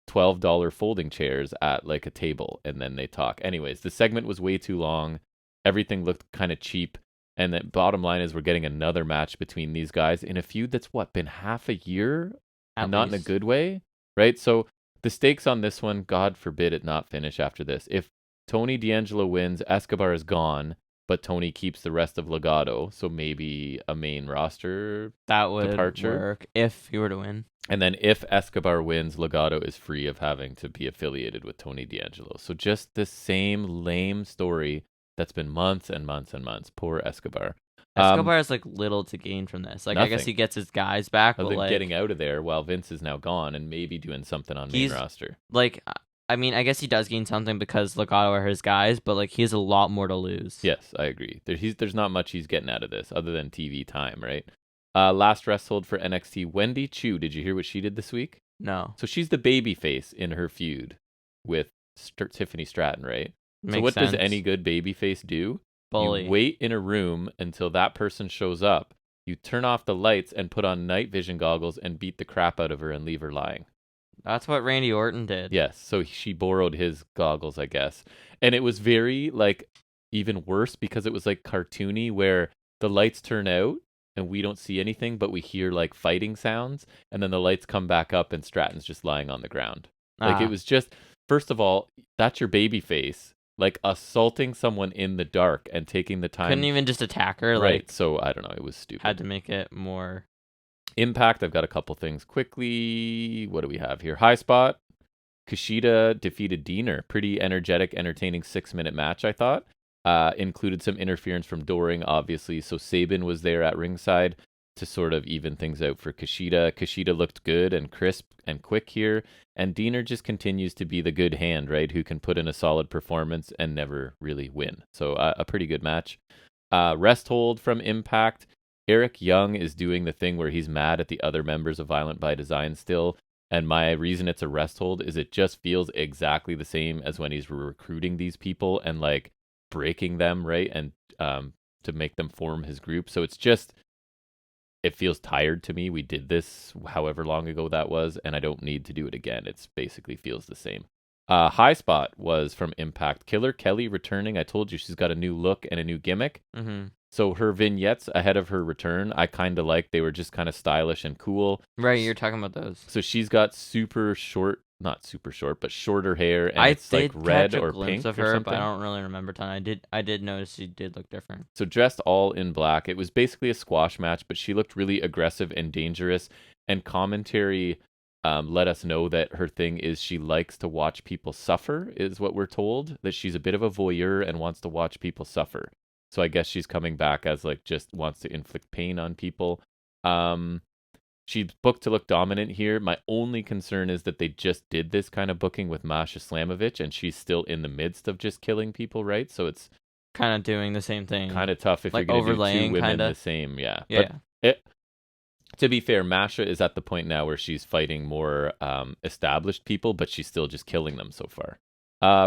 $12 folding chairs at like a table and then they talk. Anyways, the segment was way too long. Everything looked kind of cheap. And the bottom line is we're getting another match between these guys in a feud that's been half a year? And not in a good way, right? So the stakes on this one, God forbid it not finish after this. If Tony D'Angelo wins, Escobar is gone, but Tony keeps the rest of Legado, so maybe a main roster that would departure. Work if he were to win. And then if Escobar wins, Legado is free of having to be affiliated with Tony D'Angelo. So just the same lame story that's been months and months and months. Poor Escobar. Escobar has like little to gain from this. Like I guess Nothing. he gets his guys back, Other but than like getting out of there while Vince is now gone and maybe doing something on main he's roster. like, I mean, I guess he does gain something because Legato are his guys, but like he has a lot more to lose. Yes, I agree. There's not much he's getting out of this other than TV time, right? Last rest hold for NXT, Wendy Chu. Did you hear what she did this week? No. So she's the baby face in her feud with Tiffany Stratton, right? Makes so what sense. does any good baby face do? Bully. You wait in a room until that person shows up. You turn off the lights and put on night vision goggles and beat the crap out of her and leave her lying. That's what Randy Orton did. Yes, so she borrowed his goggles, I guess. And it was very, like, even worse because it was, like, cartoony where the lights turn out and we don't see anything, but we hear, like, fighting sounds. And then the lights come back up and Stratton's just lying on the ground. Like, it was just, first of all, that's your baby face. Like, assaulting someone in the dark and taking the time. Couldn't even just attack her. Right, Like, so I don't know, it was stupid. had to make it more. Impact, I've got a couple things quickly. What do we have here? High Spot. Kushida defeated Diener. Pretty energetic, entertaining 6-minute match, I thought. Included some interference from Doring, obviously. So Sabin was there at ringside to sort of even things out for Kushida. Kushida looked good and crisp and quick here. And Diener just continues to be the good hand, right? Who can put in a solid performance and never really win. So a pretty good match. Rest hold from Impact. Eric Young is doing the thing where he's mad at the other members of Violent by Design still. And my reason it's a rest hold is it just feels exactly the same as when he's recruiting these people and like breaking them, right? And to make them form his group. So it's just, it feels tired to me. We did this however long ago that was, and I don't need to do it again. It's basically feels the same. High Spot was from Impact. Killer Kelly returning. I told you she's got a new look and a new gimmick. Mm-hmm. So her vignettes ahead of her return, I kind of like. They were just kind of stylish and cool. Right, you're talking about those. So she's got super short, not super short, but shorter hair, and I it's like did red catch a or glimpse pink of or her, something. but I don't really remember ton. I did notice she did look different. So dressed all in black. It was basically a squash match, but she looked really aggressive and dangerous. And commentary let us know that her thing is she likes to watch people suffer, is what we're told. That she's a bit of a voyeur and wants to watch people suffer. So I guess she's coming back as like just wants to inflict pain on people. She's booked to look dominant here. My only concern is that they just did this kind of booking with Masha Slamovich, and she's still in the midst of just killing people, right? So it's kind of doing the same thing. Kind of tough if like you're going to do two overlaying, women kinda. the same. Yeah. Yeah. But to be fair, Masha is at the point now where she's fighting more established people, but she's still just killing them so far.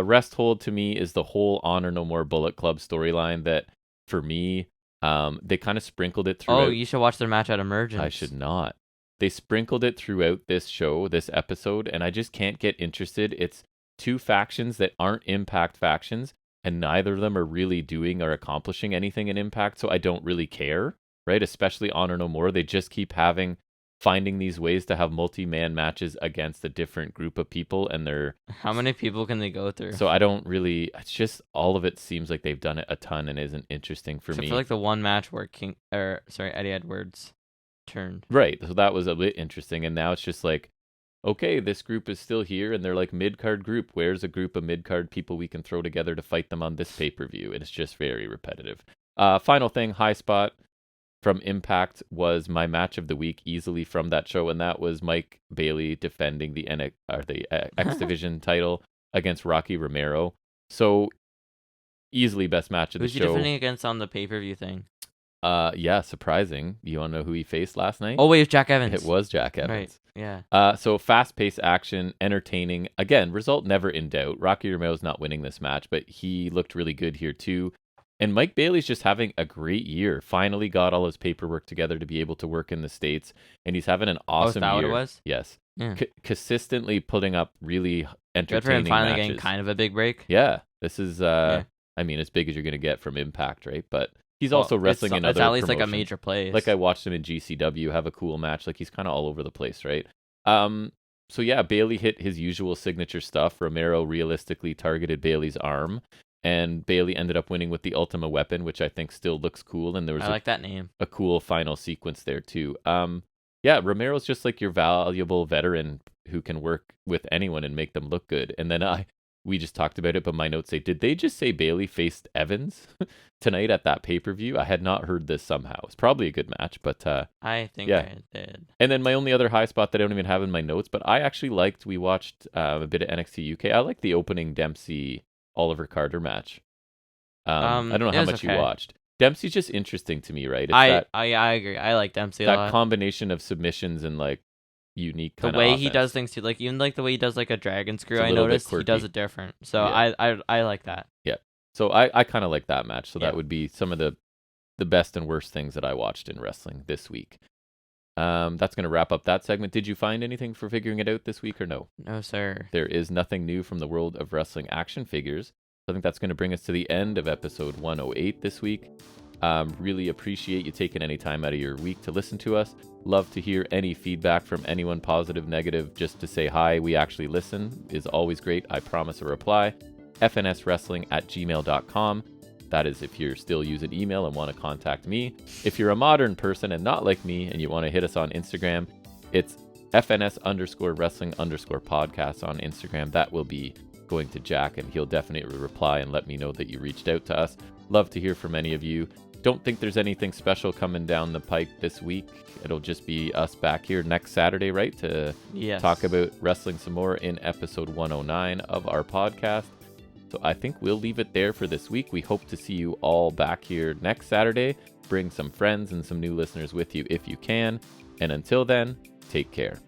Rest hold to me is the whole Honor No More Bullet Club storyline that, for me, they kind of sprinkled it throughout. Oh, you should watch their match at Emergence. I should not. They sprinkled it throughout this show, this episode, and I just can't get interested. It's two factions that aren't Impact factions, and neither of them are really doing or accomplishing anything in Impact, so I don't really care, right? Especially Honor No More. They just keep finding these ways to have multi-man matches against a different group of people, and they're... How many people can they go through? So I don't really... It's just, all of it seems like they've done it a ton and isn't interesting for me. Except for like the one match where Eddie Edwards turned. Right, so that was a bit interesting, and now it's just like, okay, this group is still here, and they're like mid-card group. Where's a group of mid-card people we can throw together to fight them on this pay-per-view? And it's just very repetitive. Final thing, High Spot from Impact was my match of the week easily from that show, and that was Mike Bailey defending the X Division title against Rocky Romero. So, easily best match of the Who's he show. defending against on the pay-per-view thing? Yeah, surprising. You want to know who he faced last night? Oh, wait, it's Jack Evans. It was Jack Evans. Right, yeah. So fast-paced action, entertaining. Again, result never in doubt. Rocky Romero's not winning this match, but he looked really good here too. And Mike Bailey's just having a great year. Finally got all his paperwork together to be able to work in the States, and he's having an awesome year. Oh, is that what it was? Yes. Yeah. Consistently putting up really entertaining Good for him finally matches. getting kind of a big break. Yeah. This is, Yeah. I mean, as big as you're going to get from Impact, right? But he's also wrestling in other It's at least like a promotions. major place. Like I watched him in GCW have a cool match. Like he's kind of all over the place, right? So yeah, Bailey hit his usual signature stuff. Romero realistically targeted Bailey's arm, and Bailey ended up winning with the Ultima Weapon, which I think still looks cool. And there was I like that name. a cool final sequence there too. Yeah, Romero's just like your valuable veteran who can work with anyone and make them look good. And then we just talked about it, but my notes say, did they just say Bailey faced Evans tonight at that pay-per-view? I had not heard this somehow. It's probably a good match, but I think yeah. I did. And then my only other high spot that I don't even have in my notes, but I actually liked, we watched a bit of NXT UK. I like the opening Dempsey Oliver Carter match. I don't know how much you watched. Dempsey's just interesting to me, right? It's I agree. I like Dempsey a that lot. combination of submissions and like unique kind The of way offense. he does things too, like even like the way he does like a dragon screw, It's a I little bit noticed he does quirky. it different. So Yeah. I like that. Yeah. So I kind of like that match. So Yeah. that would be some of the best and worst things that I watched in wrestling this week. That's going to wrap up that segment. Did you find anything for figuring it out this week or no? No, sir. There is nothing new from the world of wrestling action figures. I think that's going to bring us to the end of episode 108 this week. Really appreciate you taking any time out of your week to listen to us. Love to hear any feedback from anyone, positive, negative, just to say hi. We actually listen is always great. I promise a reply. fnswrestling@gmail.com. That is if you're still using email and want to contact me. If you're a modern person and not like me and you want to hit us on Instagram, it's FNS_wrestling_podcast on Instagram. That will be going to Jack, and he'll definitely reply and let me know that you reached out to us. Love to hear from any of you. Don't think there's anything special coming down the pike this week. It'll just be us back here next Saturday, right? To talk about wrestling some more in episode 109 of our podcast. So I think we'll leave it there for this week. We hope to see you all back here next Saturday. Bring some friends and some new listeners with you if you can. And until then, take care.